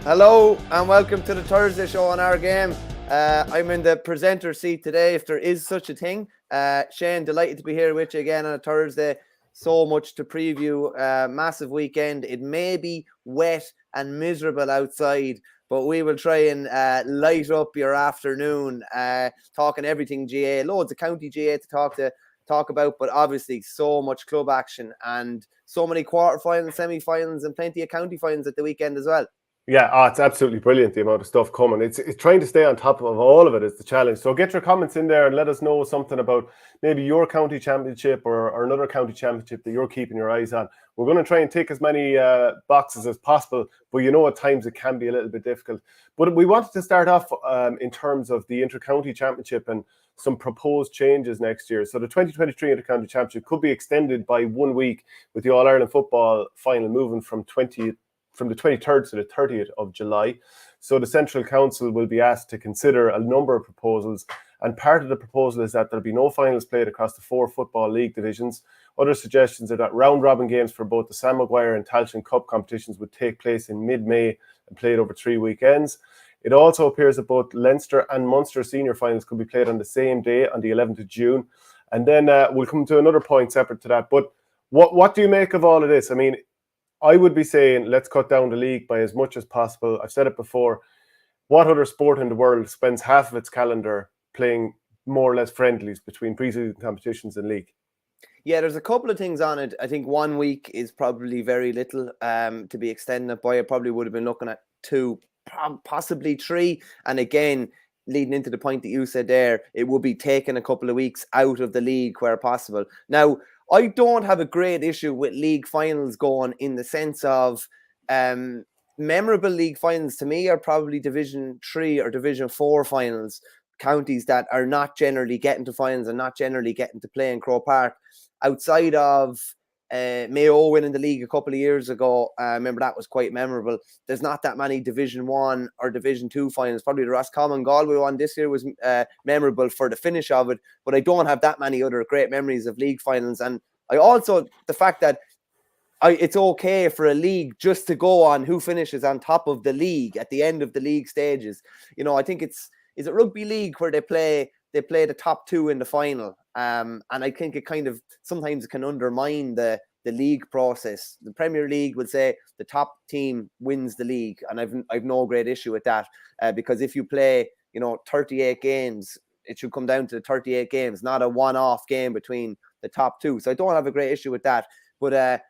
Hello and welcome to the Thursday show on Our Game. I'm in the presenter seat today, if there is such a thing. Shane, delighted to be here with you again on a Thursday. So much to preview. Massive weekend. It may be wet and miserable outside, but we will try and light up your afternoon, talking everything GA. Loads of county GA to talk about, but obviously so much club action and so many quarterfinals, semi-finals, and plenty of county finals at the weekend as well. Yeah, it's absolutely brilliant, the amount of stuff coming. It's trying to stay on top of all of it is the challenge. So get your comments in there and let us know something about maybe your county championship or another county championship that you're keeping your eyes on. We're going to try and tick as many boxes as possible, but you know at times it can be a little bit difficult. But we wanted to start off in terms of the Inter-County Championship and some proposed changes next year. So the 2023 Inter-County Championship could be extended by 1 week, with the All-Ireland football final moving from the 23rd to the 30th of July. So the Central Council will be asked to consider a number of proposals. And part of the proposal is that there'll be no finals played across the 4 football league divisions. Other suggestions are that round-robin games for both the Sam Maguire and Tailteann Cup competitions would take place in mid-May and played over 3 weekends. It also appears that both Leinster and Munster senior finals could be played on the same day, on the 11th of June. And then we'll come to another point separate to that. But what do you make of all of this? I mean, I would be saying let's cut down the league by as much as possible. I've said it before. What other sport in the world spends half of its calendar playing more or less friendlies between pre-season competitions and league? Yeah, there's a couple of things on it. I think 1 week is probably very little to be extending it by. I probably would have been looking at 2, possibly 3. And again, leading into the point that you said there, it would be taking a couple of weeks out of the league where possible. Now, I don't have a great issue with league finals going, in the sense of memorable league finals to me are probably Division 3 or Division 4 finals, counties that are not generally getting to finals and not generally getting to play in Croke Park. Outside of Mayo winning the league a couple of years ago, I remember that was quite memorable. There's not that many Division 1 or Division 2 finals. Probably the Roscommon Galway one this year was memorable for the finish of it, but I don't have that many other great memories of league finals. And I also, the fact that it's okay for a league just to go on who finishes on top of the league at the end of the league stages. You know, I think is it rugby league where they play the top 2 in the final. And I think it kind of sometimes can undermine the league process. The Premier League would say the top team wins the league, and I've no great issue with that, because if you play 38 games, it should come down to the 38 games, not a one-off game between the top 2. So I don't have a great issue with that, but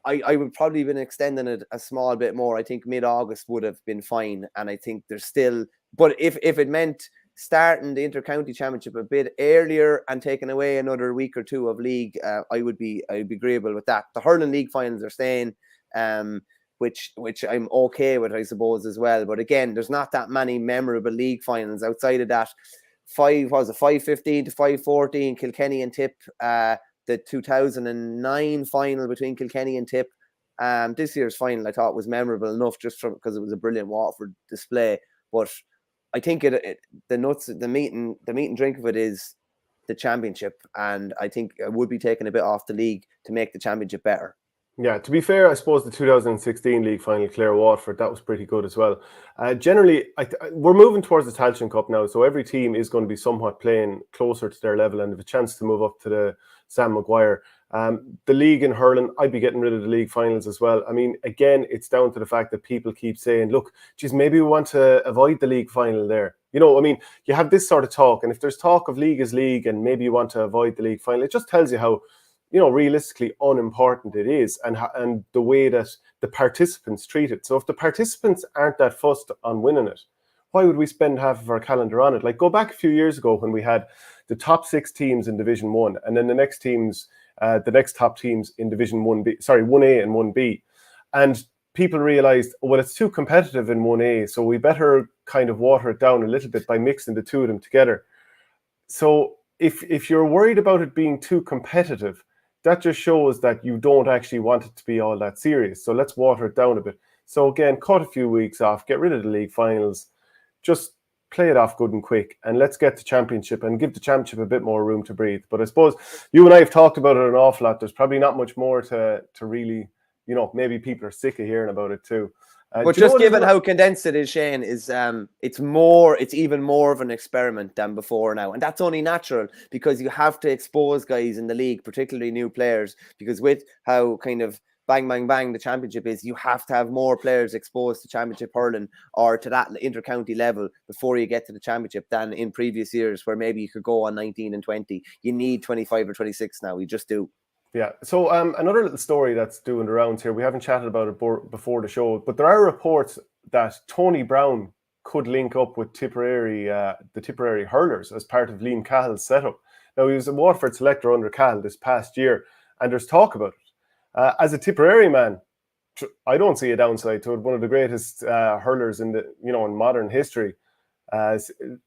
I would probably have been extending it a small bit more. I think mid-August would have been fine, and I think there's still, but if it meant starting the Inter-County Championship a bit earlier and taking away another week or 2 of league, I'd be agreeable with that. The Hurling League finals are staying, which I'm okay with, I suppose, as well. But again, there's not that many memorable league finals outside of that. 5-15 to 5-14 Kilkenny and Tip, the 2009 final between Kilkenny and Tip. This year's final I thought was memorable enough just because it was a brilliant Waterford display. But I think the meat and drink of it is the championship, and I think I would be taking a bit off the league to make the championship better. Yeah, to be fair, I suppose the 2016 league final, Clare Waterford, that was pretty good as well. Generally, we're moving towards the Tailteann Cup now, so every team is going to be somewhat playing closer to their level and have a chance to move up to the Sam Maguire. The league in hurling, I'd be getting rid of the league finals as well. I mean, again, it's down to the fact that people keep saying, look, geez, maybe we want to avoid the league final there. You know, I mean, you have this sort of talk, and if there's talk of league is league and maybe you want to avoid the league final, it just tells you how, you know, realistically unimportant it is, and the way that the participants treat it. So if the participants aren't that fussed on winning it, why would we spend half of our calendar on it? Like, go back a few years ago when we had the top 6 teams in Division 1, and then the next top teams in Division 1B, 1A and 1B. And people realized, well, it's too competitive in 1A, so we better kind of water it down a little bit by mixing the two of them together. So if you're worried about it being too competitive, that just shows that you don't actually want it to be all that serious. So let's water it down a bit. So again, cut a few weeks off, get rid of the league finals, just play it off good and quick, and let's get the championship and give the championship a bit more room to breathe. But I suppose you and I have talked about it an awful lot. There's probably not much more to really, you know, maybe people are sick of hearing about it too. But just given how condensed it is, Shane, is it's even more of an experiment than before now. And that's only natural, because you have to expose guys in the league, particularly new players, because with how kind of bang, bang, bang the championship is, you have to have more players exposed to championship hurling or to that inter-county level before you get to the championship than in previous years where maybe you could go on 19 and 20. You need 25 or 26 now. You just do. Yeah. So another little story that's doing the rounds here, we haven't chatted about it before the show, but there are reports that Tony Brown could link up with Tipperary, the Tipperary hurlers as part of Liam Cahill's setup. Now, he was a Waterford selector under Cahill this past year, and there's talk about it. As a Tipperary man, I don't see a downside to it. One of the greatest hurlers in in modern history.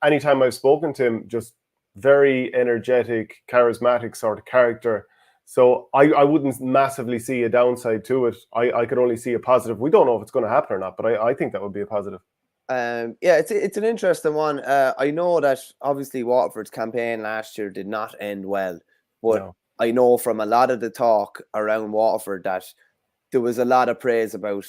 Anytime I've spoken to him, just very energetic, charismatic sort of character. So I wouldn't massively see a downside to it. I could only see a positive. We don't know if it's going to happen or not, but I think that would be a positive. Yeah, it's an interesting one. I know that obviously Waterford's campaign last year did not end well, but no. I know from a lot of the talk around Waterford that there was a lot of praise about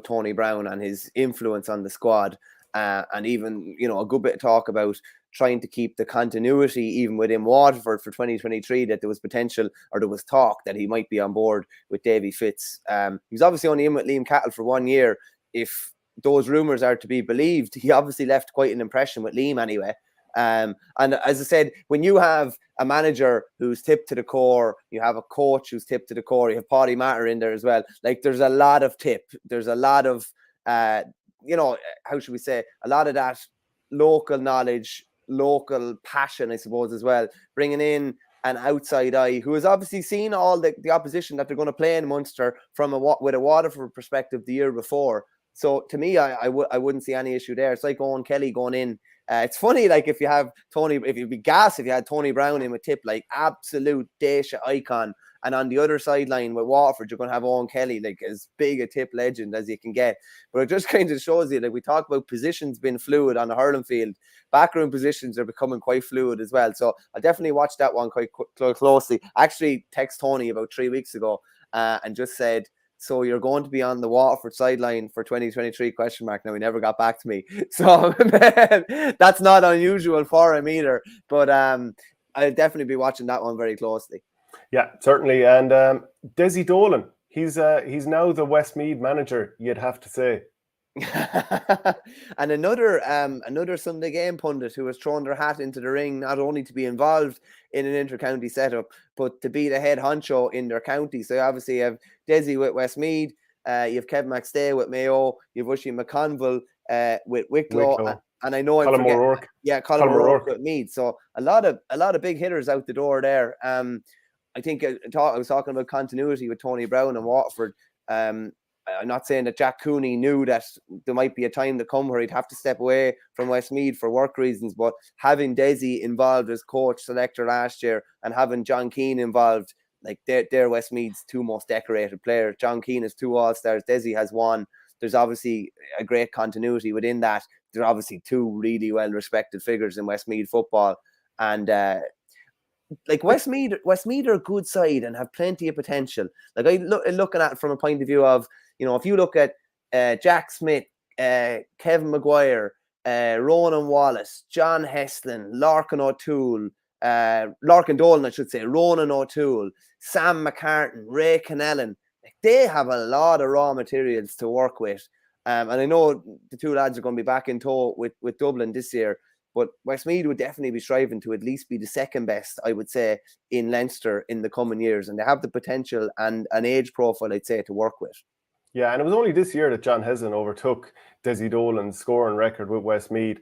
Tony Brown and his influence on the squad, and even a good bit of talk about trying to keep the continuity even within Waterford for 2023, that there was potential, or there was talk that he might be on board with Davy Fitz. He was obviously only in with Liam Cahill for 1 year. If those rumours are to be believed, he obviously left quite an impression with Liam anyway. And as I said, when you have a manager who's tipped to the core, you have a coach who's tipped to the core, you have Paddy Matter in there as well. Like, there's a lot of tip. There's a lot of, how should we say, a lot of that local knowledge, local passion, I suppose, as well. Bringing in an outside eye who has obviously seen all the opposition that they're going to play in Munster with a Waterford perspective the year before. So to me, I wouldn't see any issue there. It's like Owen Kelly going in. It's funny, like if you'd be gas if you had Tony Brown in with Tip, like absolute Daisha icon, and on the other sideline with Waterford, you're going to have Owen Kelly, like as big a Tip legend as you can get. But it just kind of shows you, like we talk about positions being fluid on the hurling field, backroom positions are becoming quite fluid as well. So I definitely watched that one quite closely. I actually texted Tony about 3 weeks ago and just said, so you're going to be on the Waterford sideline for 2023 ? Now, he never got back to me. So that's not unusual for him either. But I'll definitely be watching that one very closely. Yeah, certainly. And Desi Dolan, he's now the Westmeath manager, you'd have to say. And another Sunday game pundit who has thrown their hat into the ring, not only to be involved in an inter-county setup, but to be the head honcho in their county. So obviously you have Desi with Westmeath, you have Kevin McStay with Mayo, you have Ushie McConville with Wicklow. And I know I'm forgetting. O'Rourke. Yeah, Colin O'Rourke with Meath. So a lot of big hitters out the door there. I think I was talking about continuity with Tony Brown and Waterford. I'm not saying that Jack Cooney knew that there might be a time to come where he'd have to step away from Westmeath for work reasons, but having Desi involved as coach selector last year and having John Keane involved, like they're Westmeath's two most decorated players. John Keane has 2 All-Stars, Desi has 1. There's obviously a great continuity within that. There are obviously 2 really well-respected figures in Westmeath football, and like Westmeath are a good side and have plenty of potential. Like looking at it from a point of view of, if you look at Jack Smith, Kevin Maguire, Ronan Wallace, John Heslin, Larkin O'Toole, Larkin Dolan, I should say, Ronan O'Toole, Sam McCartan, Ray Kennellan. They have a lot of raw materials to work with. And I know the two lads are going to be back in tow with Dublin this year, but Westmeath would definitely be striving to at least be the second best, I would say, in Leinster in the coming years. And they have the potential and an age profile, I'd say, to work with. Yeah, and it was only this year that John Heslin overtook Desi Dolan's scoring record with Westmeath.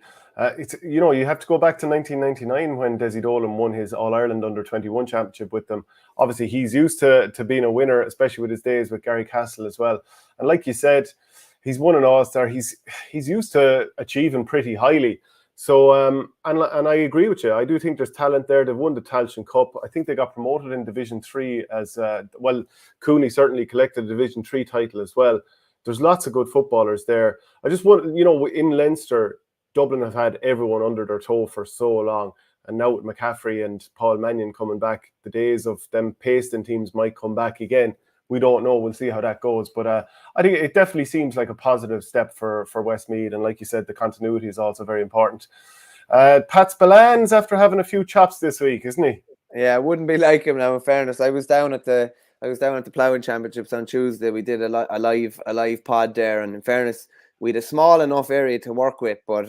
It's you have to go back to 1999 when Desi Dolan won his All-Ireland Under-21 championship with them. Obviously, he's used to being a winner, especially with his days with Gary Castle as well. And like you said, he's won an All-Star. He's used to achieving pretty highly. So, and I agree with you. I do think there's talent there. They've won the Tailteann Cup. I think they got promoted in Division 3 as well. Cooney certainly collected a Division 3 title as well. There's lots of good footballers there. I just want, in Leinster, Dublin have had everyone under their toe for so long. And now with McCaffrey and Paul Mannion coming back, the days of them pasting teams might come back again. We don't know. We'll see how that goes. But I think it definitely seems like a positive step for Westmeath. And like you said, the continuity is also very important. Pat Spillane after having a few chops this week, isn't he? Yeah, it wouldn't be like him now, in fairness. I was down at the Ploughing Championships on Tuesday. We did a live pod there. And in fairness, we had a small enough area to work with. But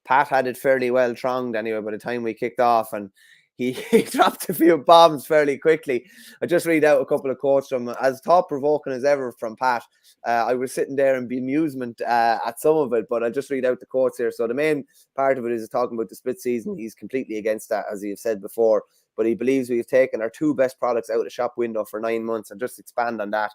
Pat had it fairly well thronged anyway by the time we kicked off. And he dropped a few bombs fairly quickly. I just read out a couple of quotes from as thought-provoking as ever from Pat. I was sitting there in bemusement at some of it, but I'll just read out the quotes here. So the main part of it is talking about the split season. He's completely against that, as you've said before, but he believes we've taken our two best products out of the shop window for 9 months, and just expand on that.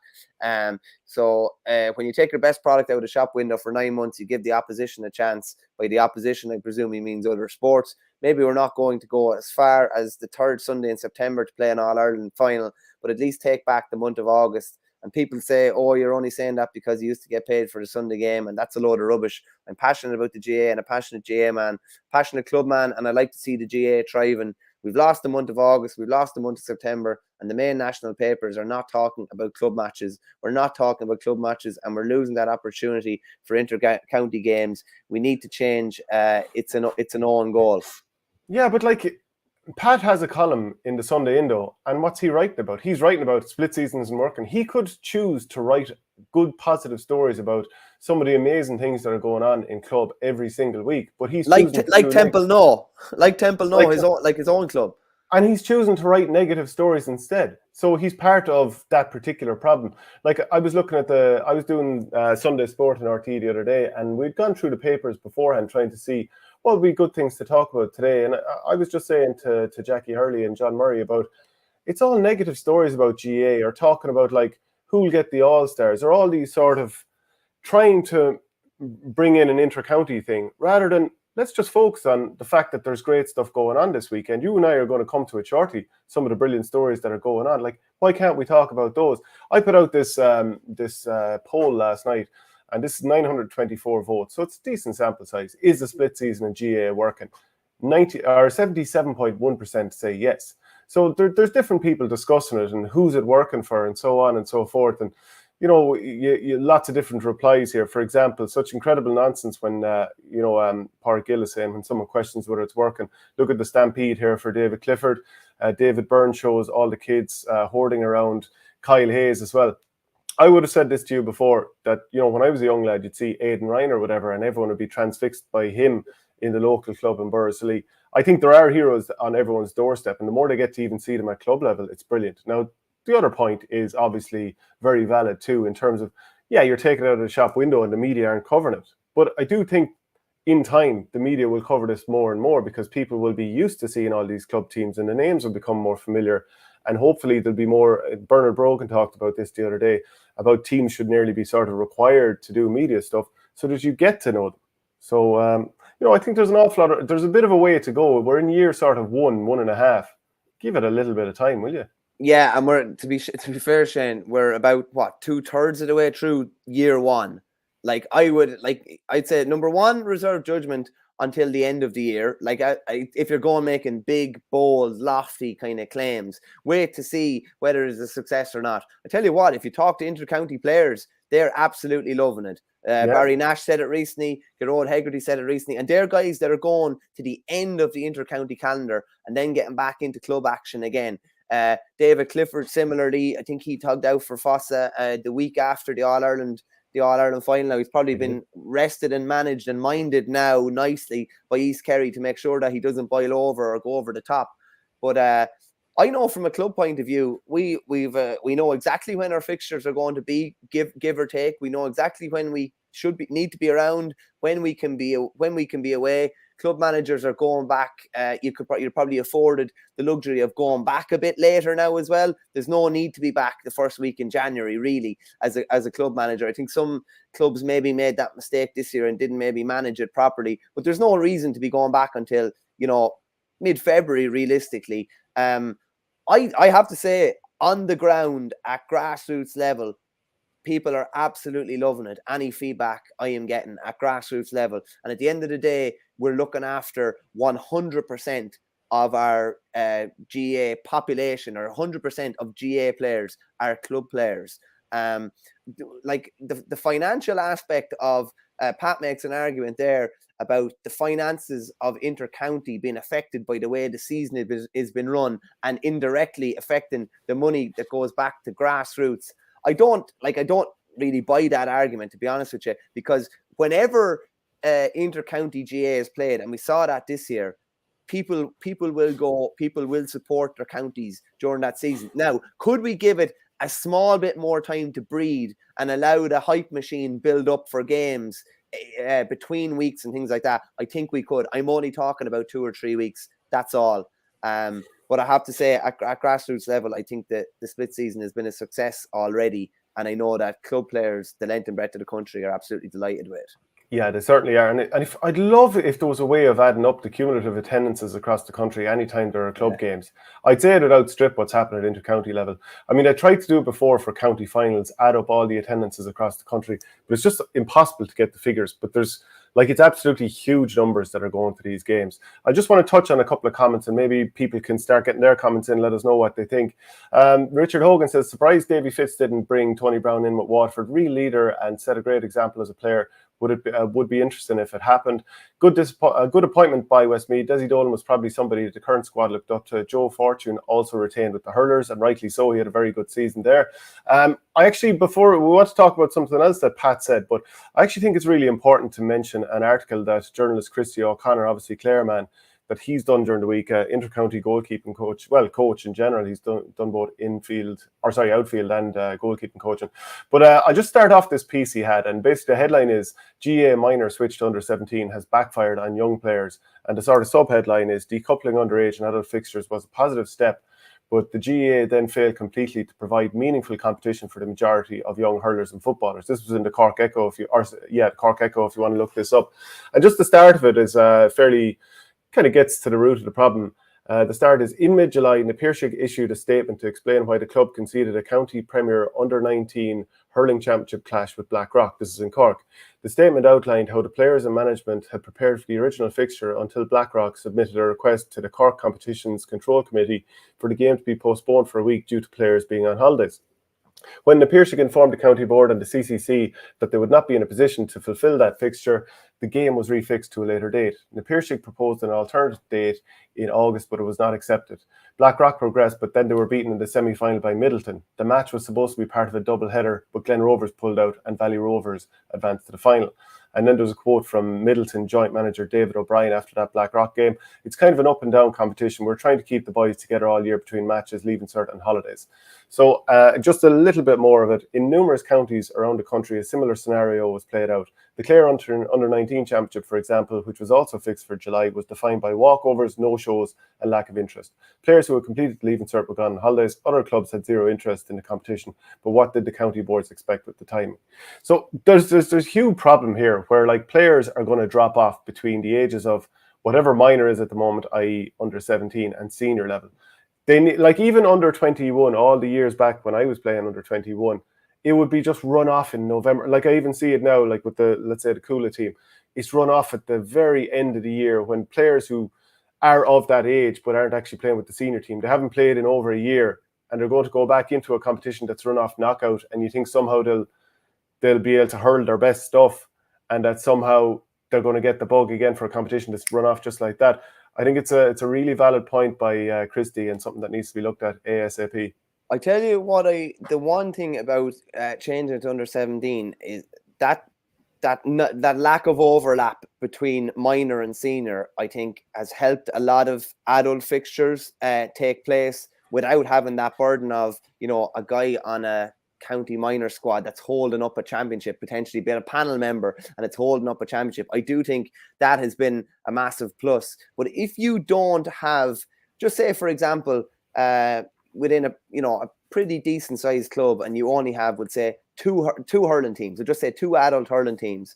So when you take your best product out of the shop window for 9 months, you give the opposition a chance. By the opposition, I presume he means other sports. Maybe we're not going to go as far as the third Sunday in September to play an All-Ireland final, but at least take back the month of August. And people say, oh, you're only saying that because you used to get paid for the Sunday game, and that's a load of rubbish. I'm passionate about the GA and a passionate GA man, passionate club man, and I like to see the GA thriving. We've lost the month of August, we've lost the month of September, and the main national papers are not talking about club matches. We're not talking about club matches, and we're losing that opportunity for inter-county games. We need to change. It's an own goal. Yeah, but like Pat has a column in the Sunday Indo, and what's he writing about? He's writing about split seasons and working. He could choose to write good, positive stories about some of the amazing things that are going on in club every single week. But he's like Temple No, his own club, and he's choosing to write negative stories instead. So he's part of that particular problem. Like I was doing Sunday Sport in RT the other day, and we'd gone through the papers beforehand trying to see what would be good things to talk about today. And I was just saying to Jackie Hurley and John Murray about, it's all negative stories about GA, or talking about like who'll get the All-Stars, or all these sort of trying to bring in an inter-county thing, rather than let's just focus on the fact that there's great stuff going on this weekend. You and I are going to come to it shortly, some of the brilliant stories that are going on. Like, why can't we talk about those? I put out this poll last night, and this is 924 votes, so it's a decent sample size. Is the split season in GA working? 77.1% say yes. So there's different people discussing it, and who's it working for, and so on and so forth. And you lots of different replies here. For example, such incredible nonsense when Park Gill is saying, when someone questions whether it's working, look at the stampede here for David Clifford. David Byrne shows all the kids hoarding around Kyle Hayes as well. I would have said this to you before, that, when I was a young lad, you'd see Aidan Ryan or whatever, and everyone would be transfixed by him in the local club in Borrisoleigh. I think there are heroes on everyone's doorstep, and the more they get to even see them at club level, it's brilliant. Now, the other point is obviously very valid too, in terms of, you're taking it out of the shop window and the media aren't covering it. But I do think in time, the media will cover this more and more, because people will be used to seeing all these club teams and the names will become more familiar. And hopefully there'll be more. Bernard Brogan talked about this the other day, about teams should nearly be sort of required to do media stuff so that you get to know them. So, I think there's an awful lot there's a bit of a way to go. We're in year sort of 1.5. Give it a little bit of time, will you? Yeah, and we're to be fair, Shane, we're about 2/3 of the way through year one. I'd say number one, reserve judgment until the end of the year. If you're going making big, bold, lofty kind of claims, wait to see whether it's a success or not. I tell you what, if you talk to inter-county players, they're absolutely loving it. Barry Nash said it recently, Gerard Hegarty said it recently, and they're guys that are going to the end of the inter-county calendar and then getting back into club action again. David Clifford, similarly, I think he tugged out for Fossa the week after the All-Ireland final. Now he's probably been rested and managed and minded now nicely by East Kerry to make sure that he doesn't boil over or go over the top. But I know from a club point of view, we know exactly when our fixtures are going to be, give or take. We know exactly when we need to be around, when we can be away. Club managers are going back. You're probably afforded the luxury of going back a bit later now as well. There's no need to be back the first week in January, really, as a club manager. I think some clubs maybe made that mistake this year and didn't maybe manage it properly. But there's no reason to be going back until, mid-February, realistically. I have to say, on the ground at grassroots level, people are absolutely loving it. Any feedback I am getting at grassroots level. And at the end of the day, we're looking after 100% of our GA population, or 100% of GA players are club players. Like the financial aspect of Pat makes an argument there about the finances of inter-county being affected by the way the season is been run, and indirectly affecting the money that goes back to grassroots. I don't really buy that argument, to be honest with you, because whenever inter-county GA is played, and we saw that this year, people will support their counties during that season. Now, could we give it a small bit more time to breed and allow the hype machine build up for games between weeks and things like that? I think we could. I'm only talking about 2 or 3 weeks. That's all. But I have to say, at grassroots level, I think that the split season has been a success already. And I know that club players, the length and breadth of the country, are absolutely delighted with it. Yeah, they certainly are. And I'd love if there was a way of adding up the cumulative attendances across the country anytime there are club games. I'd say it would outstrip what's happening at inter-county level. I mean, I tried to do it before for county finals, add up all the attendances across the country, but it's just impossible to get the figures. But it's absolutely huge numbers that are going to these games. I just want to touch on a couple of comments, and maybe people can start getting their comments in, let us know what they think. Richard Hogan says, surprised Davy Fitz didn't bring Tony Brown in with Waterford. Real leader and set a great example as a player. Would be interesting if it happened. Good appointment by Westmeath. Desi Dolan was probably somebody that the current squad looked up to. Joe Fortune also retained with the Hurlers, and rightly so. He had a very good season there. Before we want to talk about something else that Pat said, but I actually think it's really important to mention an article that journalist Christy O'Connor, obviously Clare man, that he's done during the week, inter-county goalkeeping coach, coach in general. He's done both outfield and goalkeeping coaching. But I'll just start off this piece he had, and basically the headline is GA minor switch to under 17 has backfired on young players, and the sort of sub-headline is decoupling underage and adult fixtures was a positive step, but the GA then failed completely to provide meaningful competition for the majority of young hurlers and footballers. This was in the Cork Echo, Cork Echo, if you want to look this up. And just the start of it is fairly kind of gets to the root of the problem. The start is, in mid-July, Napirsig issued a statement to explain why the club conceded a county premier under-19 hurling championship clash with Blackrock. This is in Cork. The statement outlined how the players and management had prepared for the original fixture until Blackrock submitted a request to the Cork Competitions Control Committee for the game to be postponed for a week due to players being on holidays. When Napirsig informed the county board and the CCC that they would not be in a position to fulfil that fixture, the game was refixed to a later date. Napirsig proposed an alternative date in August, but it was not accepted. Blackrock progressed, but then they were beaten in the semi-final by Middleton. The match was supposed to be part of a double header, but Glen Rovers pulled out and Valley Rovers advanced to the final. And then there was a quote from Middleton joint manager David O'Brien after that Blackrock game. It's kind of an up and down competition. We're trying to keep the boys together all year between matches, leaving certain holidays. So just a little bit more of it. In numerous counties around the country, a similar scenario was played out. The Clare Under-19 Championship, for example, which was also fixed for July, was defined by walkovers, no-shows and lack of interest. Players who had completed the Leaving Cert were gone on holidays. Other clubs had zero interest in the competition. But what did the county boards expect with the timing? So there's a huge problem here where players are going to drop off between the ages of whatever minor is at the moment, i.e. under 17 and senior level. They need, even under 21, all the years back when I was playing under 21, it would be just run off in November. I even see it now, with let's say the Coola team. It's run off at the very end of the year when players who are of that age but aren't actually playing with the senior team, they haven't played in over a year, and they're going to go back into a competition that's run off knockout, and you think somehow they'll be able to hurl their best stuff, and that somehow they're going to get the bug again for a competition to run off just like that. I think it's a really valid point by Christie, and something that needs to be looked at ASAP. I tell you what, the one thing about changing it to under 17 is that lack of overlap between minor and senior, I think, has helped a lot of adult fixtures take place without having that burden of, you know, a guy on a county minor squad that's holding up a championship, potentially being a panel member, and it's holding up a championship. I do think that has been a massive plus. But if you don't have, just say, for example, within a pretty decent sized club, and you only have, would say, two hurling teams, or just say two adult hurling teams,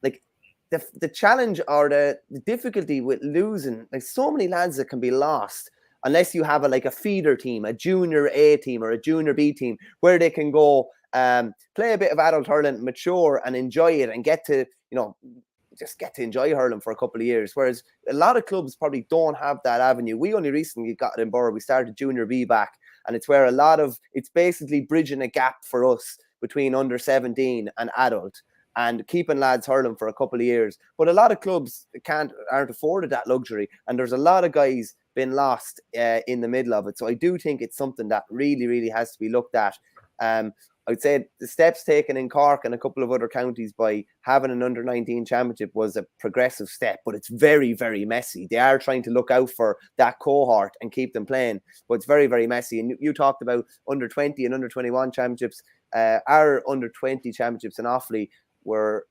like the challenge or the difficulty with losing, like so many lads that can be lost unless you have a feeder team, a junior A team or a junior B team, where they can go play a bit of adult hurling, mature and enjoy it, and get to, just get to enjoy hurling for a couple of years. Whereas a lot of clubs probably don't have that avenue. We only recently got it in Borough. We started junior B back, and it's where it's basically bridging a gap for us between under 17 and adult, and keeping lads hurling for a couple of years. But a lot of clubs aren't afforded that luxury, and there's a lot of guys been lost in the middle of it. So I do think it's something that really, really has to be looked at. I'd say the steps taken in Cork and a couple of other counties by having an under-19 championship was a progressive step, but it's very, very messy. They are trying to look out for that cohort and keep them playing, but it's very, very messy. And you talked about under-20 and under-21 championships. Our under-20 championships in Offaly were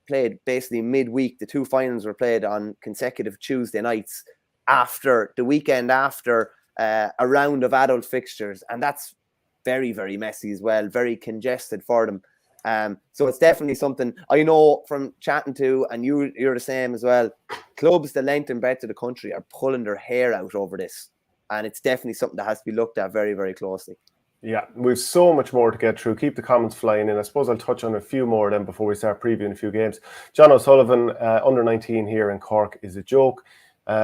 played basically midweek. The two finals were played on consecutive Tuesday nights after the weekend after a round of adult fixtures, and that's very, very messy as well, very congested for them. So it's definitely something I know from chatting to, and you're the same as well. Clubs the length and breadth of the country are pulling their hair out over this, and it's definitely something that has to be looked at very, very closely. Yeah, we've so much more to get through. Keep the comments flying in. I suppose I'll touch on a few more of them before we start previewing a few games. John O'Sullivan, under 19 here in Cork is a joke.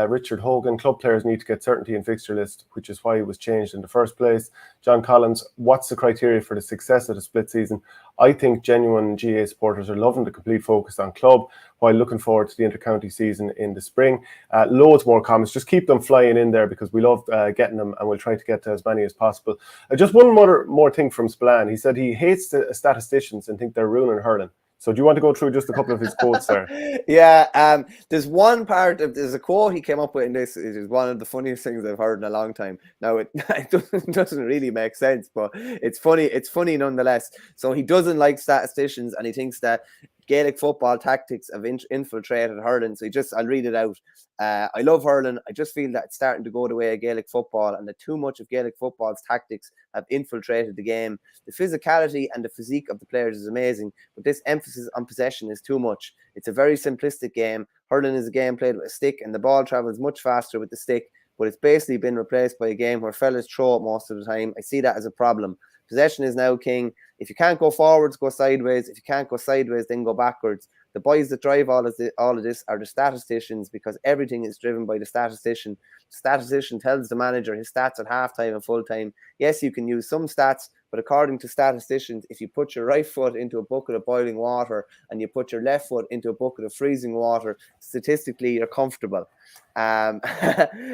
Richard Hogan, club players need to get certainty in fixture list, which is why it was changed in the first place. John Collins, what's the criteria for the success of the split season? I think genuine GA supporters are loving the complete focus on club while looking forward to the inter-county season in the spring. Loads more comments. Just keep them flying in there, because we love getting them, and we'll try to get to as many as possible. Just one more thing from Spillane. He said he hates the statisticians and think they're ruining hurling. So do you want to go through just a couple of his quotes there? Yeah, there's there's a quote he came up with in this. It is one of the funniest things I've heard in a long time. Now, it doesn't really make sense, but it's funny. It's funny nonetheless. So he doesn't like statisticians, and he thinks that Gaelic football tactics have infiltrated hurling. So I'll read it out. I love hurling. I just feel that it's starting to go the way of Gaelic football, and that too much of Gaelic football's tactics have infiltrated the game. The physicality and the physique of the players is amazing, but this emphasis on possession is too much. It's a very simplistic game. Hurling is a game played with a stick, and the ball travels much faster with the stick, but it's basically been replaced by a game where fellas throw it most of the time. I see that as a problem. Possession is now king. If you can't go forwards, go sideways. If you can't go sideways, then go backwards. The boys that drive all of this are the statisticians, because everything is driven by the statistician. The statistician tells the manager his stats at halftime and full time. Yes, you can use some stats, but according to statisticians, if you put your right foot into a bucket of boiling water and you put your left foot into a bucket of freezing water, statistically you're comfortable.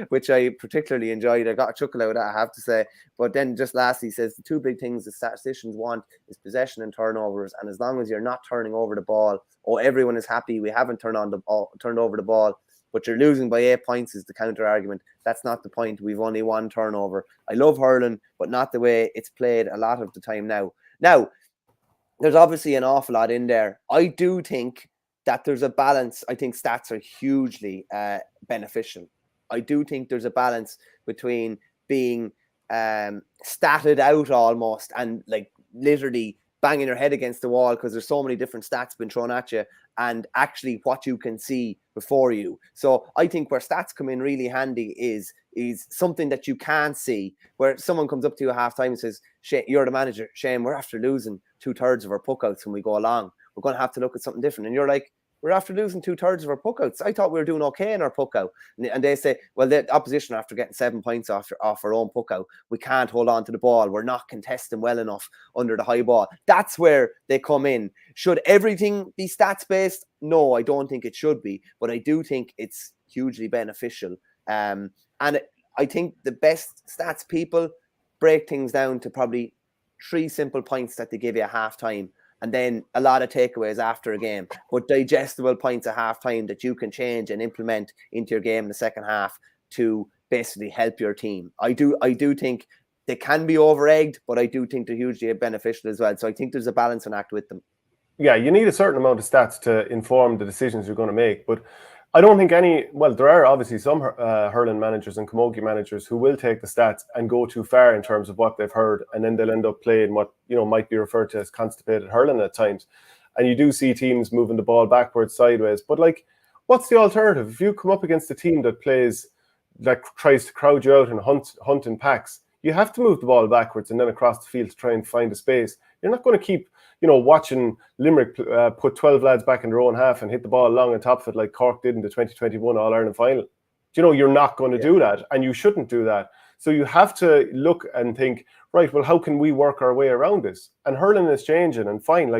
Which I particularly enjoyed. I got a chuckle out of that, I have to say. But then just lastly, he says the two big things the statisticians want is possession and turnovers. And as long as you're not turning over the ball, everyone is happy we haven't turned over the ball, but you're losing by 8 points is the counter argument. That's not the point. We've only one turnover. I love hurling, but not the way it's played a lot of the time now. Now, there's obviously an awful lot in there. I do think that there's a balance. I think stats are hugely beneficial. I do think there's a balance between being statted out almost and like literally banging your head against the wall because there's so many different stats been thrown at you, and actually what you can see before you. So I think where stats come in really handy is something that you can see, where someone comes up to you at half time and says, Shane, you're the manager, Shane, we're after losing 2/3 of our puck outs when we go along. We're going to have to look at something different. And you're like, we're after losing 2/3 of our puckouts. I thought we were doing okay in our puckout. And they say, well, the opposition, after getting 7 points off our own puckout, we can't hold on to the ball. We're not contesting well enough under the high ball. That's where they come in. Should everything be stats-based? No, I don't think it should be. But I do think it's hugely beneficial. And I think the best stats people break things down to probably 3 simple points that they give you at halftime, and then a lot of takeaways after a game, but digestible points at halftime that you can change and implement into your game in the second half to basically help your team. I do think they can be over-egged, but I do think they're hugely beneficial as well. So I think there's a balancing act with them. Yeah, you need a certain amount of stats to inform the decisions you're going to make, but I don't think there are obviously some hurling managers and camogie managers who will take the stats and go too far in terms of what they've heard, and then they'll end up playing what might be referred to as constipated hurling at times. And you do see teams moving the ball backwards, sideways. But what's the alternative? If you come up against a team that tries to crowd you out and hunt in packs, you have to move the ball backwards and then across the field to try and find a space. You're not going to keep watching Limerick put 12 lads back in their own half and hit the ball long on top of it like Cork did in the 2021 All-Ireland final. You're not going to do that, and you shouldn't do that. So you have to look and think, right, well, how can we work our way around this? And hurling is changing, and fine.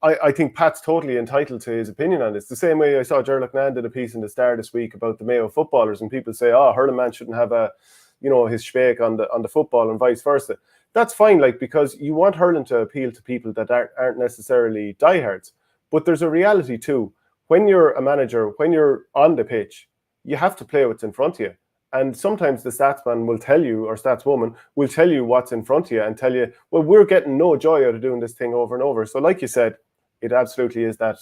I think Pat's totally entitled to his opinion on this. The same way I saw Gerald Nan did a piece in the Star this week about the Mayo footballers, and people say, hurling man shouldn't have his shbake on the football and vice versa. That's fine, because you want hurling to appeal to people that aren't necessarily diehards. But there's a reality too. When you're a manager, when you're on the pitch, you have to play what's in front of you. And sometimes the statsman will tell you, or statswoman will tell you what's in front of you and tell you, well, we're getting no joy out of doing this thing over and over. So like you said, it absolutely is that.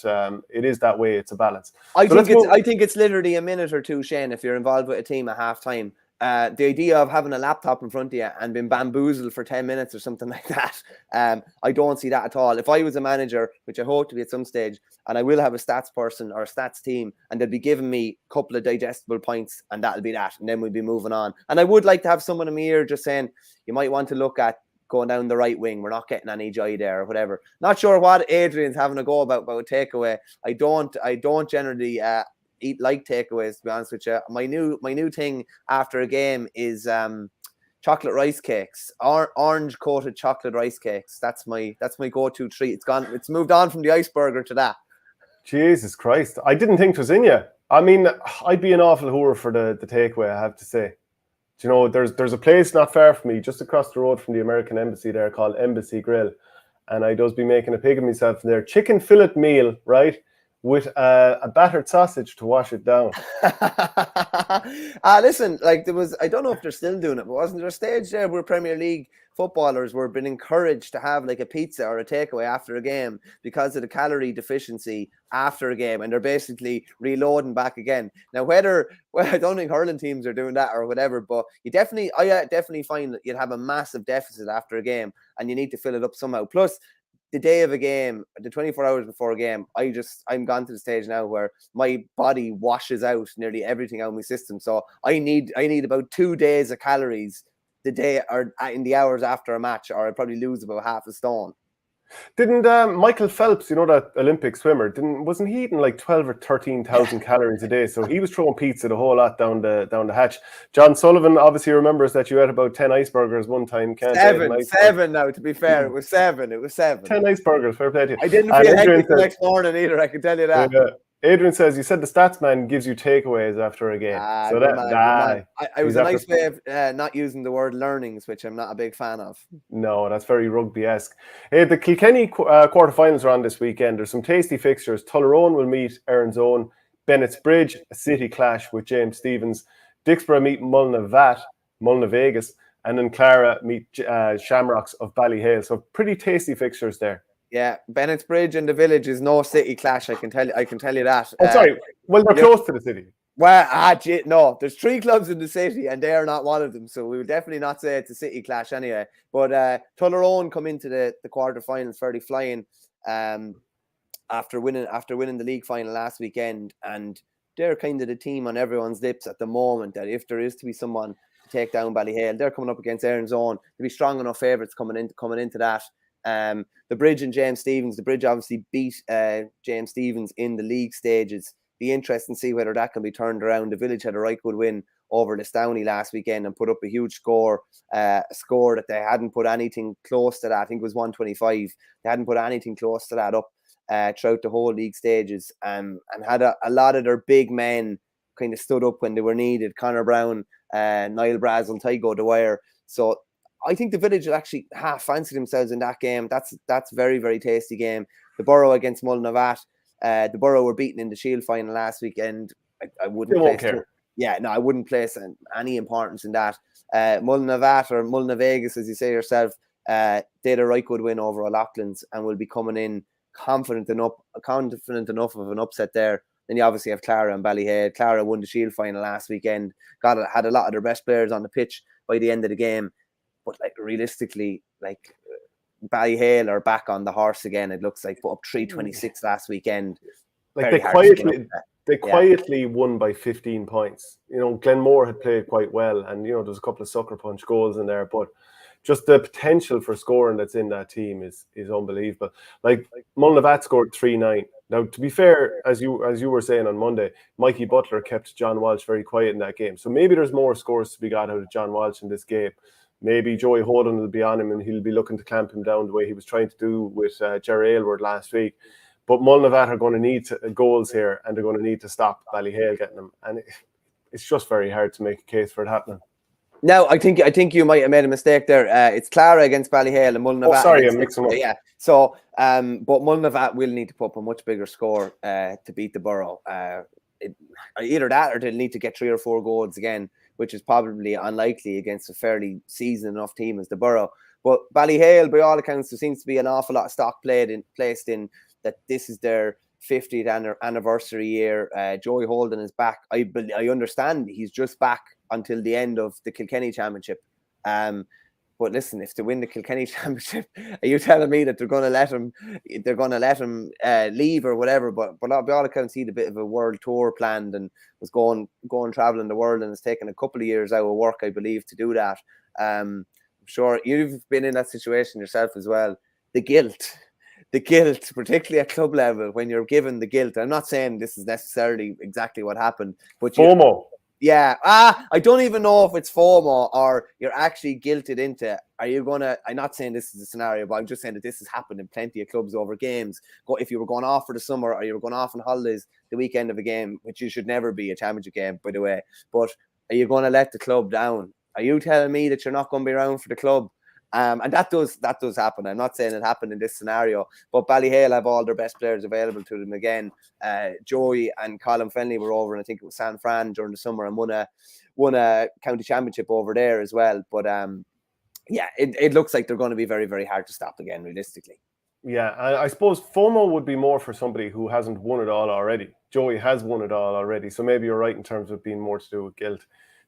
It is that way. It's a balance. I think it's literally a minute or two, Shane, if you're involved with a team at halftime. The idea of having a laptop in front of you and being bamboozled for 10 minutes or something like that, I don't see that at all. If I was a manager, which I hope to be at some stage, and I will have a stats person or a stats team, and they'll be giving me a couple of digestible points, and that'll be that, and then we'll be moving on. And I would like to have someone in my ear just saying, you might want to look at going down the right wing. We're not getting any joy there or whatever. Not sure what Adrian's having a go about takeaway. I don't generally eat takeaways, to be honest with you. My new thing after a game is chocolate rice cakes, orange coated chocolate rice cakes. That's my go-to treat. It's moved on from the iceberger to that. Jesus Christ, I didn't think it was in you. I mean, I'd be an awful whore for the takeaway, I have to say. There's a place not far from me, just across the road from the American Embassy there, called Embassy Grill, and I does be making a pig of myself in there. Chicken fillet meal, right, with a battered sausage to wash it down. Listen, there was, I don't know if they're still doing it, but wasn't there a stage there where Premier League footballers were being encouraged to have a pizza or a takeaway after a game because of the calorie deficiency after a game, and they're basically reloading back again. Now, I don't think hurling teams are doing that or whatever, but I definitely find that you'd have a massive deficit after a game, and you need to fill it up somehow. Plus, the day of a game, the 24 hours before a game, I'm gone to the stage now where my body washes out nearly everything out of my system. So I need about 2 days of calories the day or in the hours after a match, or I'd probably lose about half a stone. Didn't Michael Phelps, that Olympic swimmer, wasn't he eating 12 or 13,000 calories a day? So he was throwing pizza the whole lot down the hatch. John Sullivan obviously remembers that you had about 10 iceburgers one time. Seven now, to be fair. It was seven. 10 iceburgers, fair play to you. I didn't feel hectic the next morning either, I can tell you that. Adrian says, you said the stats man gives you takeaways after a game. So I was a nice way of not using the word learnings, which I'm not a big fan of. No, that's very rugby-esque. Hey, the Kilkenny quarterfinals are on this weekend. There's some tasty fixtures. Tullerone will meet Erin's Own. Bennett's Bridge, a city clash with James Stephens. Dixborough meet Mullina Vegas. And then Clara meet Shamrocks of Ballyhale. So pretty tasty fixtures there. Yeah, Bennett's Bridge and the Village is no city clash. I can tell you that. Oh, sorry. Well, they're close to the city. Well, no, there's 3 clubs in the city, and they are not one of them. So we would definitely not say it's a city clash anyway. But Tullerone come into the quarterfinals fairly flying, after winning the league final last weekend, and they're kind of the team on everyone's lips at the moment that if there is to be someone to take down Ballyhale, they're coming up against Erin's Own. They'll be strong enough favourites coming into that. The Bridge and James Stephens. The Bridge obviously beat James Stephens in the league stages. Be interesting to see whether that can be turned around. The Village had a right good win over Listowney last weekend and put up a huge score, a score that they hadn't put anything close to that. I think it was 125. They hadn't put anything close to that up throughout the whole league stages, and had a lot of their big men kind of stood up when they were needed. Conor Brown, Niall Brazel, Tygo Dwyer. So I think the Village will actually half fancy themselves in that game. That's very, very tasty game. The Borough against Mullinavat. The Borough were beaten in the Shield final last weekend. I wouldn't I wouldn't place any importance in that. Mullinavat, or Mullinavegas, as you say yourself, did a right good win over O'Loughlin's and will be coming in confident enough of an upset there. Then you obviously have Clare and Ballyhale. Clare won the Shield final last weekend. Had a lot of their best players on the pitch by the end of the game. But realistically, Ballyhale are back on the horse again. It looks like, put up 326 last weekend. They quietly won by 15 points. Glenmore had played quite well, and there's a couple of sucker punch goals in there, but just the potential for scoring that's in that team is unbelievable. Mullinavat scored 3-9. Now, to be fair, as you were saying on Monday, Mikey Butler kept John Walsh very quiet in that game. So maybe there's more scores to be got out of John Walsh in this game. Maybe Joey Holden will be on him and he'll be looking to clamp him down the way he was trying to do with Jerry Aylward last week. But Mullinavat are going to need goals here, and they're going to need to stop Ballyhale getting them. And it's just very hard to make a case for it happening. No, I think you might have made a mistake there. It's Clare against Ballyhale and Mullinavat. Oh, sorry, I'm mixing up. Yeah. So, but Mullinavat will need to put up a much bigger score to beat the Borough. Either that, or they'll need to get 3 or 4 goals again, which is probably unlikely against a fairly seasoned enough team as the Borough. But Ballyhale, by all accounts, there seems to be an awful lot of stock placed in that this is their 50th anniversary year. Joey Holden is back. I understand he's just back until the end of the Kilkenny Championship. But listen, if they win the Kilkenny Championship, are you telling me that they're going to let him leave or whatever? But by all accounts, he had a bit of a world tour planned and was going traveling the world, and it's taken a couple of years out of work, I believe, to do that. I'm sure you've been in that situation yourself as well. The guilt, particularly at club level, when you're given the guilt. I'm not saying this is necessarily exactly what happened, but FOMO. Yeah. I don't even know if it's FOMO or you're actually guilted into. I'm not saying this is a scenario, but I'm just saying that this has happened in plenty of clubs over games. If you were going off for the summer or you were going off on holidays the weekend of a game, which you should never be a championship game, by the way, but are you going to let the club down? Are you telling me that you're not going to be around for the club? And that does happen. I'm not saying it happened in this scenario, but Ballyhale have all their best players available to them again. Joey and Colin Fennelly were over, and I think it was San Fran during the summer, and won a county championship over there as well. But it looks like they're going to be very, very hard to stop again, realistically. Yeah, I suppose FOMO would be more for somebody who hasn't won it all already. Joey has won it all already, so maybe you're right in terms of being more to do with guilt.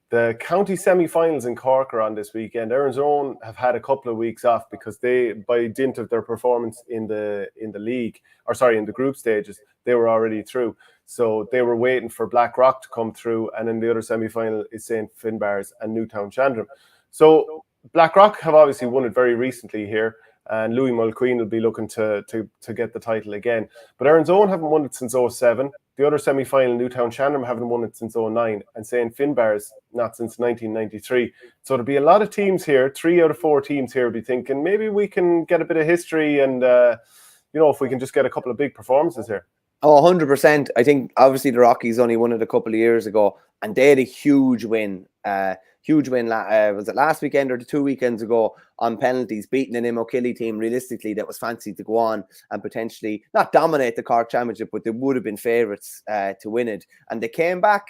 The county semi-finals in Cork are on this weekend. Erin's Own have had a couple of weeks off because they, by dint of their performance in the league, in the group stages, they were already through. So they were waiting for Blackrock to come through, and then the other semi-final is St. Finbarrs and Newtown Chandram. So Blackrock have obviously won it very recently here, and Louis Mulqueen will be looking to get the title again. But Erin's Own haven't won it since 2007. The other semi-final, Newtown Chandram, haven't won it since 2009, and St. Finbarrs not since 1993. So there'll be a lot of teams here. 3 out of 4 teams here will be thinking maybe we can get a bit of history, and if we can just get a couple of big performances here. Oh, 100%. I think obviously the Rockies only won it a couple of years ago, and they had a huge win. Was it last weekend or the 2 weekends ago on penalties, beating an Imokilly team realistically that was fancied to go on and potentially not dominate the Cork Championship, but they would have been favourites to win it. And they came back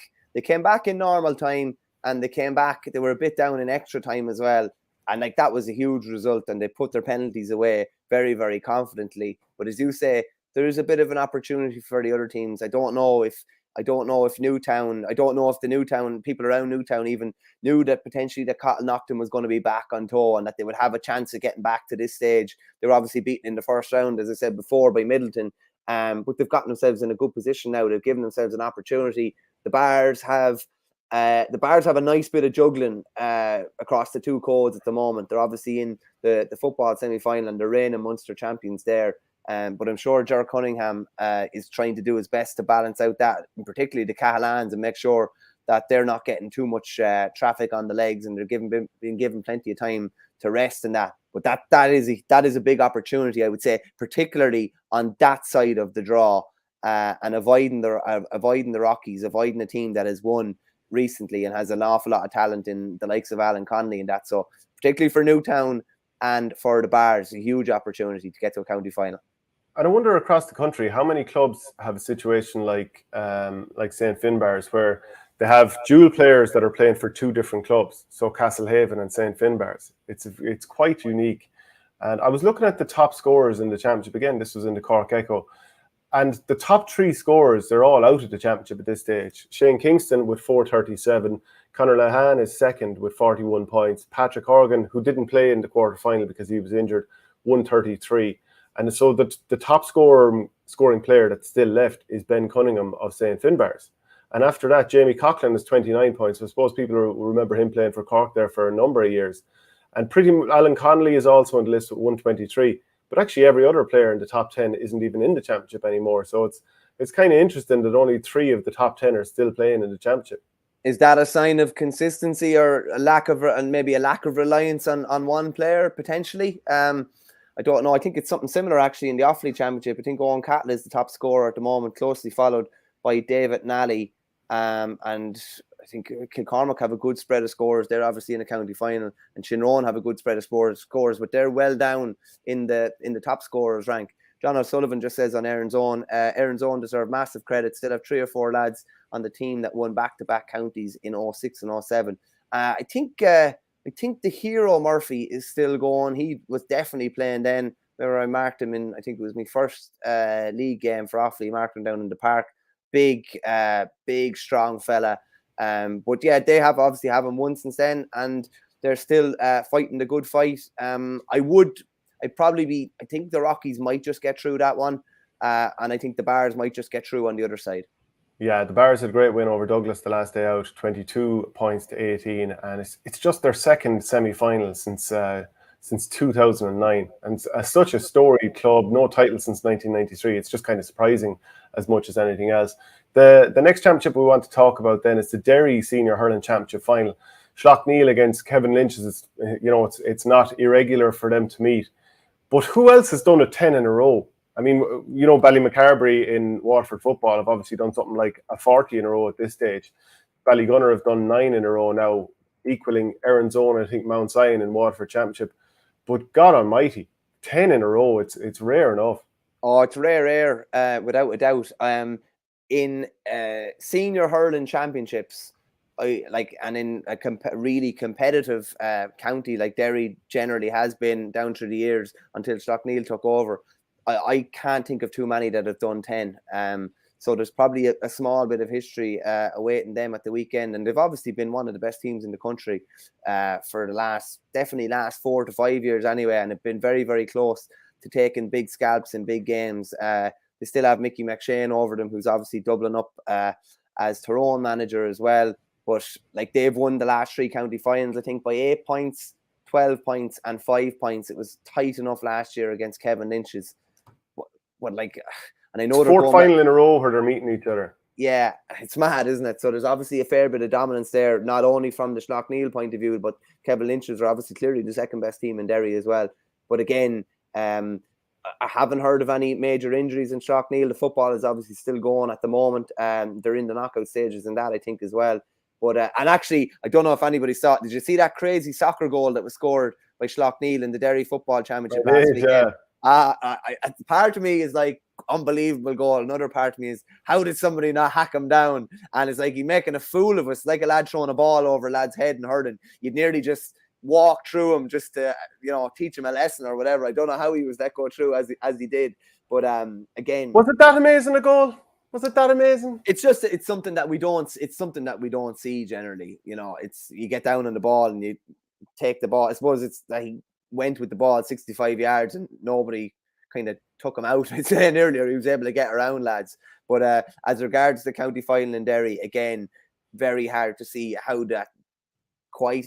in normal time, and they were a bit down in extra time as well. And that was a huge result, and they put their penalties away very, very confidently. But as you say, there is a bit of an opportunity for the other teams. I don't know if the Newtown people around Newtown even knew that potentially that Cotton Nocton was going to be back on tour and that they would have a chance of getting back to this stage. They were obviously beaten in the first round, as I said before, by Middleton. But they've gotten themselves in a good position now. They've given themselves an opportunity. The Bars have The Bars have a nice bit of juggling across the two codes at the moment. They're obviously in the football semi-final and they're reigning Munster champions there. But I'm sure Ger Cunningham is trying to do his best to balance out that, and particularly the Catalans, and make sure that they're not getting too much traffic on the legs and they're being given plenty of time to rest and that. But that is a big opportunity, I would say, particularly on that side of the draw, and avoiding the Rockies, avoiding a team that has won recently and has an awful lot of talent in the likes of Alan Connolly and that. So particularly for Newtown and for the Bars, a huge opportunity to get to a county final. And I wonder across the country how many clubs have a situation like St. Finbarrs, where they have dual players that are playing for two different clubs, so Castlehaven and St. Finbarrs. It's quite unique. And I was looking at the top scorers in the championship. Again, this was in the Cork Echo. And the top three scorers, they're all out of the championship at this stage. Shane Kingston with 437. Conor Lahan is second with 41 points. Patrick Horgan, who didn't play in the quarter-final because he was injured, 133. And so the top scoring player that's still left is Ben Cunningham of St. Finbarrs. And after that, Jamie Coughlin has 29 points. I suppose people will remember him playing for Cork there for a number of years. And Alan Connolly is also on the list with 123. But actually every other player in the top 10 isn't even in the championship anymore. So it's kind of interesting that only 3 of the top 10 are still playing in the championship. Is that a sign of consistency or maybe a lack of reliance on one player potentially? I don't know. I think it's something similar actually in the Offaly Championship. I think Owen Catlett is the top scorer at the moment, closely followed by David Nally. And I think Kilcormac have a good spread of scores. They're obviously in the county final, and Shinrone have a good spread of scores, but they're well down in the top scorers rank. John O'Sullivan just says on Aaron's Own deserve massive credit. Still have 3 or 4 lads on the team that won back-to-back counties in 06 and 07. I think the hero Murphy is still going. He was definitely playing then. Remember, I marked him in, I think it was my first league game for Offaly. Marked him down in the park. Big, strong fella. But yeah, they have obviously haven't won since then, and they're still fighting the good fight. I think the Rockies might just get through that one, and I think the Bars might just get through on the other side. Yeah, the Bars had a great win over Douglas the last day out, 22 points to 18, and it's just their second semi-final since 2009, and such a storied club, no title since 1993. It's just kind of surprising as much as anything else. The next championship we want to talk about then is the Derry Senior Hurling Championship final. Schlockneil against Kevin Lynch's. It's not irregular for them to meet, but who else has done it 10 in a row? I mean, Ballymacarbery in Waterford football have obviously done something like a 40 in a row at this stage. Ballygunner have done 9 in a row now, equaling Erin's Own, I think, Mount Sion in Waterford Championship. But God almighty, 10 in a row, it's rare enough. Oh, it's rare, without a doubt. In senior hurling championships, and in a really competitive county like Derry generally has been down through the years until Schlockneil took over, I can't think of too many that have done 10. So there's probably a small bit of history awaiting them at the weekend. And they've obviously been one of the best teams in the country for the last 4 to 5 years anyway. And have been very, very close to taking big scalps in big games. They still have Mickey McShane over them, who's obviously doubling up as Tyrone manager as well. But they've won the last 3 county finals, I think, by 8 points, 12 points and 5 points. It was tight enough last year against Kevin Lynch's. And I know fourth final in a row where they're meeting each other. Yeah, it's mad, isn't it? So there's obviously a fair bit of dominance there, not only from the Schlockneil point of view, but Kevin Lynch's are obviously clearly the second best team in Derry as well. But again, I haven't heard of any major injuries in Schlockneil. The football is obviously still going at the moment. They're in the knockout stages and that, I think, as well. But and actually, I don't know if anybody saw it. Did you see that crazy soccer goal that was scored by Schlockneil in the Derry Football Championship last weekend? Part of me is like, unbelievable goal. Another part of me is, how did somebody not hack him down? And it's like, he's making a fool of us, like a lad throwing a ball over a lad's head and hurting. You'd nearly just walk through him just to, teach him a lesson or whatever. I don't know how he was let go through as he did. But again, was it that amazing a goal? Was it that amazing? It's something that we don't see generally. It's, you get down on the ball and you take the ball. I suppose it's that he went with the ball 65 yards and nobody kind of took him out. I was saying earlier, he was able to get around lads. But as regards the county final in Derry, again, very hard to see how that quite,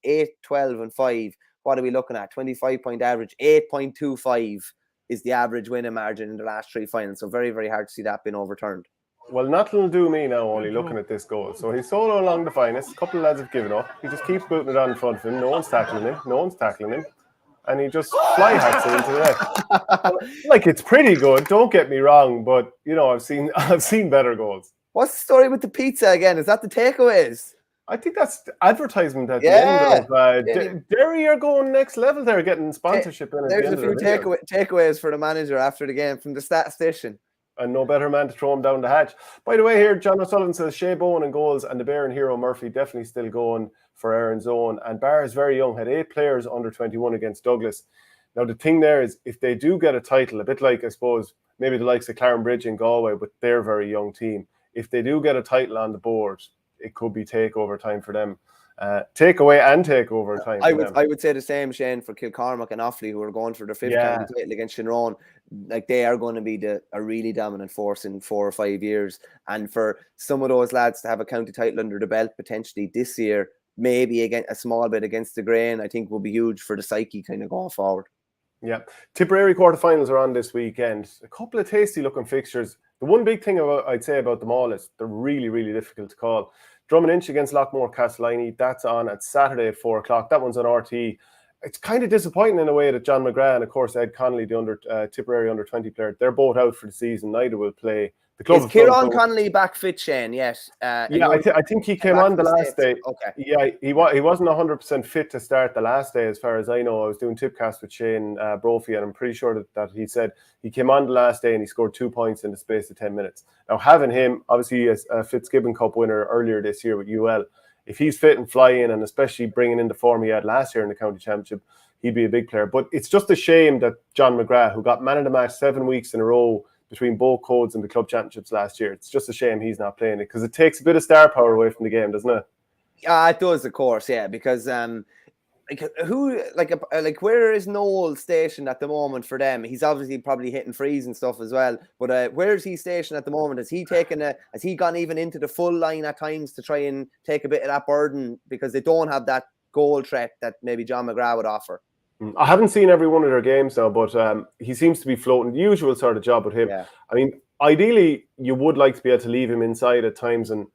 8, 12 and 5, what are we looking at? 25-point average, 8.25 is the average winning margin in the last 3 finals. So very, very hard to see that being overturned. Well, nothing will do me now, only looking at this goal. So he's solo along the finest. A couple of lads have given up. He just keeps booting it on in front of him. No one's tackling him. And he just fly hacks it into the net. Like, it's pretty good, don't get me wrong, but I've seen better goals. What's the story with the pizza again? Is that the takeaways? I think that's advertisement at the end of Derry are going next level. They're getting sponsorship in. There's a few takeaways for the manager after the game from the statistician. And no better man to throw him down the hatch. By the way, here, John O'Sullivan says Shea Bowen in goals and the Baron hero Murphy definitely still going for Aaron's own. And Barr is very young, had 8 players under 21 against Douglas. Now, the thing there is, if they do get a title, a bit like, I suppose, maybe the likes of Clarenbridge in Galway, but they're a very young team. If they do get a title on the board, it could be takeover time for them. Takeaway and takeover time. I would say the same, Shane, for Kilcormac and Offaly, who are going for their 5th county title against Shinrone. Like, they are going to be a really dominant force in 4 or 5 years. And for some of those lads to have a county title under the belt potentially this year, maybe again a small bit against the grain, I think will be huge for the psyche kind of going forward. Yeah. Tipperary quarterfinals are on this weekend. A couple of tasty looking fixtures. The one big thing I'd say about them all is they're really, really difficult to call. Drum and Inch against Lockmore Castleiney, that's on at Saturday at 4 o'clock. That one's on RT. It's kind of disappointing in a way that John McGrath and, of course, Ed Connolly, the Tipperary under-20 player, they're both out for the season. Neither will play. The club is Kieran Connolly back fit, Shane? Yes. I think he came on the last day. Okay. Yeah, he wasn't 100% fit to start the last day, as far as I know. I was doing tipcast with Shane Brophy, and I'm pretty sure that he said he came on the last day and he scored 2 points in the space of 10 minutes. Now, having him, obviously, as a Fitzgibbon Cup winner earlier this year with UL, if he's fit and flying, and especially bringing in the form he had last year in the county championship, he'd be a big player. But it's just a shame that John McGrath, who got man of the match 7 weeks in a row between both codes and the club championships last year, it's just a shame he's not playing it, because it takes a bit of star power away from the game, doesn't it? Yeah, it does, of course, yeah, because where is Noel stationed at the moment for them? He's obviously probably hitting frees and stuff as well, but where is he stationed at the moment? Has he gone even into the full line at times to try and take a bit of that burden, because they don't have that goal threat that maybe John McGrath would offer? I haven't seen every one of their games now, but he seems to be floating. The usual sort of job with him. Yeah. I mean, ideally, you would like to be able to leave him inside at times, and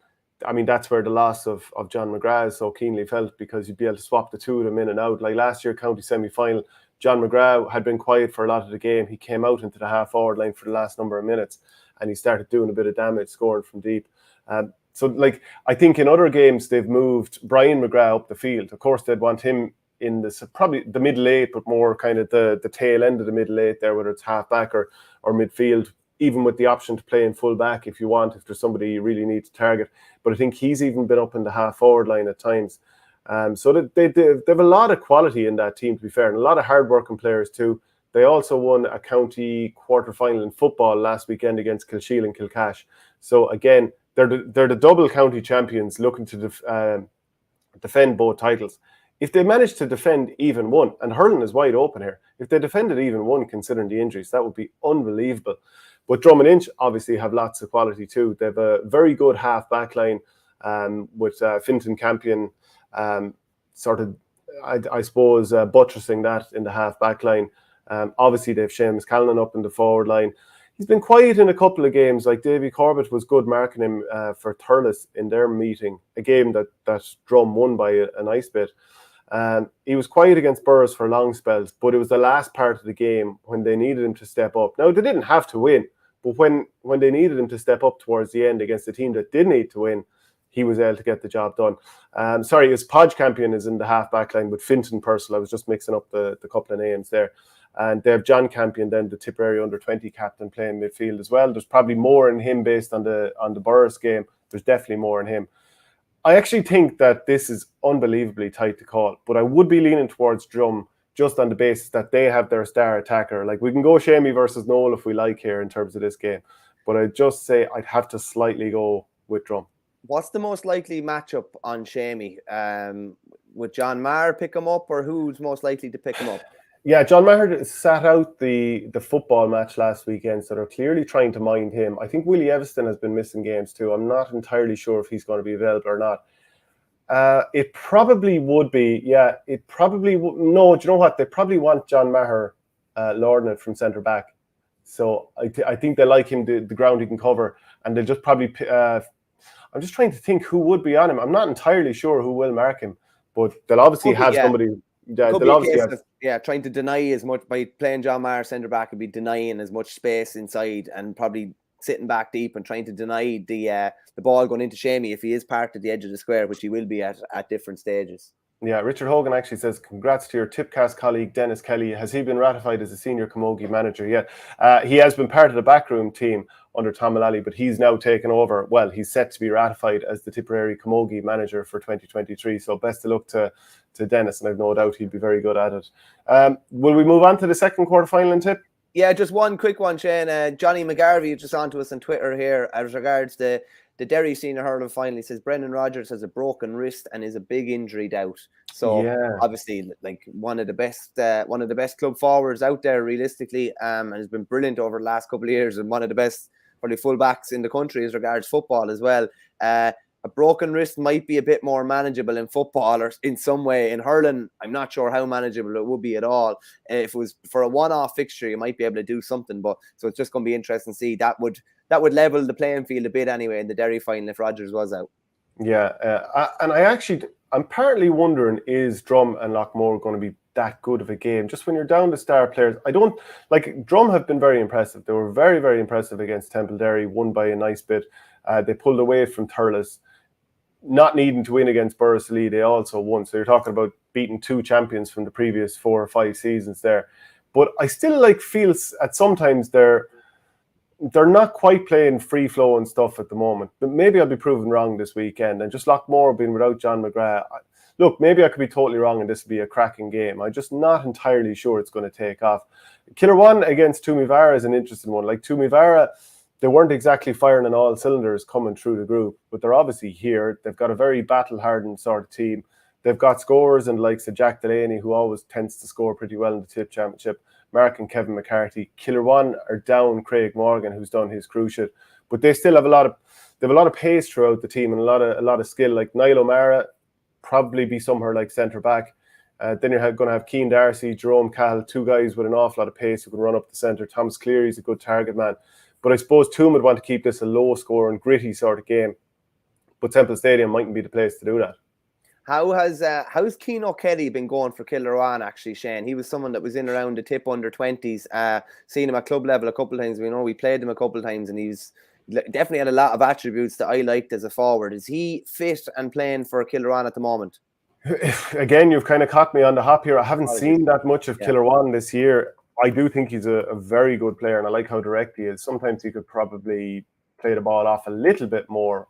I mean, that's where the loss of John McGrath is so keenly felt, because you'd be able to swap the two of them in and out. Like last year, county semi-final, John McGrath had been quiet for a lot of the game. He came out into the half-forward line for the last number of minutes, and he started doing a bit of damage, scoring from deep. So, I think in other games, they've moved Brian McGrath up the field. Of course, they'd want him in this, probably the middle 8, but more kind of the tail end of the middle 8 there, whether it's half back or midfield, even with the option to play in full back if you want, if there's somebody you really need to target. But I think he's even been up in the half forward line at times. So they have a lot of quality in that team, to be fair, and a lot of hard-working players too. They also won a county quarter-final in football last weekend against Kilsheal and Kilcash. So again, they're the double county champions looking to defend both titles. If they manage to defend even one, and Hurling is wide open here, if they defended even one, considering the injuries, that would be unbelievable. But Drum and Inch obviously have lots of quality too. They have a very good half-back line with Fintan Campion sort of, I suppose, buttressing that in the half-back line. Obviously, they have Seamus Callanan up in the forward line. He's been quiet in a couple of games. Like Davy Corbett was good marking him for Thurles in their meeting, a game that Drum won by a nice bit. He was quiet against Burrs for long spells, but it was the last part of the game when they needed him to step up. Now, they didn't have to win, but when they needed him to step up towards the end against a team that did need to win, he was able to get the job done. His Podge Campion is in the half-back line with Fintan Purcell. I was just mixing up the couple of names there. And they have John Campion, then the Tipperary under-20 captain, playing midfield as well. There's probably more in him based on the Burrs game. There's definitely more in him. I actually think that this is unbelievably tight to call, but I would be leaning towards Drum just on the basis that they have their star attacker. Like, we can go Shamey versus Noel if we like here in terms of this game, but I'd just say I'd have to slightly go with Drum. What's the most likely matchup on Shamey? Would John Maher pick him up, or who's most likely to pick him up? Yeah, John Maher sat out the football match last weekend, so they're clearly trying to mind him. I think Willie Evanston has been missing games too. I'm not entirely sure if he's going to be available or not. It probably would be, yeah, it probably would. No, do you know what? They probably want John Maher lording it from centre back. So I think they like him, the ground he can cover, and they'll just probably. I'm just trying to think who would be on him. I'm not entirely sure who will mark him, but they'll obviously have somebody. Yeah, could be a case of trying to deny as much by playing John Maher centre back, would be denying as much space inside and probably sitting back deep and trying to deny the ball going into Shamey if he is parked at the edge of the square, which he will be at different stages. Yeah, Richard Hogan actually says, congrats to your Tipcast colleague, Dennis Kelly. Has he been ratified as a senior camogie manager yet? He has been part of the backroom team under Tom Mullally, but he's now taken over. Well, he's set to be ratified as the Tipperary camogie manager for 2023. So best of luck to Dennis, and I've no doubt he'll be very good at it. Will we move on to the second quarterfinal in Tip? Yeah, just one quick one, Shane. Johnny McGarvey just on to us on Twitter here as regards the Derry senior hurling final. He says Brendan Rodgers has a broken wrist and is a big injury doubt. So obviously, like one of the best club forwards out there, realistically, and has been brilliant over the last couple of years, and one of the best probably fullbacks in the country as regards football as well. A broken wrist might be a bit more manageable in football or in some way. In hurling, I'm not sure how manageable it would be at all. If it was for a one-off fixture, you might be able to do something. But so it's just going to be interesting to see. That would level the playing field a bit anyway in the Derry final if Rodgers was out. Yeah, I'm partly wondering, is Drum and Lockmore going to be that good of a game? Just when you're down to star players, I don't like. Drum have been very impressive. They were very, very impressive against Temple Derry, won by a nice bit. They pulled away from Thurles. Not needing to win against Borrisoleigh, they also won. So you're talking about beating two champions from the previous 4 or 5 seasons there. But I still feel at sometimes they're not quite playing free flow and stuff at the moment. But maybe I'll be proven wrong this weekend. And just Lockmore being without John McGrath. Look, maybe I could be totally wrong and this will be a cracking game. I'm just not entirely sure it's going to take off. Killerwan against Toomevara is an interesting one. Like Toomevara, they weren't exactly firing on all cylinders coming through the group, but they're obviously here. They've got a very battle-hardened sort of team. They've got scorers and likes of Jack Delaney, who always tends to score pretty well in the Tip Championship. Mark and Kevin McCarthy. Killerwan are down Craig Morgan, who's done his cruciate, but they still have a lot of pace throughout the team and a lot of skill. Like Niall O'Mara, probably be somewhere like centre back. Then you're going to have Keane Darcy, Jerome Cahill, two guys with an awful lot of pace who can run up the centre. Thomas Cleary's a good target man. But I suppose Toom would want to keep this a low score and gritty sort of game. But Temple Stadium mightn't be the place to do that. How's Keane O'Kelly been going for Killerwan, actually, Shane? He was someone that was in around the Tip under 20s. Seen him at club level a couple of times. We played him a couple of times, and he's definitely had a lot of attributes that I liked as a forward. Is he fit and playing for Killerwan at the moment? Again, you've kind of caught me on the hop here. I haven't seen that much of Killerwan this year. I do think he's a very good player, and I like how direct he is. Sometimes he could probably play the ball off a little bit more,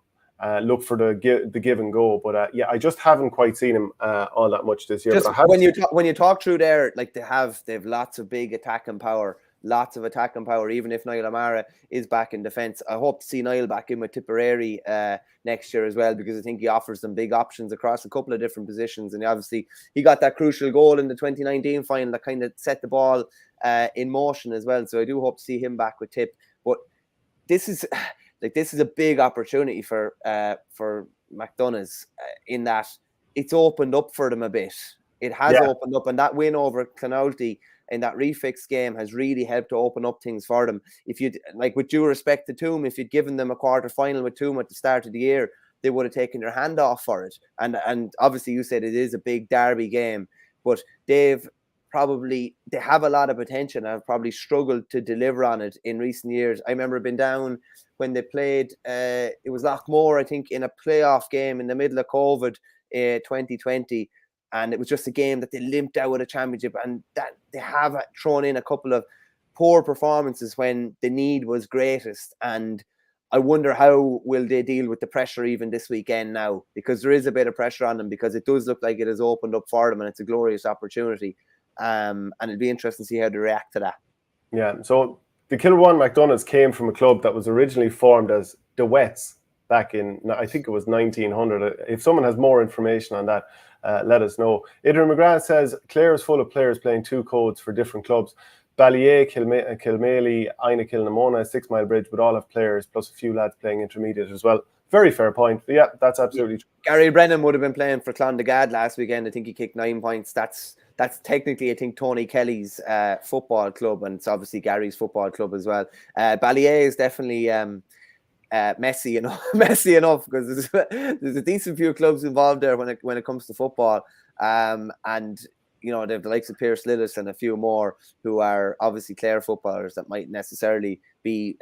look for the give and go. But I just haven't quite seen him all that much this year. Just when you talk through there, like they have lots of big attacking power. Even if Niall O'Mara is back in defence. I hope to see Niall back in with Tipperary next year as well, because I think he offers them big options across a couple of different positions. And obviously he got that crucial goal in the 2019 final that kind of set the ball in motion as well. So I do hope to see him back with Tip. But this is a big opportunity for McDonagh's in that it's opened up for them a bit. It has opened up, and that win over Clonalty in that refix game has really helped to open up things for them. If you'd, like, with due respect to Toom, if you'd given them a quarter final with Toom at the start of the year, they would have taken their hand off for it. And obviously you said it is a big derby game, but they have a lot of potential and have probably struggled to deliver on it in recent years. I remember being down when they played, it was Lockmore, I think, in a playoff game in the middle of COVID 2020. And it was just a game that they limped out of the championship, and that they have thrown in a couple of poor performances when the need was greatest. And I wonder how will they deal with the pressure even this weekend now, because there is a bit of pressure on them, because it does look like it has opened up for them and it's a glorious opportunity. And it'll be interesting to see how they react to that. Yeah, so the Killerwan McDonagh's came from a club that was originally formed as the Wets. back in, I think it was 1900. If someone has more information on that, let us know. Adrian McGrath says Clare is full of players playing two codes for different clubs. Ballier, Kilmaley, Ina Kilnamona, 6 Mile Bridge would all have players, plus a few lads playing intermediate as well. Very fair point. But yeah, that's absolutely true. Gary Brennan would have been playing for Clondegad last weekend. I think he kicked 9 points. That's technically, I think, Tony Kelly's football club, and it's obviously Gary's football club as well. Ballier is definitely messy enough because there's a decent few clubs involved there when it comes to football, and you know, they have the likes of Pierce Lillis and a few more who are obviously Clare footballers that might necessarily be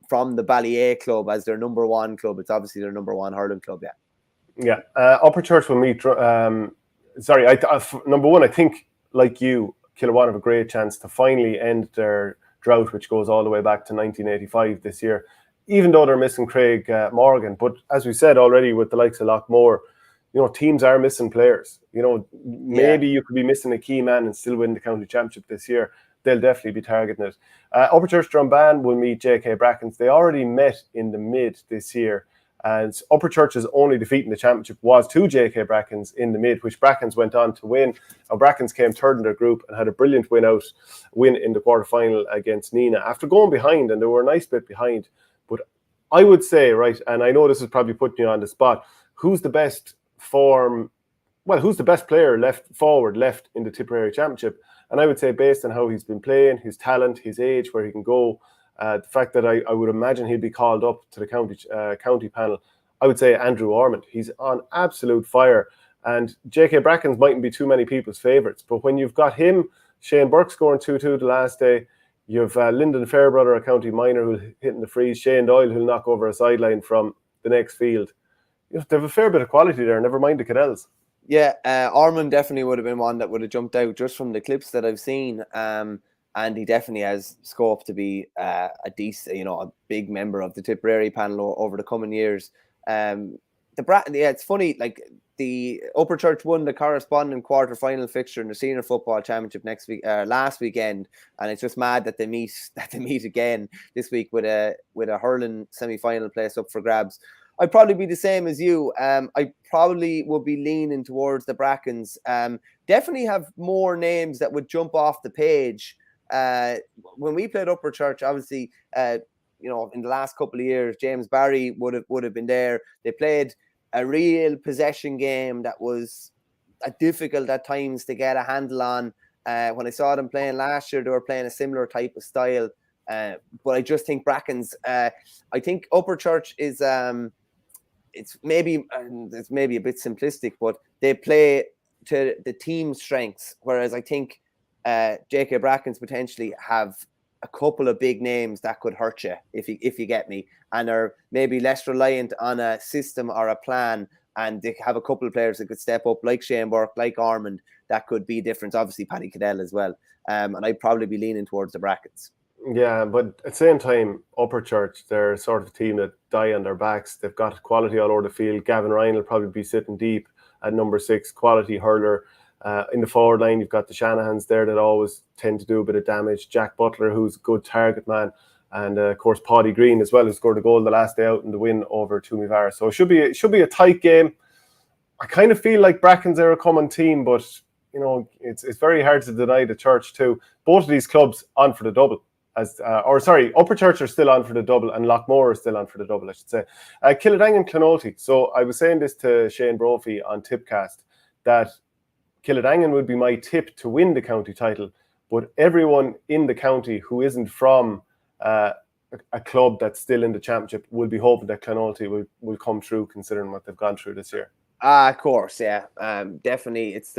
from the Ballier club as their number one club. It's obviously their number one hurling club. Yeah. Upper Church will meet. Number one, I think, like you, Killarwan have a great chance to finally end their drought, which goes all the way back to 1985 this year, even though they're missing Craig Morgan. But as we said already, with the likes of Lockmore, you know, teams are missing players. You know, maybe you could be missing a key man and still win the county championship this year. They'll definitely be targeting it. Upper Church Drumban will meet JK Brackens. They already met in the mid this year. And Upper Church's only defeat in the championship was to JK Brackens in the mid, which Brackens went on to win. Now, Brackens came third in their group and had a brilliant win in the quarterfinal against Nina after going behind, and they were a nice bit behind. But I would say, right, and I know this is probably putting you on the spot, who's the best player left in the Tipperary Championship? And I would say, based on how he's been playing, his talent, his age, where he can go, the fact that I would imagine he'd be called up to the county panel, I would say Andrew Ormond. He's on absolute fire. And J.K. Brackens mightn't be too many people's favourites. But when you've got him, Shane Burke scoring 2-2 the last day, you have Lyndon Fairbrother, a county minor, who's hitting the freeze, Shane Doyle, who'll knock over a sideline from the next field. You know, they have a fair bit of quality there, never mind the Cadells. Yeah, Ormond definitely would have been one that would have jumped out just from the clips that I've seen. And he definitely has scope to be a decent, you know, a big member of the Tipperary panel over the coming years. It's funny, like the Upper Church won the corresponding quarter-final fixture in the Senior Football Championship last weekend, and it's just mad that they meet again this week with a hurling semi-final place up for grabs. I'd probably be the same as you. I probably would be leaning towards the Brackens. Definitely have more names that would jump off the page. When we played Upper Church, obviously, you know, in the last couple of years, James Barry would have been there. They played a real possession game that was difficult at times to get a handle on. When I saw them playing last year, they were playing a similar type of style. But I just think Brackens. I think Upper Church is. It's maybe a bit simplistic, but they play to the team strengths, whereas I think J.K. Brackens potentially have a couple of big names that could hurt you if you get me, and are maybe less reliant on a system or a plan, and they have a couple of players that could step up, like Shane Burke, like Ormond, that could be different. Obviously, Paddy Cadell as well, and I'd probably be leaning towards the Brackens. Yeah, but at the same time, Upper Church, they're sort of a team that die on their backs. They've got quality all over the field. Gavin Ryan will probably be sitting deep at number 6, quality hurler. In the forward line, you've got the Shanahans there that always tend to do a bit of damage. Jack Butler, who's a good target man. And, of course, Paddy Green as well, who scored a goal the last day out in the win over Toomevara. So it should be a tight game. I kind of feel like Brackens are a common team, but, you know, it's very hard to deny the Church too. Both of these clubs on for the double. Upper Church are still on for the double, and Lockmore are still on for the double, I should say. Killadang and Clonoulty. So I was saying this to Shane Brophy on Tipcast, that Killadangan would be my tip to win the county title, but everyone in the county who isn't from a club that's still in the championship will be hoping that Clonoulty will come through, considering what they've gone through this year. Of course, yeah. Definitely, it's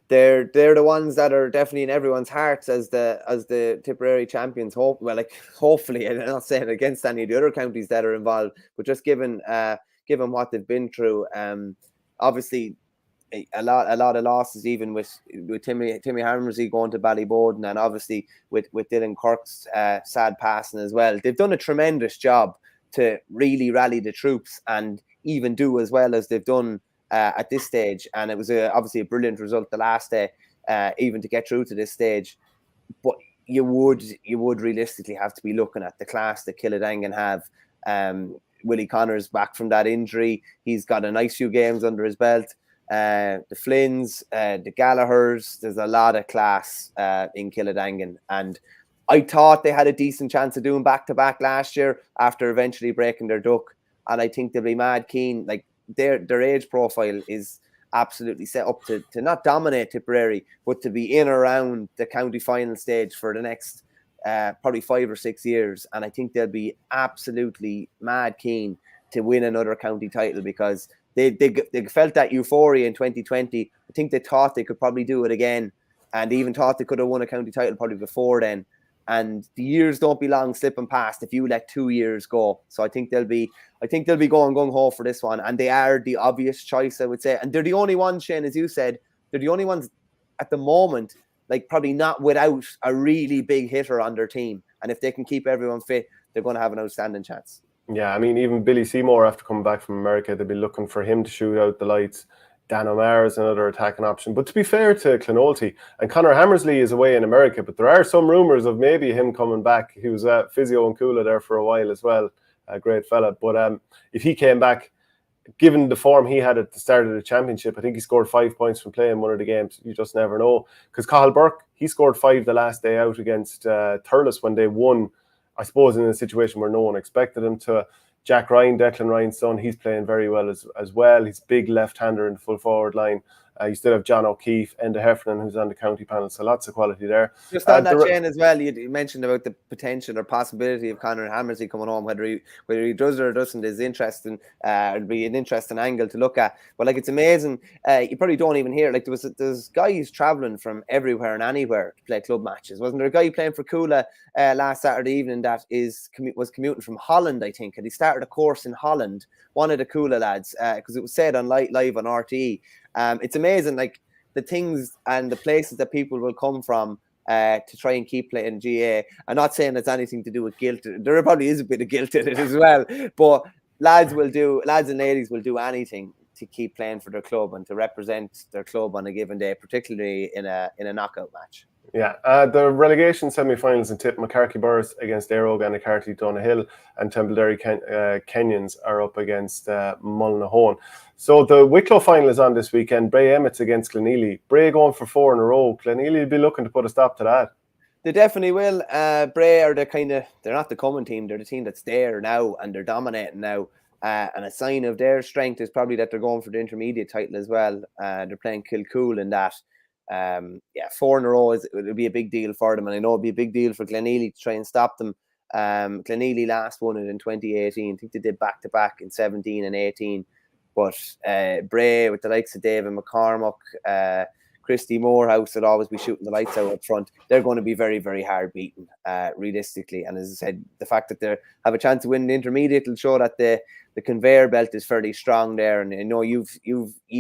they're the ones that are definitely in everyone's hearts as the Tipperary champions. Hopefully, and I'm not saying against any of the other counties that are involved, but just given what they've been through, obviously a lot of losses, even with Timmy Hammersy going to Ballyboden, and obviously with Dylan Kirk's sad passing as well. They've done a tremendous job to really rally the troops and even do as well as they've done at this stage, and it was obviously a brilliant result the last day, even to get through to this stage. But you would realistically have to be looking at the class that Killadangan have. Willie Connor's back from that injury. He's got a nice few games under his belt. The Flynns, the Gallaghers, there's a lot of class in Killadangan. And I thought they had a decent chance of doing back-to-back last year after eventually breaking their duck. And I think they'll be mad keen. Like, their age profile is absolutely set up to not dominate Tipperary, but to be in around the county final stage for the next probably 5 or 6 years. And I think they'll be absolutely mad keen to win another county title, because they felt that euphoria in 2020. I think they thought they could probably do it again, and even thought they could have won a county title probably before then. And the years don't be long slipping past if you let 2 years go. So I think they'll be going gung-ho for this one. And they are the obvious choice, I would say. And they're the only ones, Shane, as you said, they're the only ones at the moment, like, probably not without a really big hitter on their team. And if they can keep everyone fit, they're going to have an outstanding chance. Yeah, I mean, even Billy Seymour, after coming back from America, they'll be looking for him to shoot out the lights. Dan O'Meara is another attacking option. But to be fair to Clonoulty, and Conor Hammersley is away in America, but there are some rumours of maybe him coming back. He was at Physio and Coola there for a while as well. A great fella. But if he came back, given the form he had at the start of the championship, I think he scored 5 points from playing one of the games. You just never know. Because Cathal Burke, he scored 5 the last day out against Thurles when they won, I suppose, in a situation where no one expected him to. Jack Ryan, Declan Ryan's son, he's playing very well as well. He's a big left-hander in the full forward line. You still have John O'Keefe, Enda Heffernan, who's on the county panel, so lots of quality there. Just on that, Shane, as well, you mentioned about the potential or possibility of Conor Hammersley coming home. Whether he does or doesn't is interesting. It'll be an interesting angle to look at. But, like, it's amazing. You probably don't even hear, like, there's guys travelling from everywhere and anywhere to play club matches. Wasn't there a guy playing for Coola last Saturday evening that was commuting from Holland, I think, and he started a course in Holland, one of the Coola lads, because it was said on live on RTE. It's amazing, like, the things and the places that people will come from to try and keep playing GA. I'm not saying it's anything to do with guilt. There probably is a bit of guilt in it as well. But lads and ladies will do anything to keep playing for their club and to represent their club on a given day, particularly in a knockout match. Yeah, the relegation semi-finals in Tip, McCarthy Burrs against Éire Óg and Carty Donegal, and Templederry Kenyans are up against Mullinahone. So the Wicklow final is on this weekend. Bray Emmets against Glenealy. Bray going for 4 in a row. Glenealy will be looking to put a stop to that. They definitely will. Bray are they're not the coming team. They're the team that's there now and they're dominating now. And a sign of their strength is probably that they're going for the intermediate title as well. They're playing Kilcool in that. 4 in a row it'll be a big deal for them, and I know it'll be a big deal for Glenealy to try and stop them. Glenealy last won it in 2018. I think they did back-to-back in 17 and 18. But Bray, with the likes of David McCormack, Christy Morehouse, would always be shooting the lights out up front. They're going to be very, very hard beaten, realistically. And as I said, the fact that they have a chance to win the intermediate will show that the conveyor belt is fairly strong there. And I know you've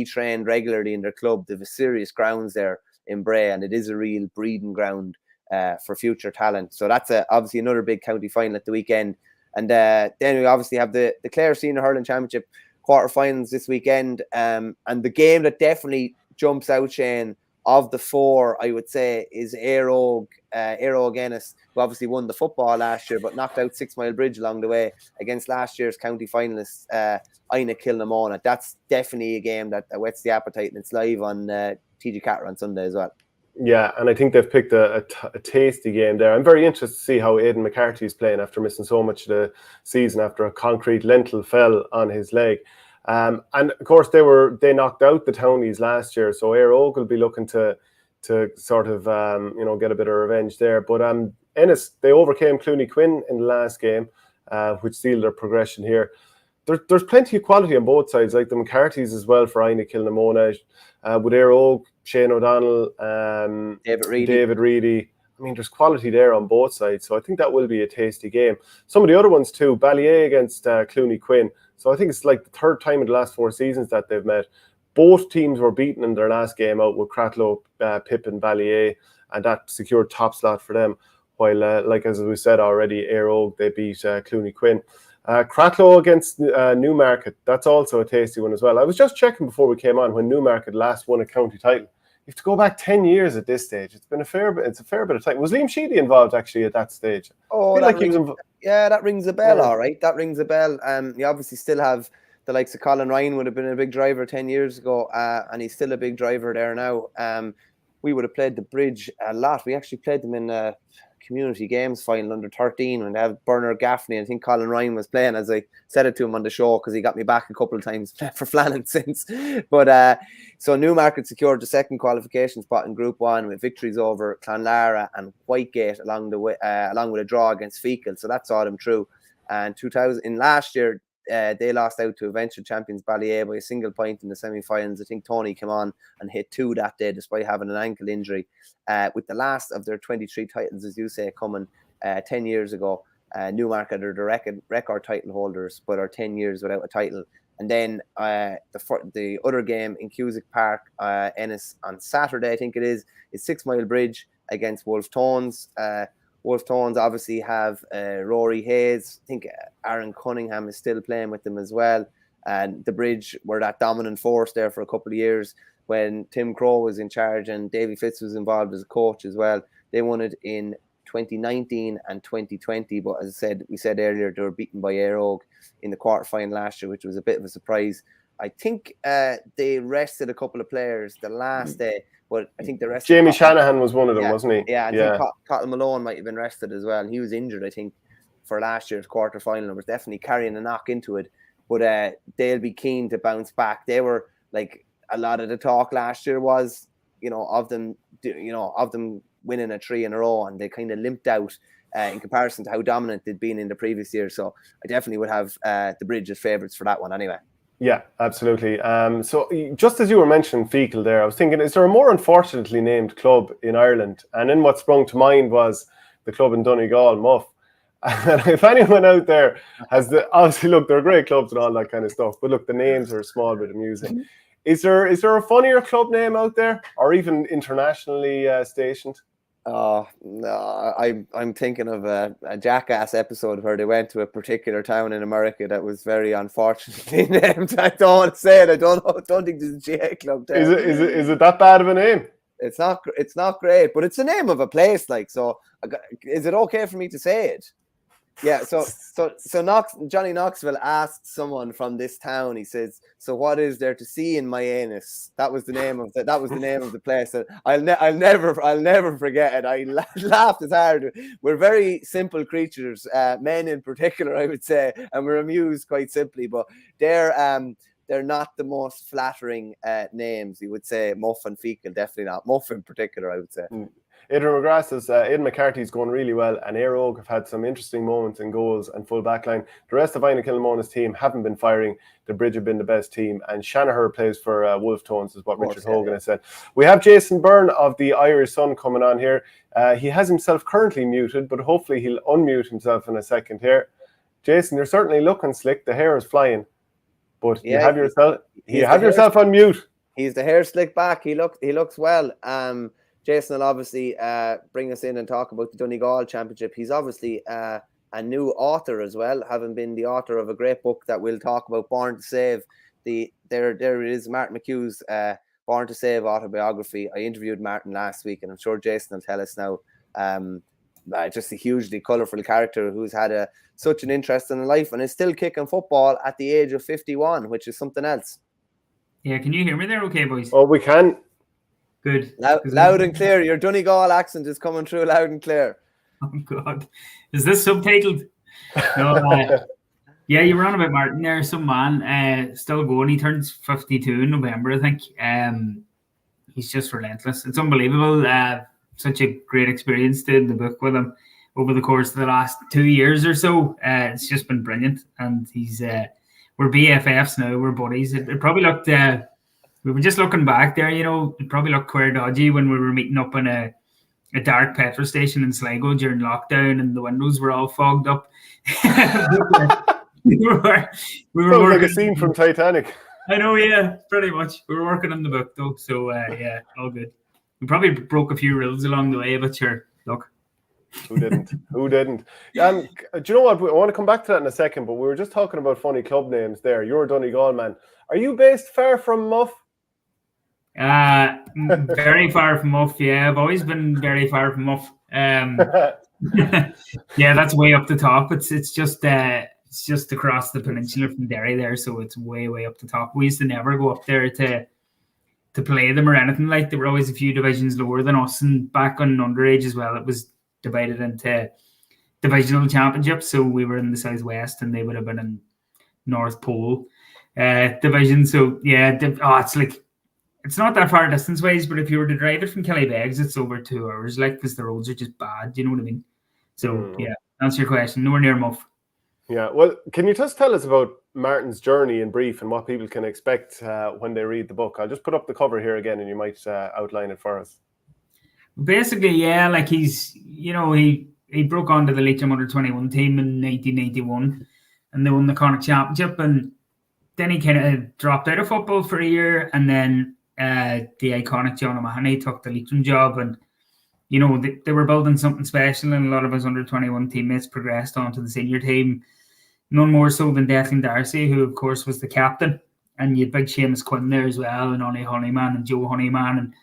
trained regularly in their club. They have serious grounds there in Bray, and it is a real breeding ground for future talent. So that's obviously another big county final at the weekend. And then we obviously have the Clare Senior Hurling Championship quarterfinals this weekend. And the game that definitely jumps out, Shane, of the 4, I would say, is Éire Óg Ennis, who obviously won the football last year, but knocked out 6 Mile Bridge along the way against last year's county finalists, Ina Kilnamona. That's definitely a game that whets the appetite, and it's live on TG Catter on Sunday as well. Yeah, and I think they've picked a tasty game there. I'm very interested to see how Aidan McCarthy is playing after missing so much of the season after a concrete lentil fell on his leg. And of course they knocked out the Townies last year, so Éire Óg will be looking to sort of get a bit of revenge there. But Ennis, they overcame Clooney Quinn in the last game, which sealed their progression here. There's plenty of quality on both sides, like the McCarthy's as well for Ina Kilnamona, with Éire Óg, Shane O'Donnell, David Reedy. I mean, there's quality there on both sides, so I think that will be a tasty game. Some of the other ones too, Ballier against Clooney Quinn. So I think it's like the 3rd time in the last 4 seasons that they've met. Both teams were beaten in their last game out with Cratloe, Pip and Ballier, and that secured top slot for them. While, like as we said already, Éire Óg, they beat Clooney Quinn. Cratloe against Newmarket, that's also a tasty one as well. I was just checking before we came on when Newmarket last won a county title. You have to go back 10 years at this stage. It's been a fair bit of time. Was Liam Sheedy involved actually at that stage? Oh, Yeah, that rings a bell, Yeah. all right. That rings a bell. You obviously still have the likes of Colin Ryan would have been a big driver 10 years ago, and he's still a big driver there now. We would have played the Bridge a lot. We actually played them in a community games final under 13 when they have Bernard Gaffney. I think Colin Ryan was playing, as I said it to him on the show, because he got me back a couple of times for Flannan since. But so Newmarket secured the second qualification spot in Group 1 with victories over Clonlara and Whitegate along the way, along with a draw against Fecal. So that saw them through. And in last year, they lost out to eventual champions Ballyea by a single point in the semi-finals. I think Tony came on and hit 2 that day despite having an ankle injury. With the last of their 23 titles, as you say, coming 10 years ago, Newmarket are the record title holders, but are 10 years without a title. And then the other game in Cusack Park, Ennis on Saturday, I think it is 6 Mile Bridge against Wolf Tones. Wolf Tones obviously have Rory Hayes. I think Aaron Cunningham is still playing with them as well. And the Bridge were that dominant force there for a couple of years when Tim Crowe was in charge and Davy Fitz was involved as a coach as well. They won it in 2019 and 2020. But as we said earlier, they were beaten by Airog in the quarterfinal last year, which was a bit of a surprise. I think they rested a couple of players the last day. But I think the rest. Jamie Shanahan was one of them, wasn't he? Yeah, I think Cotton Malone might have been rested as well. He was injured, I think, for last year's quarter final and was definitely carrying a knock into it. But they'll be keen to bounce back. They were like a lot of the talk last year was, of them winning a 3 in a row, and they kind of limped out in comparison to how dominant they'd been in the previous year. So I definitely would have the Bridge as favourites for that one anyway. Yeah, absolutely. So just as you were mentioning Fecal there, I was thinking, is there a more unfortunately named club in Ireland? And then what sprung to mind was the club in Donegal, Muff. And if anyone out there obviously, look, they're great clubs and all that kind of stuff, but look, the names are a small bit amusing. Is there a funnier club name out there, or even internationally stationed? Oh no, I'm thinking of a Jackass episode where they went to a particular town in America that was very unfortunately named. I don't want to say it. I don't think there's a GA club there. Is it that bad of a name? It's not great, but it's the name of a place. Like, so is it okay for me to say it? Yeah. So Johnny Knoxville asked someone from this town. He says, "So what is there to see in my anus?" That was the name of the place. And I'll never forget it. I laughed as hard. We're very simple creatures, men in particular, I would say, and we're amused quite simply. But they're not the most flattering names. You would say Muff and Fecal, definitely not. Muff in particular, I would say. Aidan McGrath says Aidan McCarthy's going really well, and Airog have had some interesting moments in goals and full backline. The rest of Ina Kilmona's team haven't been firing. The Bridge have been the best team, and Shanahan plays for Wolf Tones, is what Richard Hogan has said. We have Jason Byrne of the Irish Sun coming on here. He has himself currently muted, but hopefully he'll unmute himself in a second here. Jason, you're certainly looking slick. The hair is flying, but you have yourself on mute. He's the hair slick back. He looks well. Jason will obviously bring us in and talk about the Donegal Championship. He's obviously a new author as well, having been the author of a great book that we'll talk about, Born to Save. There is Martin McHugh's Born to Save autobiography. I interviewed Martin last week, and I'm sure Jason will tell us now. Just a hugely colourful character who's had such an interesting life and is still kicking football at the age of 51, which is something else. Yeah, can you hear me there okay, boys? Oh, we can. Good. Loud and clear. Your Donegal accent is coming through loud and clear. Oh, God. Is this subtitled? No. Yeah, you were on about Martin there. Some man still going. He turns 52 in November, I think. He's just relentless. It's unbelievable. Such a great experience doing the book with him over the course of the last 2 years or so. It's just been brilliant. And we're BFFs now. We're buddies. It probably looked... we were just looking back there, it probably looked queer dodgy when we were meeting up in a dark petrol station in Sligo during lockdown and the windows were all fogged up. we were working like a scene from Titanic. I know, yeah, pretty much. We were working on the book though, so yeah, all good. We probably broke a few rules along the way, but sure, look. Who didn't? Do you know what? I want to come back to that in a second, but we were just talking about funny club names there. You're a Donegal man. Are you based far from Muff? Very far from Muff, yeah. I've always been very far from Muff. Yeah, that's way up the top. It's just across the peninsula from Derry there, so it's way up the top. We used to never go up there to play them or anything. Like, they were always a few divisions lower than us, and back on Underage as well, it was divided into divisional championships. So we were in the southwest, and they would have been in North Pole division. So yeah, it's like, it's not that far distance wise, but if you were to drive it from Killybegs, it's over 2 hours, like, because the roads are just bad. Do you know what I mean? So yeah, answer your question. Nowhere near Muff. Yeah, well, can you just tell us about Martin's journey in brief and what people can expect when they read the book? I'll just put up the cover here again, and you might outline it for us. Basically, yeah, like, he's, he broke onto the Leitrim under-21 team in 1981, and they won the Connacht Championship, and then he kind of dropped out of football for a year, and then the iconic John O'Mahony took the Leitrim job, and they were building something special, and a lot of his under-21 teammates progressed onto the senior team. None more so than Declan Darcy, who of course was the captain, and you had big Seamus Quinn there as well, and Ollie Honeyman and Joe Honeyman and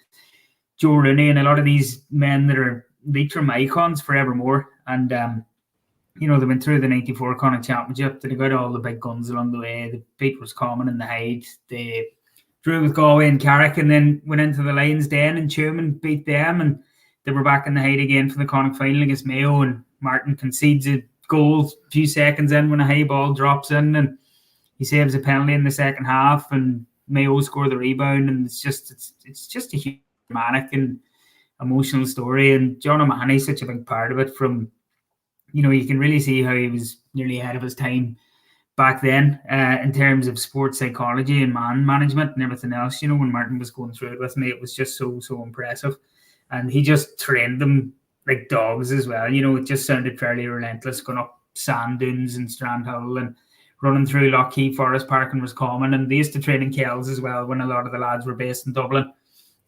Joe Rooney, and a lot of these men that are Leitrim icons forevermore. And they went through the 94 Connacht Championship. They got all the big guns along the way. The beat was common in the Hyde. They drew with Galway and Carrick, and then went into the Lions Den and Tuam beat them, and they were back in the Hyde again for the Connacht final against Mayo, and Martin concedes a goal a few seconds in when a high ball drops in, and he saves a penalty in the second half, and Mayo score the rebound, and it's just a huge, dramatic and emotional story. And John O'Mahony is such a big part of it. From, you can really see how he was nearly ahead of his time back then in terms of sports psychology and man management and everything else. When Martin was going through it with me, it was just so impressive. And he just trained them like dogs as well. It just sounded fairly relentless, going up sand dunes and Strandhill and running through Lockheed Forest Park and Roscommon. And they used to train in Kells as well, when a lot of the lads were based in Dublin.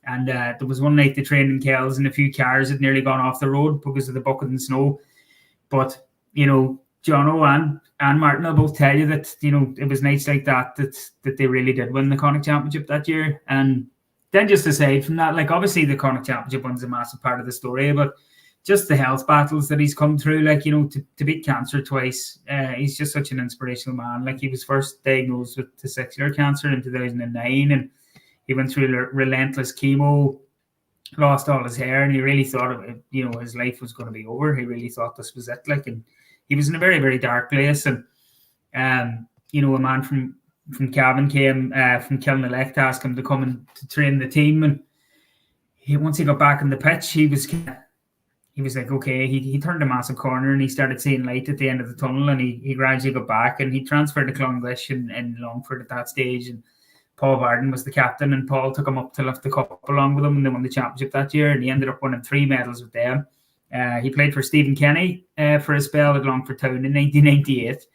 And there was one night they trained in Kells, and a few cars had nearly gone off the road because of the bucket and snow. But, Jono and Martin will both tell you that, it was nights like that they really did win the Connacht Championship that year. And then, just aside from that, like, obviously the Connacht Championship one's a massive part of the story, but just the health battles that he's come through, like, to beat cancer twice. He's just such an inspirational man. Like, he was first diagnosed with testicular cancer in 2009, and he went through relentless chemo, lost all his hair, and he really thought his life was going to be over. He really thought this was it. Like, and he was in a very, very dark place. And a man from Cavan came from Kilnelec to ask him to come and to train the team. And once he got back in the pitch, he was like, okay. He turned a massive corner, and he started seeing light at the end of the tunnel, and he gradually got back, and he transferred to Clongwish in Longford at that stage. And Paul Varden was the captain, and Paul took him up to lift the cup along with him, and they won the championship that year, and he ended up winning 3 medals with them. He played for Stephen Kenny for a spell at Longford Town in 1998,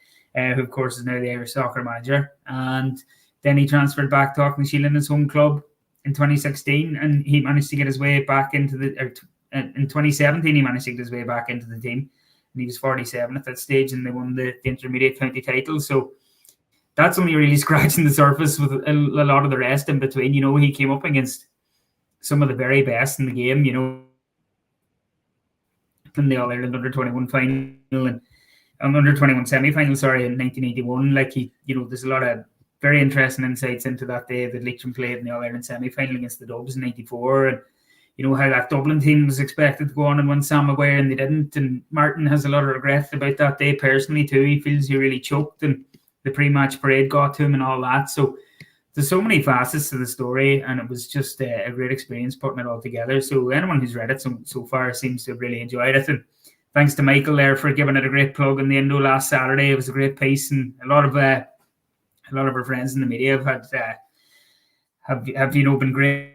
who of course is now the Irish soccer manager. And then he transferred back to Auckland, his home club, in 2016, and he managed to get his way back into in 2017, he managed to get his way back into the team, and he was 47 at that stage, and they won the intermediate county title. So that's only really scratching the surface, with a lot of the rest in between. He came up against some of the very best in the game, in the All-Ireland under-21 final and under-21 semi-final, in 1981. Like, there's a lot of very interesting insights into that day that Leitrim played in the All-Ireland semi-final against the Dubs in 94, and how that Dublin team was expected to go on and win Sam Maguire, and they didn't. And Martin has a lot of regret about that day personally too. He feels he really choked, and the pre-match parade got to him and all that. So there's so many facets to the story, and it was just a great experience putting it all together. So anyone who's read it so far seems to have really enjoyed it. And thanks to Michael there for giving it a great plug in the Indo last Saturday. It was a great piece, and a lot of our friends in the media have been great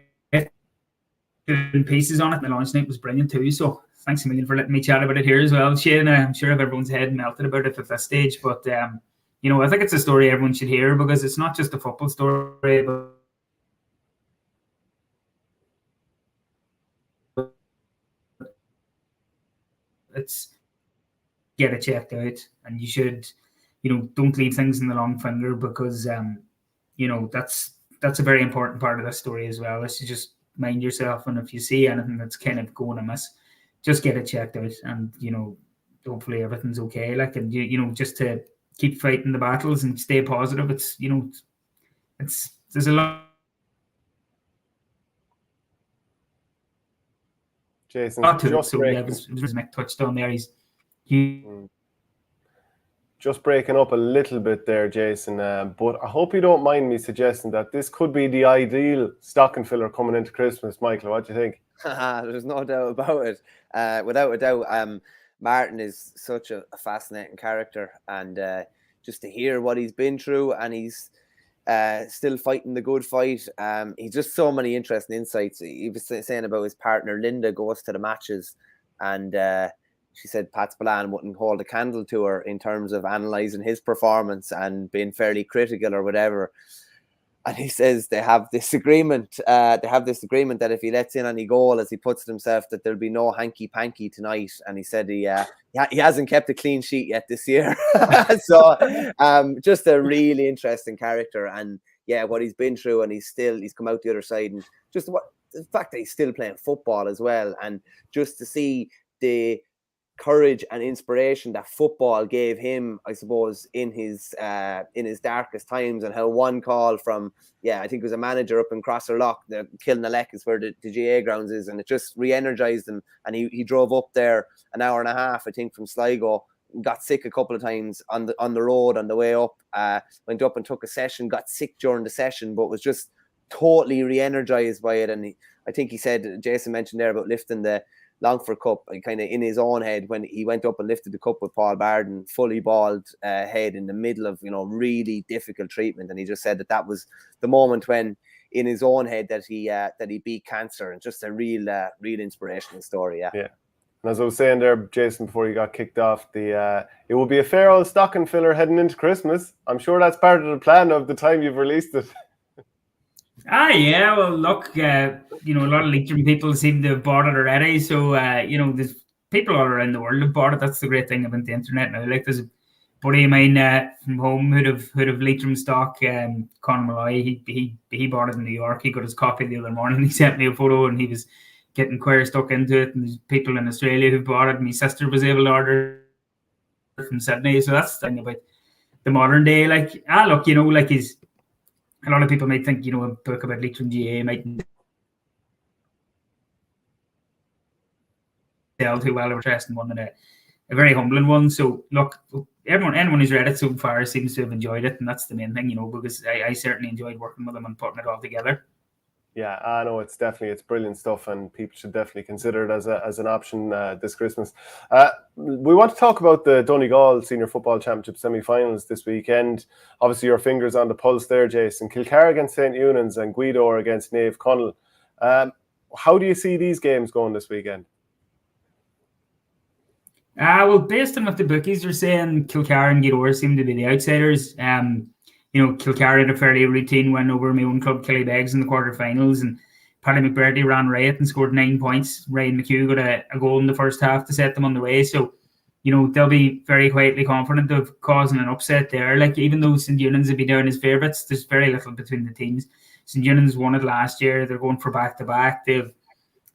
pieces on it. The launch night was brilliant too. So thanks a million for letting me chat about it here as well, Shane. I'm sure everyone's head melted about it at this stage, but I think it's a story everyone should hear, because it's not just a football story, but it's get it checked out, and you should, don't leave things in the long finger, because that's a very important part of this story as well. Is to just mind yourself, and if you see anything that's kind of going amiss, just get it checked out, and hopefully everything's okay. Like, and just to keep fighting the battles and stay positive. It's there's a lot. Jason's just so breaking. Yeah, it was Mick touched on there. He's just breaking up a little bit there, Jason. But I hope you don't mind me suggesting that this could be the ideal stocking filler coming into Christmas. Michael, what do you think? There's no doubt about it. Without a doubt, Martin is such a fascinating character, and just to hear what he's been through, and he's still fighting the good fight. He's just so many interesting insights. He was saying about his partner Linda goes to the matches, and she said Pat Spillane wouldn't hold a candle to her in terms of analysing his performance and being fairly critical or whatever. And he says they have this agreement. That if he lets in any goal, as he puts it himself, that there'll be no hanky panky tonight. And he said he hasn't kept a clean sheet yet this year. So just a really interesting character, and what he's been through, and he's come out the other side, and just the fact that he's still playing football as well, and just to see the courage and inspiration that football gave him, I suppose, in his darkest times, and how one call from I think it was a manager up in Crosserlough, the Kilnalek is where the GA grounds is, and it just re-energized him, and he drove up there an hour and a half, I think, from Sligo, got sick a couple of times on the road on the way up, went up and took a session, got sick during the session, but was just totally re-energized by it. And I think he said, Jason mentioned there about lifting the Longford Cup, kind of in his own head, when he went up and lifted the cup with Paul Barden, fully bald head in the middle of really difficult treatment, and he just said that was the moment when in his own head that he beat cancer, and just a real inspirational story. Yeah. And as I was saying there, Jason, before you got kicked off, it will be a fair old stocking filler heading into Christmas. I'm sure that's part of the plan of the time you've released it. Well, look, a lot of Leitrim people seem to have bought it already. So, there's people all around the world have bought it. That's the great thing about the internet now. Like, there's a buddy of mine from home who'd have Leitrim stock, Conor Malloy. He bought it in New York. He got his copy the other morning. He sent me a photo, and he was getting quite stuck into it. And there's people in Australia who bought it. And my sister was able to order from Sydney. So that's the thing about the modern day. Like, look, he's. A lot of people might think, a book about Leitrim GA might sell too well, or interesting one, and a very humbling one. So, look, anyone who's read it so far seems to have enjoyed it, and that's the main thing, because I certainly enjoyed working with them and putting it all together. Yeah, I know it's brilliant stuff, and people should definitely consider it as an option this Christmas. We want to talk about the Donegal Senior Football Championship semi-finals this weekend. Obviously, your fingers on the pulse there, Jason. Kilkenny against St. Eunan's and Guido against Naomh Conaill. How do you see these games going this weekend? Well, based on what the bookies are saying, Kilkenny and Guido seem to be the outsiders. Kilkenny had a fairly routine win over my own club, Killybegs, in the quarterfinals, and Paddy McBurdy ran riot and scored 9 points. Ryan McHugh got a goal in the first half to set them on the way. So, they'll be very quietly confident of causing an upset there. Like, even though St. Eunan's have been down as favourites, there's very little between the teams. St. Eunan's won it last year. They're going for back-to-back. They have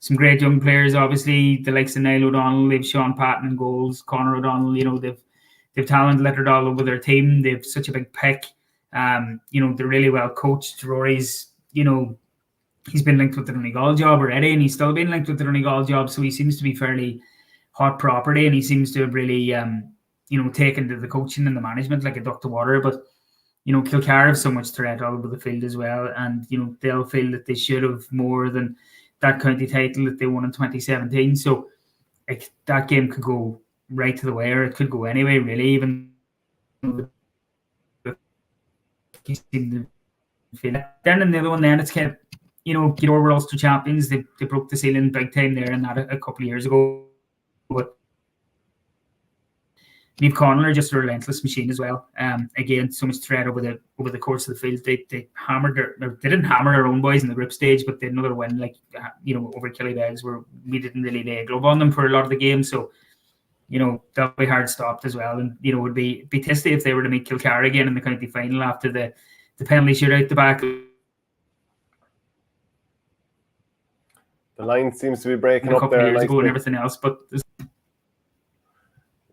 some great young players, obviously, the likes of Niall O'Donnell. They've Sean Patton in goals, Conor O'Donnell. They've talent littered all over their team. They've such a big pick. They're really well coached. Rory's, he's been linked with the Donegal job already, and he's still been linked with the Donegal job, so he seems to be fairly hot property, and he seems to have really, taken to the coaching and the management like a duck to water. But, Kilkenny have so much threat all over the field as well, and, they'll feel that they should have more than that county title that they won in 2017. So, like, that game could go right to the wire. It could go anyway, really, even then in the other one, then it's kind of, Guido were Ulster champions. They broke the ceiling big time there and that a couple of years ago. But Naomh Conaill are just a relentless machine as well. Again, so much threat over the course of the field. They hammered they didn't hammer their own boys in the group stage, but they had another win, over Killybegs, where we didn't really lay a glove on them for a lot of the game. So, they'll be hard stopped as well. And, it would be tasty if they were to meet Kilkenny again in the county final after the penalty shootout the back. The line seems to be breaking a up couple there. of years nice ago and bit. everything else. But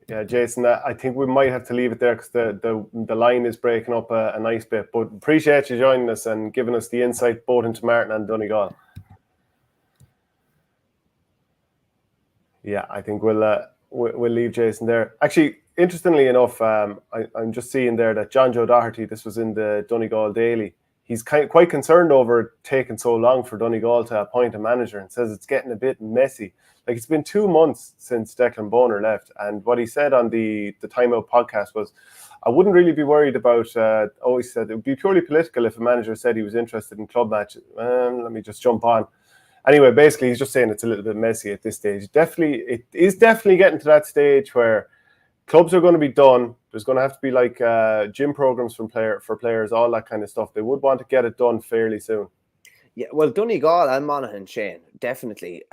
Yeah, Jason, I think we might have to leave it there because the line is breaking up a nice bit. But appreciate you joining us and giving us the insight both into Martin and Donegal. Yeah, I think we'll leave Jason there. Actually, interestingly enough, I'm just seeing there that John Joe Doherty, this was in the Donegal Daily, he's quite concerned over it taking so long for Donegal to appoint a manager and says it's getting a bit messy. Like, it's been 2 months since Declan Bonner left, and what he said on the Time Out podcast was, I wouldn't really be worried about, he said it would be purely political if a manager said he was interested in club matches. Let me just jump on. Anyway, basically, he's just saying it's a little bit messy at this stage. It is definitely getting to that stage where clubs are going to be done. There's going to have to be like gym programs for players, all that kind of stuff. They would want to get it done fairly soon. Yeah, well, Donegal and Monaghan, Shane, definitely.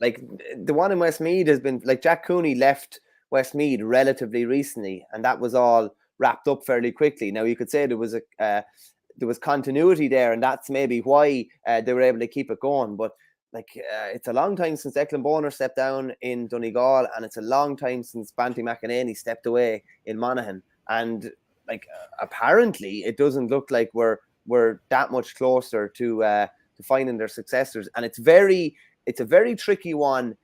Like the one in Westmeath has been, like, Jack Cooney left Westmeath relatively recently, and that was all wrapped up fairly quickly. Now, you could say there was continuity there, and that's maybe why they were able to keep it going. But it's a long time since Declan Bonner stepped down in Donegal, and it's a long time since Banty McEnany stepped away in Monaghan. And apparently, it doesn't look like we're that much closer to finding their successors. And it's a very tricky one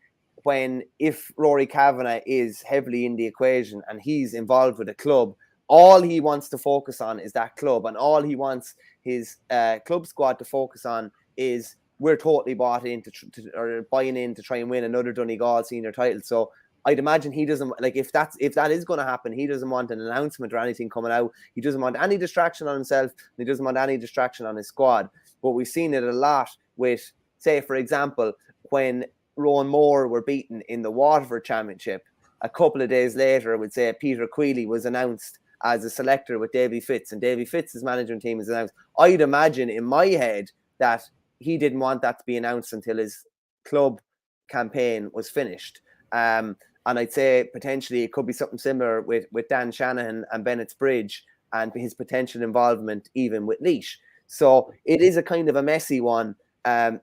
when, if Rory Kavanagh is heavily in the equation and he's involved with a club, all he wants to focus on is that club, and all he wants his club squad to focus on is, we're totally bought into or buying in to try and win another Donegal senior title. So I'd imagine he doesn't, like, if that is going to happen, he doesn't want an announcement or anything coming out. He doesn't want any distraction on himself. He doesn't want any distraction on his squad. But we've seen it a lot with, say, for example, when Rowan Moore were beaten in the Waterford Championship, a couple of days later, I would say Peter Queally was announced as a selector with Davy Fitz, and Davy Fitz's management team is announced. I'd imagine in my head that he didn't want that to be announced until his club campaign was finished. And I'd say potentially it could be something similar with Dan Shanahan and Bennett's Bridge and his potential involvement even with Laois. So it is a kind of a messy one.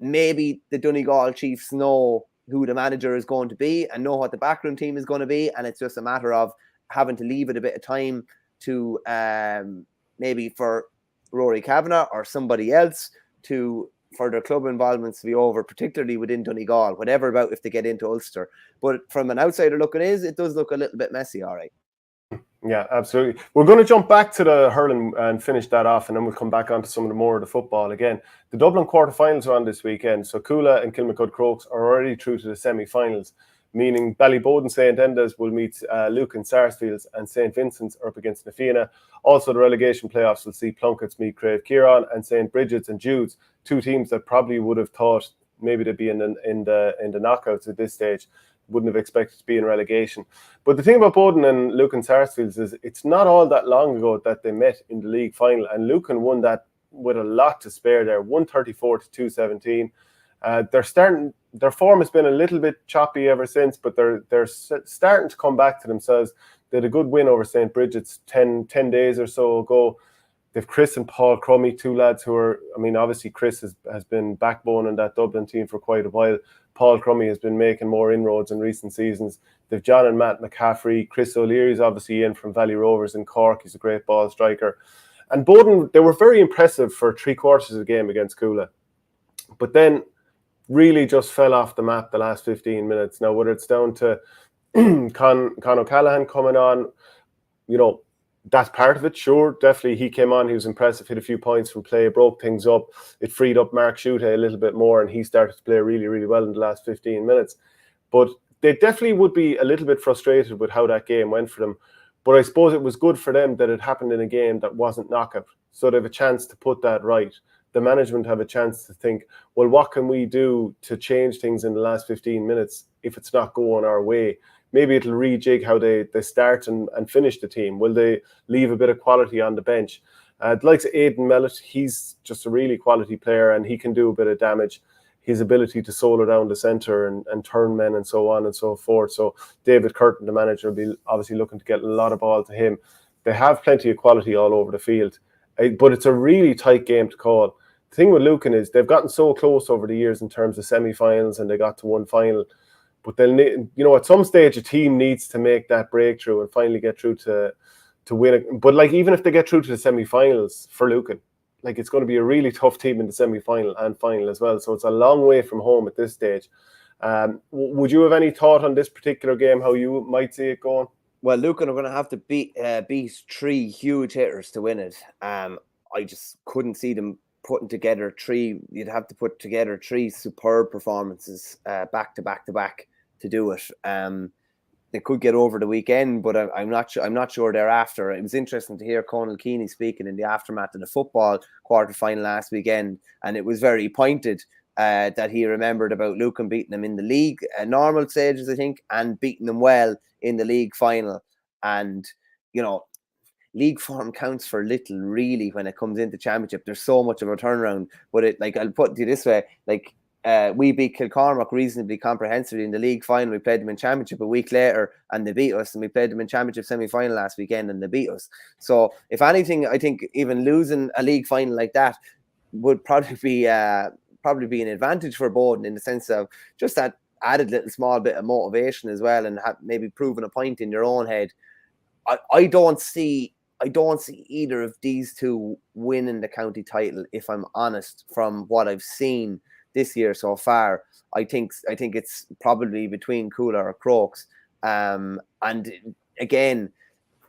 Maybe the Donegal Chiefs know who the manager is going to be and know what the backroom team is going to be, and it's just a matter of having to leave it a bit of time to maybe for Rory Kavanagh or somebody else for their club involvements to be over, particularly within Donegal, whatever about if they get into Ulster. But from an outsider looking it does look a little bit messy, all right. Yeah, absolutely. We're going to jump back to the hurling and finish that off, and then we'll come back onto some of the more of the football again. The Dublin quarterfinals are on this weekend, so Coola and Kilmacud Crokes are already through to the semi-finals, meaning Ballyboden St Enda's will meet Lucan Sarsfields, and St Vincent's are up against Nafina. Also, the relegation playoffs will see Plunkett's meet Crave Kieran, and St Bridget's and Jude's, two teams that probably would have thought maybe they'd be in the knockouts at this stage. Wouldn't have expected to be in relegation. But the thing about Bowden and Lucan Sarsfields is it's not all that long ago that they met in the league final, and Lucan won that with a lot to spare there, 134 to 217. Their form has been a little bit choppy ever since, but they're starting to come back to themselves. They had a good win over St. Bridget's 10 days or so ago. They've Chris and Paul Crummy, two lads who are, I mean, obviously Chris has been backbone in that Dublin team for quite a while. Paul Crummy has been making more inroads in recent seasons. They've John and Matt McCaffrey. Chris O'Leary's obviously in from Valley Rovers in Cork. He's a great ball striker. And Bowden, they were very impressive for 3/4 of the game against Coola. But then really just fell off the map the last 15 minutes. Now, whether it's down to Con O'Callaghan coming on, you know, that's part of it, sure. Definitely he came on, he was impressive, hit a few points from play, broke things up. It freed up Mark Schutte a little bit more, and he started to play really, really well in the last 15 minutes. But they definitely would be a little bit frustrated with how that game went for them. But I suppose it was good for them that it happened in a game that wasn't knockout. So they have a chance to put that right. The management have a chance to think, well, what can we do to change things in the last 15 minutes if it's not going our way? Maybe it'll rejig how they start and finish the team. Will they leave a bit of quality on the bench? The likes of Aidan Mellett, he's just a really quality player and he can do a bit of damage. His ability to solo down the centre and turn men and so on and so forth. So David Curtin, the manager, will be obviously looking to get a lot of ball to him. They have plenty of quality all over the field. But it's a really tight game to call. thing with Lucan is they've gotten so close over the years in terms of semi-finals, and they got to one final. But they'll need, at some stage a team needs to make that breakthrough and finally get through to win it. But like, even if they get through to the semi-finals for Lucan, like, it's going to be a really tough team in the semi-final and final as well. So it's a long way from home at this stage. Would you have any thought on this particular game, how you might see it going? Well, Lucan are going to have to beat 3 huge hitters to win it. I just couldn't see them putting together 3. You'd have to put together 3 superb performances back to back to do it. They could get over the weekend, but I'm not sure. I'm not sure thereafter. It was interesting to hear Conal Keaney speaking in the aftermath of the football quarter-final last weekend, and it was very pointed that he remembered about Lucan beating them in the league normal stages, I think, and beating them well in the league final. And league form counts for little, really, when it comes into championship. There's so much of a turnaround. But I'll put it this way, we beat Kilcormac reasonably comprehensively in the league final. We played them in championship a week later and they beat us, and we played them in championship semi-final last weekend and they beat us. So if anything, I think even losing a league final like that would probably be an advantage for Bowden, in the sense of just that added little small bit of motivation as well, and maybe proving a point in your own head. I don't see either of these two winning the county title, if I'm honest, from what I've seen this year so far. I think it's probably between Coola or Crokes. And again,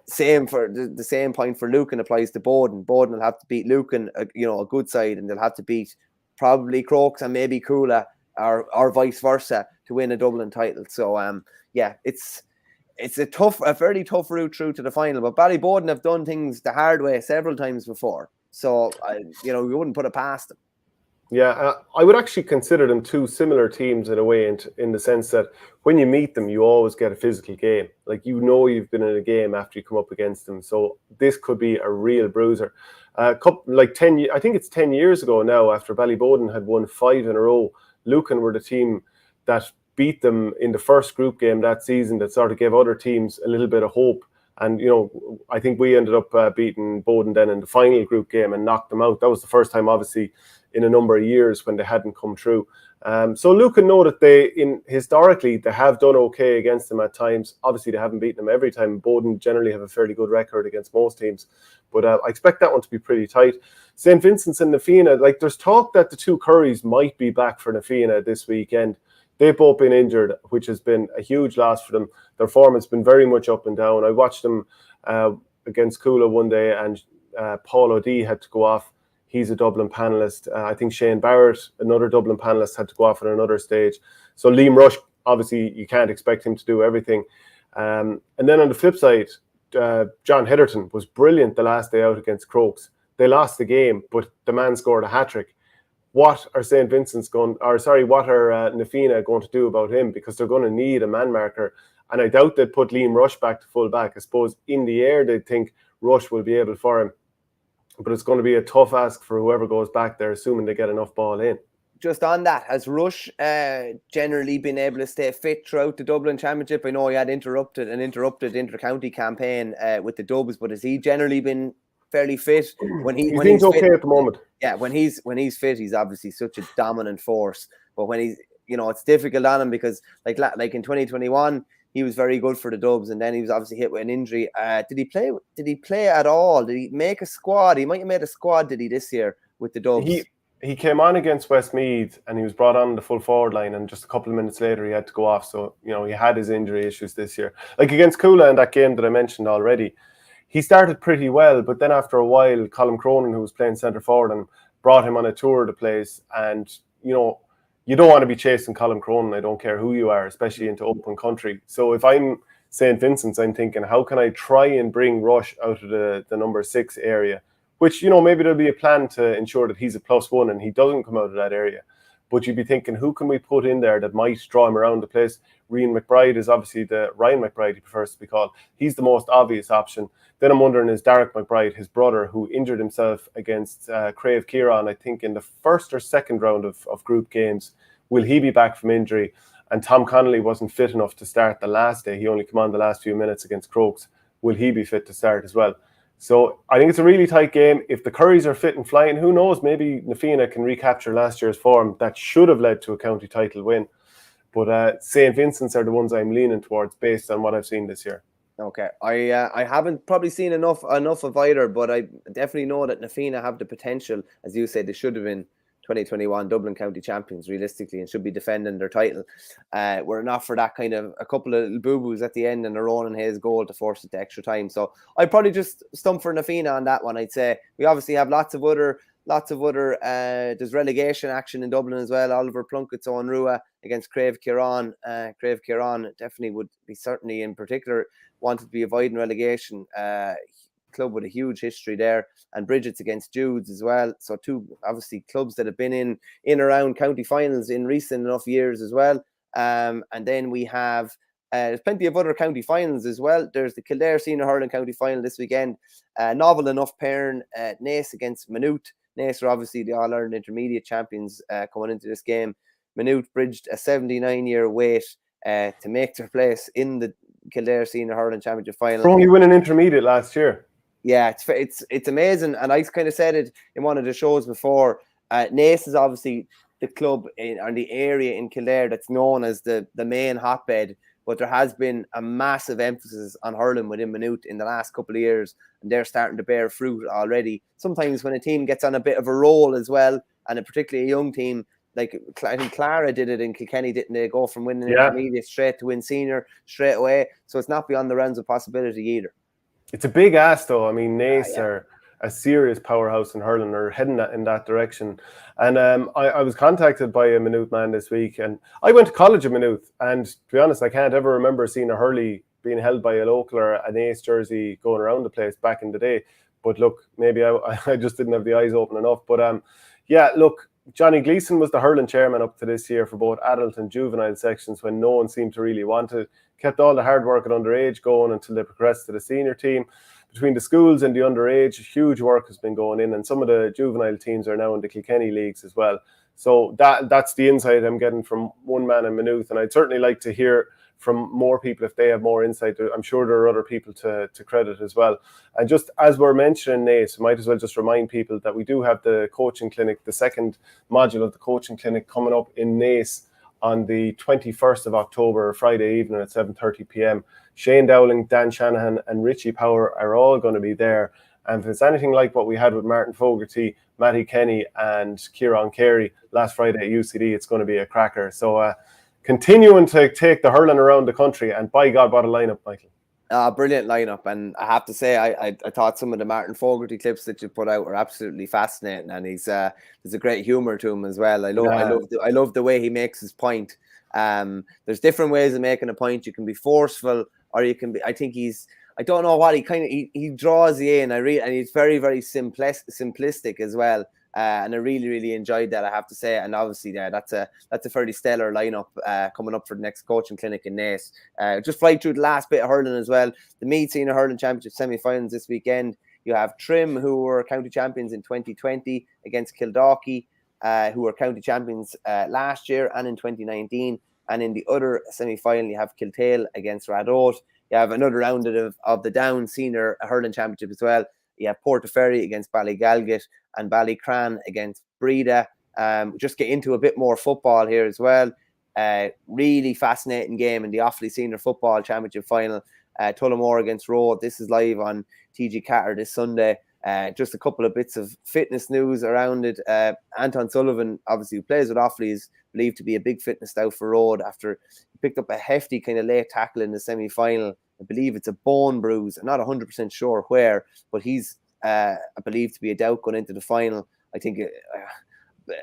same for the same point for Lucan applies to Bowden. Bowden will have to beat Lucan, a good side, and they'll have to beat probably Crokes and maybe Coola, or vice versa, to win a Dublin title. So it's a very tough route through to the final. But Ballybowden have done things the hard way several times before, so we wouldn't put it past them. Yeah, I would actually consider them 2 similar teams in a way, in the sense that when you meet them, you always get a physical game. Like, you've been in a game after you come up against them. So this could be a real bruiser. I think it's 10 years ago now, after Ballybowden had won 5 in a row, Lucan were the team that beat them in the first group game that season, that sort of gave other teams a little bit of hope. And, I think we ended up beating Bowden then in the final group game and knocked them out. That was the first time, obviously, in a number of years when they hadn't come through. So Lucan know that historically, they have done okay against them at times. Obviously, they haven't beaten them every time. Bowden generally have a fairly good record against most teams. But I expect that one to be pretty tight. St. Vincent's and Nafina, there's talk that the 2 Currys might be back for Nafina this weekend. They've both been injured, which has been a huge loss for them. Their form has been very much up and down. I watched them against Coola one day, and Paul O'Dea had to go off. He's a Dublin panellist. I think Shane Barrett, another Dublin panellist, had to go off at another stage. So Liam Rush, obviously, you can't expect him to do everything. And then on the flip side, John Heatherton was brilliant the last day out against Crokes. They lost the game, but the man scored a hat-trick. What are St. Vincent's what are Nafina going to do about him? Because they're going to need a man marker. And I doubt they'd put Liam Rush back to full back. I suppose in the air, they'd think Rush will be able for him. But it's going to be a tough ask for whoever goes back there, assuming they get enough ball in. Just on that, has Rush generally been able to stay fit throughout the Dublin Championship? I know he had interrupted inter-county campaign with the Dubs, but has he generally been fairly fit? When he's okay fit, at the moment. Yeah, when he's fit, he's obviously such a dominant force. But when he's, it's difficult on him, because like in 2021, he was very good for the Dubs, and then he was obviously hit with an injury. Did he play at all? Did he make a squad? He might have made a squad, did he, this year with the Dubs? He came on against Westmeath, and he was brought on the full forward line, and just a couple of minutes later he had to go off. So, he had his injury issues this year. Like against Coola in that game that I mentioned already, he started pretty well, but then after a while, Colm Cronin, who was playing centre forward, and brought him on a tour of the place. And, you don't want to be chasing Colm Cronin, I don't care who you are, especially into open country. So if I'm St. Vincent's, I'm thinking, how can I try and bring Rush out of the number 6 area? Which, maybe there'll be a plan to ensure that he's a +1 and he doesn't come out of that area. But you'd be thinking, who can we put in there that might draw him around the place? Ryan McBride is obviously Ryan McBride, he prefers to be called. He's the most obvious option. Then I'm wondering, is Derek McBride, his brother, who injured himself against Crave Kieran, I think in the first or second round of group games, will he be back from injury? And Tom Connolly wasn't fit enough to start the last day. He only came on the last few minutes against Crokes. Will he be fit to start as well? So I think it's a really tight game. If the Currys are fit and flying, who knows, maybe Na Fianna can recapture last year's form that should have led to a county title win. But St. Vincent's are the ones I'm leaning towards based on what I've seen this year. Okay, I haven't probably seen enough of either, but I definitely know that Na Fianna have the potential. As you said, they should have been 2021 Dublin County champions realistically and should be defending their title. Were it not for that kind of a couple of little boo-boos at the end and a Ronan Hayes goal to force it to extra time. So I'd probably just stump for Na Fianna on that one. I'd say we obviously have lots of other there's relegation action in Dublin as well. Oliver Plunkett's on Rua against Crave Kieran. Crave Kieran definitely would be certainly in particular wanted to be avoiding relegation. Club with a huge history there, and Bridget's against Jude's as well. So two obviously clubs that have been in around county finals in recent enough years as well. And then we have there's plenty of other county finals as well. There's the Kildare Senior Hurling County Final this weekend. Novel enough pairing, Naas against Maynooth. Naas are obviously the All-Ireland Intermediate champions coming into this game. Maynooth bridged a 79-year wait to make their place in the Kildare Senior Hurling Championship Final. For only winning intermediate last year. Yeah, it's amazing. And I kind of said it in one of the shows before. Naas is obviously the club or the area in Kildare that's known as the main hotbed. But there has been a massive emphasis on hurling within Maynooth in the last couple of years, and they're starting to bear fruit already. Sometimes when a team gets on a bit of a roll as well, and particularly a young team, like I think Clare did it in Kilkenny, didn't they? Go from winning intermediate straight to win senior straight away. So it's not beyond the realms of possibility either. It's a big ask, though. I mean, Naas are a serious powerhouse in hurling, or heading in that direction. And I was contacted by a Maynooth man this week, and I went to college in Maynooth, and to be honest, I can't ever remember seeing a hurley being held by a local or a Naas jersey going around the place back in the day. But look, maybe I just didn't have the eyes open enough. But yeah, look, Johnny Gleeson was the hurling chairman up to this year for both adult and juvenile sections when no one seemed to really want it. Kept all the hard work at underage going until they progressed to the senior team. Between the schools and the underage, huge work has been going in, and some of the juvenile teams are now in the Kilkenny leagues as well. So that's the insight I'm getting from one man in Maynooth, and I'd certainly like to hear from more people if they have more insight. I'm sure there are other people to credit as well. And just as we're mentioning Naas, might as well just remind people that we do have the coaching clinic, the second module of the coaching clinic coming up in Naas on the 21st of October, Friday evening at 7:30 p.m. Shane Dowling, Dan Shanahan and Richie Power are all going to be there. And if it's anything like what we had with Martin Fogarty, Matty Kenny and Kieran Carey last Friday at UCD, it's going to be a cracker. So continuing to take the hurling around the country, and by God, what a lineup, Michael. Brilliant lineup, and I have to say I thought some of the Martin Fogarty clips that you put out were absolutely fascinating, and there's a great humour to him as well. I love the way he makes his point. There's different ways of making a point. You can be forceful, or you can be. I think I don't know what he draws you in. And he's very, very simplistic as well. And I really, really enjoyed that, I have to say. And obviously, that's a fairly stellar lineup coming up for the next coaching clinic in Naas. Just fly through the last bit of hurling as well. The Meath Senior Hurling Championship semi-finals this weekend. You have Trim, who were county champions in 2020, against Kildalkey, who were county champions last year and in 2019. And in the other semi-final, you have Kiltale against Radote. You have another round of the Down Senior Hurling Championship as well. You have Portaferry against Ballygalget and Ballycran against Breda. Just get into a bit more football here as well. Really fascinating game in the Offaly Senior Football Championship final. Tullamore against Road. This is live on TG Catter this Sunday. Just a couple of bits of fitness news around it. Anton Sullivan, obviously, who plays with Offaly, is believed to be a big fitness stout for Road after he picked up a hefty kind of late tackle in the semi-final. I believe it's a bone bruise. I'm not 100% sure where, but he's believed to be a doubt going into the final. I think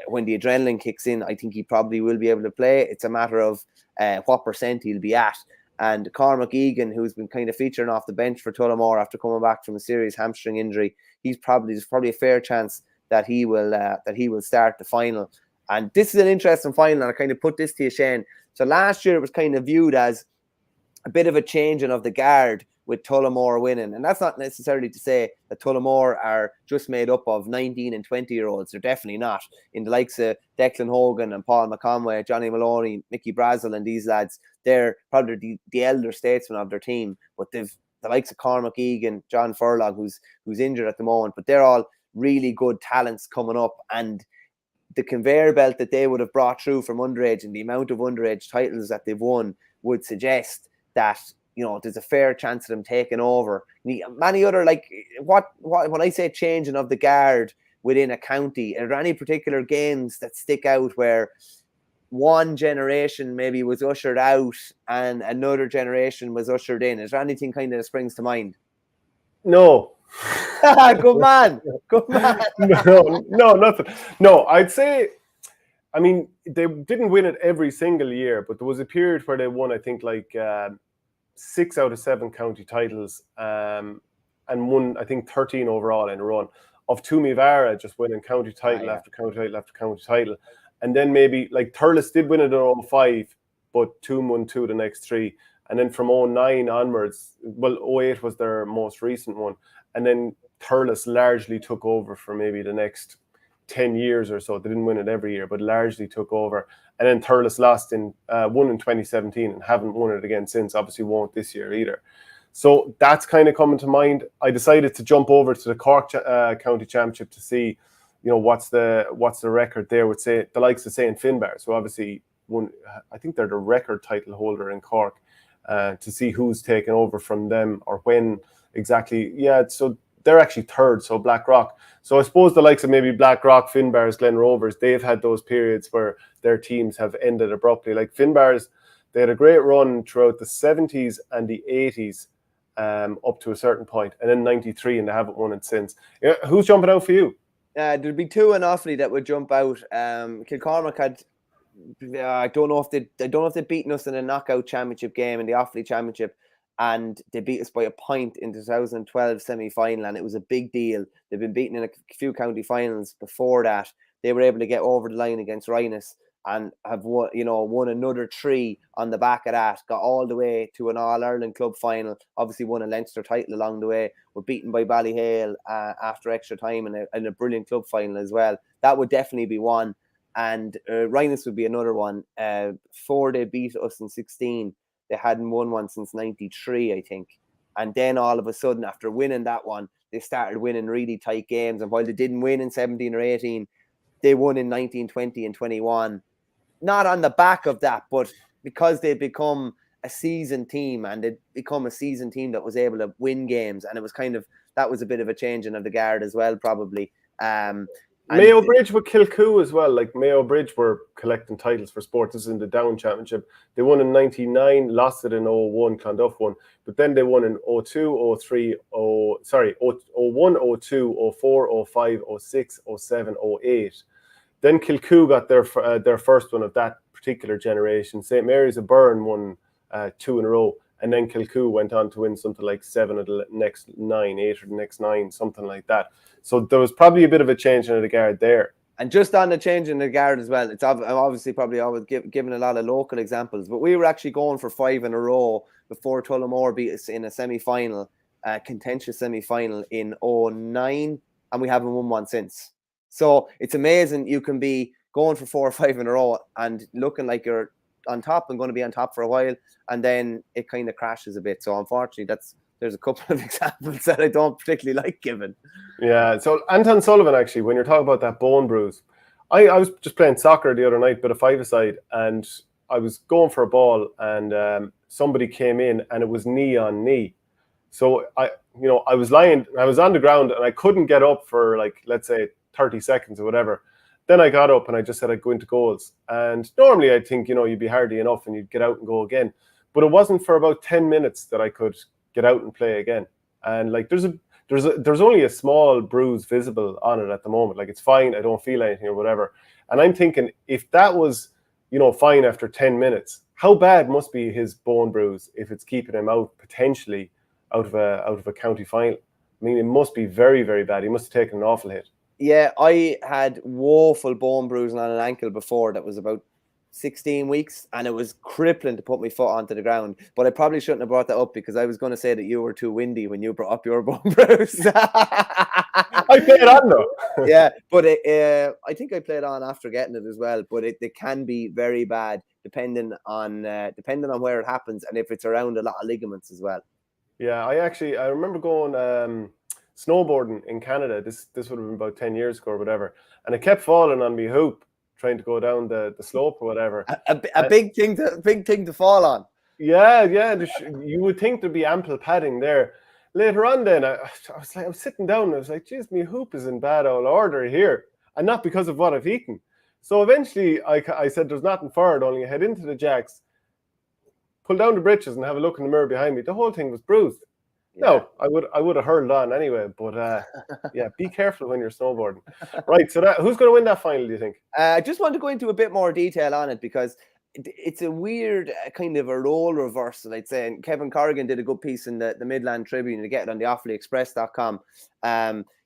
when the adrenaline kicks in, I think he probably will be able to play. It's a matter of what percent he'll be at. And Cormac Egan, who's been kind of featuring off the bench for Tullamore after coming back from a serious hamstring injury, there's probably a fair chance that he will start the final. And this is an interesting final, and I kind of put this to you, Shane. So last year it was kind of viewed as a bit of a changing of the guard with Tullamore winning. And that's not necessarily to say that Tullamore are just made up of 19 and 20-year-olds. They're definitely not. In the likes of Declan Hogan and Paul McConway, Johnny Maloney, Mickey Brazel and these lads, they're probably the elder statesmen of their team, but they've the likes of Cormac Egan, John Furlong, who's injured at the moment, but they're all really good talents coming up, and the conveyor belt that they would have brought through from underage and the amount of underage titles that they've won would suggest that, you know, there's a fair chance of them taking over. Many other, like, what when I say changing of the guard within a county, are there any particular games that stick out where one generation maybe was ushered out and another generation was ushered in? Is there anything kind of that springs to mind? No. Good man. No, nothing. No, I'd say, I mean, they didn't win it every single year, but there was a period where they won, I think, like 6 out of 7 county titles, and won, I think, 13 overall in a run. Of Tumivara just winning county title after county title after county title. And then maybe, like, Thurles did win it in 05, but Toom won 2 the next 3. And then from 09 onwards, well, 08 was their most recent one. And then Thurles largely took over for maybe the next 10 years or so. They didn't win it every year, but largely took over. And then Thurles won in 2017 and haven't won it again since. Obviously won't this year either. So that's kind of coming to mind. I decided to jump over to the Cork County Championship to see, you know, what's the record there with, say, the likes of St. Finbar. So obviously I think they're the record title holder in Cork, to see who's taken over from them or when exactly. Yeah, so they're actually third, so Blackrock. So I suppose the likes of maybe Blackrock, Finbars, Glen Rovers, they've had those periods where their teams have ended abruptly. Like Finbars, they had a great run throughout the 70s and the 80s, up to a certain point, and then 93, and they haven't won it since. Yeah, who's jumping out for you? There'd be 2 in Offaly that would jump out. Kilcormac had, I don't know if they'd beaten us in a knockout championship game in the Offaly Championship, and they beat us by a point in the 2012 semi-final, and it was a big deal. They've been beaten in a few county finals before that. They were able to get over the line against Rhinus and have won another 3 on the back of that, got all the way to an All-Ireland club final, obviously won a Leinster title along the way, were beaten by Ballyhale after extra time in a brilliant club final as well. That would definitely be one. And Rhinus would be another one. Before they beat us in 16, they hadn't won one since 93, I think. And then all of a sudden, after winning that one, they started winning really tight games. And while they didn't win in 17 or 18, they won in 19, 20 and 21. Not on the back of that, but because they'd become a seasoned team, and they'd become a seasoned team that was able to win games. And it was that was a bit of a changing of the guard as well, probably. Mayo Bridge with Kilcoo as well. Like, Mayo Bridge were collecting titles for sport. This is in the Down Championship. They won in 99, lost it in 01, Clonduff won. But then they won in 02, 03, 01, 02, 04, 05, 06, 07, 08. Then Kilcoo got their first one of that particular generation. St. Mary's of Byrne won 2 in a row. And then Kilcoo went on to win something like 7 of the next 9, 8 of the next 9, something like that. So there was probably a bit of a change in the guard there. And just on the change in the guard as well, I'm obviously probably always giving a lot of local examples, but we were actually going for 5 in a row before Tullamore beat us in a semi-final, contentious semi-final in 09, and we haven't won one since. So it's amazing you can be going for 4 or 5 in a row and looking like you're on top and going to be on top for a while, and then it kind of crashes a bit. So unfortunately, there's a couple of examples that I don't particularly like giving. Yeah, so Anton Sullivan, actually, when you're talking about that bone bruise, I was just playing soccer the other night, bit of five-a-side, and I was going for a ball, and somebody came in, and it was knee on knee. So I was on the ground, and I couldn't get up for, like, let's say 30 seconds or whatever. Then I got up and I just said I'd go into goals. And normally I think, you'd be hardy enough and you'd get out and go again. But it wasn't for about 10 minutes that I could get out and play again. And like there's only a small bruise visible on it at the moment. Like, it's fine, I don't feel anything or whatever. And I'm thinking, if that was, fine after 10 minutes, how bad must be his bone bruise if it's keeping him out potentially out of a county final? I mean, it must be very, very bad. He must have taken an awful hit. Yeah, I had woeful bone bruising on an ankle before that was about 16 weeks, and it was crippling to put my foot onto the ground. But I probably shouldn't have brought that up, because I was going to say that you were too windy when you brought up your bone bruise. I played on though. Yeah, but I think I played on after getting it as well. But it can be very bad depending on where it happens, and if it's around a lot of ligaments as well. Yeah, I remember going snowboarding in Canada. This would have been about 10 years ago or whatever, and I kept falling on my hoop trying to go down the slope or whatever. A big thing to fall on. Yeah. You would think there'd be ample padding there. Later on, then I was sitting down and I was like, "Geez, my hoop is in bad old order here," and not because of what I've eaten. So eventually, I said, "There's nothing for it. Only head into the jacks, pull down the britches, and have a look in the mirror behind me." The whole thing was bruised. Yeah. No, I would have hurled on anyway. But yeah, be careful when you're snowboarding. Right. So who's going to win that final? Do you think? I just want to go into a bit more detail on it because it's a weird kind of a role reversal, I'd say. And Kevin Corrigan did a good piece in the Midland Tribune. To get it on the OffalyExpress.com.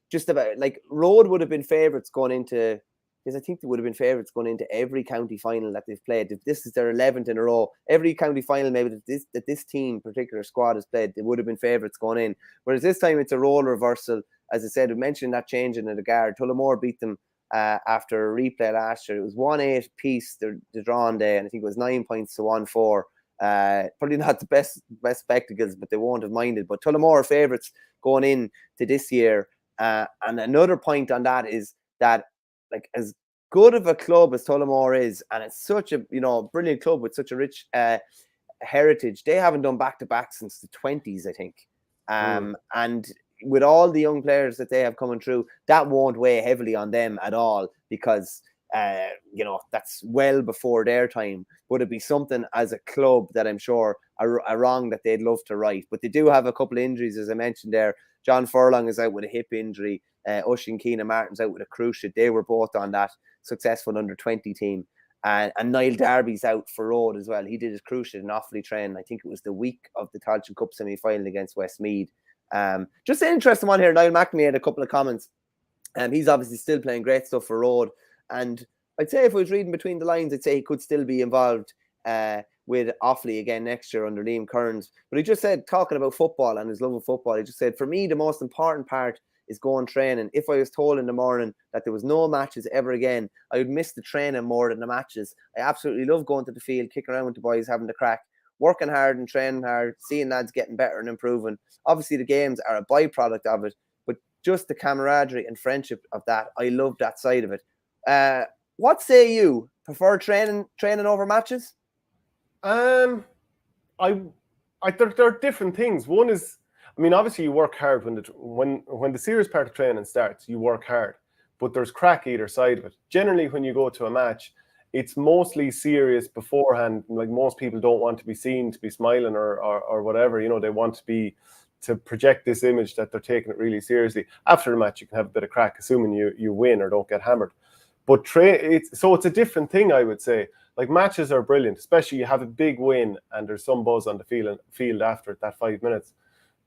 Just about like Road would have been favourites going into, because I think they would have been favourites going into every county final that they've played. If this is their 11th in a row, every county final maybe that this team, particular squad, has played, they would have been favourites going in. Whereas this time it's a role reversal. As I said, we mentioned that change in the guard. Tullamore beat them after a replay last year. It was 1-8 piece the drawn day, and I think it was 9 points to 1-4. Probably not the best spectacles, but they won't have minded. But Tullamore are favourites going in to this year. And another point on that is that, like, as good of a club as Tullamore is, and it's such a brilliant club with such a rich heritage, they haven't done back-to-back since the 20s, I think. And with all the young players that they have coming through, that won't weigh heavily on them at all, because that's well before their time. Would it be something as a club that I'm sure a wrong that they'd love to right? But they do have a couple of injuries, as I mentioned there. John Furlong is out with a hip injury. Oisin Keane Martin's out with a cruciate. They were both on that successful under-20 team. And Niall Darby's out for Road as well. He did his cruciate in Offaly training. I think it was the week of the Tailteann Cup semi-final against Westmeath. Just an interesting one here. Niall McNamee had a couple of comments. He's obviously still playing great stuff for Road. And I'd say if I was reading between the lines, I'd say he could still be involved with Offaly again next year under Liam Kearns. But he just said, talking about football and his love of football, he just said, for me, the most important part is going training. If I was told in the morning that there was no matches ever again, I would miss the training more than the matches. I absolutely love going to the field, kicking around with the boys, having the crack, working hard and training hard, seeing lads getting better and improving. Obviously, the games are a byproduct of it, but just the camaraderie and friendship of that, I love that side of it. What say you? Prefer training over matches? There are different things. One is, I mean, obviously you work hard when the serious part of training starts. You work hard, but there's crack either side of it. Generally, when you go to a match, it's mostly serious beforehand. Like, most people don't want to be seen to be smiling or whatever. They want to project this image that they're taking it really seriously. After the match, you can have a bit of crack, assuming you win or don't get hammered. But it's a different thing, I would say. Like, matches are brilliant, especially you have a big win and there's some buzz on the field after that 5 minutes.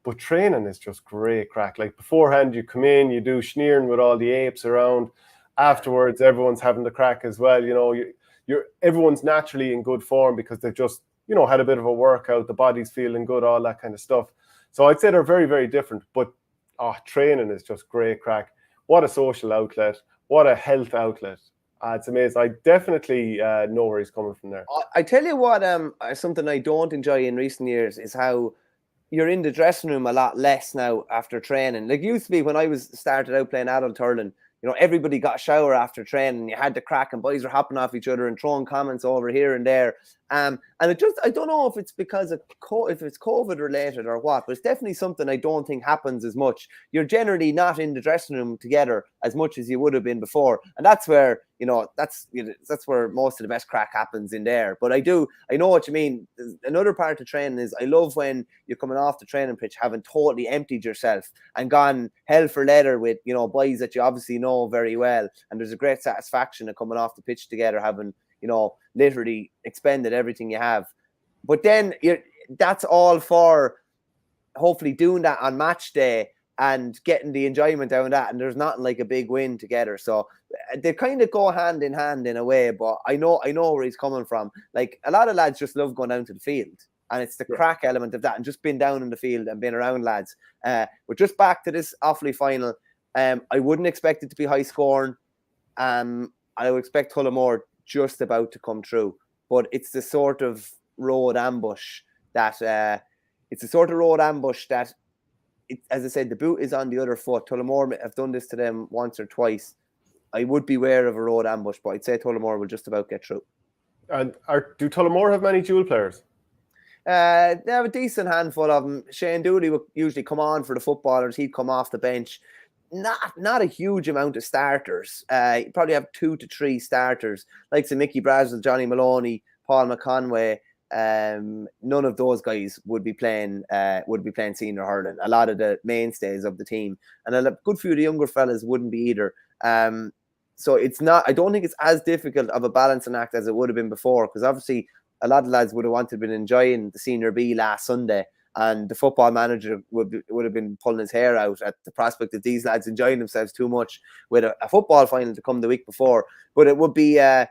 But training is just great crack. Like, beforehand, you come in, you do schneering with all the apes around. Afterwards, everyone's having the crack as well. Everyone's naturally in good form because they've just had a bit of a workout. The body's feeling good, all that kind of stuff. So I'd say they're very, very different. But training is just great crack. What a social outlet. What a health outlet. It's amazing. I definitely know where he's coming from there. I tell you what, something I don't enjoy in recent years is how you're in the dressing room a lot less now after training. Like, it used to be when I started out playing adult hurling, everybody got a shower after training. You had the crack and boys were hopping off each other and throwing comments over here and there. And I don't know if it's because of if it's COVID related or what, but it's definitely something I don't think happens as much. You're generally not in the dressing room together as much as you would have been before, and that's where that's where most of the best crack happens in there. But I know what you mean. Another part of training is I love when you're coming off the training pitch having totally emptied yourself and gone hell for leather with boys that you obviously know very well, and there's a great satisfaction of coming off the pitch together, having literally expended everything you have. But then that's all for hopefully doing that on match day and getting the enjoyment out of that. And there's nothing like a big win together. So they kind of go hand in hand in a way, but I know where he's coming from. Like, a lot of lads just love going down to the field, and it's the crack element of that, and just being down in the field and being around lads. But just back to this Offaly final, I wouldn't expect it to be high scoring. I would expect Tullamore just about to come through, but it's the sort of Road ambush that it's a sort of road ambush that, as I said, the boot is on the other foot. Tullamore have done this to them once or twice. I would be aware of a road ambush, but I'd say Tullamore will just about get through. And do Tullamore have many dual players? They have a decent handful of them. Shane Dooley would usually come on for the footballers. He'd come off the bench. Not a huge amount of starters. You probably have 2 to 3 starters, like some Mickey Brazel, Johnny Maloney, Paul McConway. None of those guys would be playing senior hurling. A lot of the mainstays of the team, and a good few of the younger fellas wouldn't be either. So it's not. I don't think it's as difficult of a balancing act as it would have been before, because obviously a lot of lads would have wanted to been enjoying the Senior B last Sunday, and the football manager would have been pulling his hair out at the prospect of these lads enjoying themselves too much with a football final to come the week before. But it would be a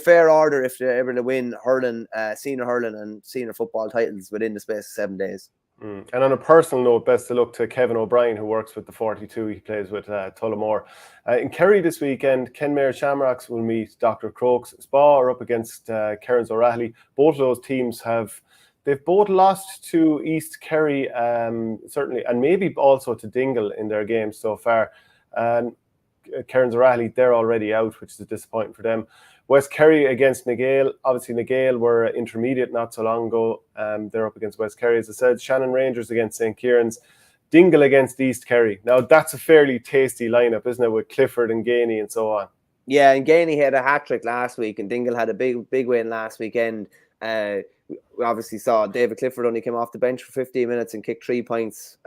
fair order if they're able to win hurling, senior hurling and senior football titles within the space of 7 days. And on a personal note, best of luck to Kevin O'Brien, who works with the 42. He plays with Tullamore. In Kerry this weekend, Kenmare Shamrocks will meet Dr. Crokes. Spa are up against Cairns O'Reilly. Both of those teams they've both lost to East Kerry, certainly, and maybe also to Donegal in their games so far. Cairns O'Reilly, they're already out, which is a disappointment for them. West Kerry against Nagale. Obviously, Nagale were intermediate not so long ago. They're up against West Kerry, as I said. Shannon Rangers against St. Kieran's. Dingle against East Kerry. Now, that's a fairly tasty lineup, isn't it, with Clifford and Gainey and so on? Yeah, and Gainey had a hat-trick last week, and Dingle had a big win last weekend. We obviously saw David Clifford only came off the bench for 15 minutes and kicked 3 points.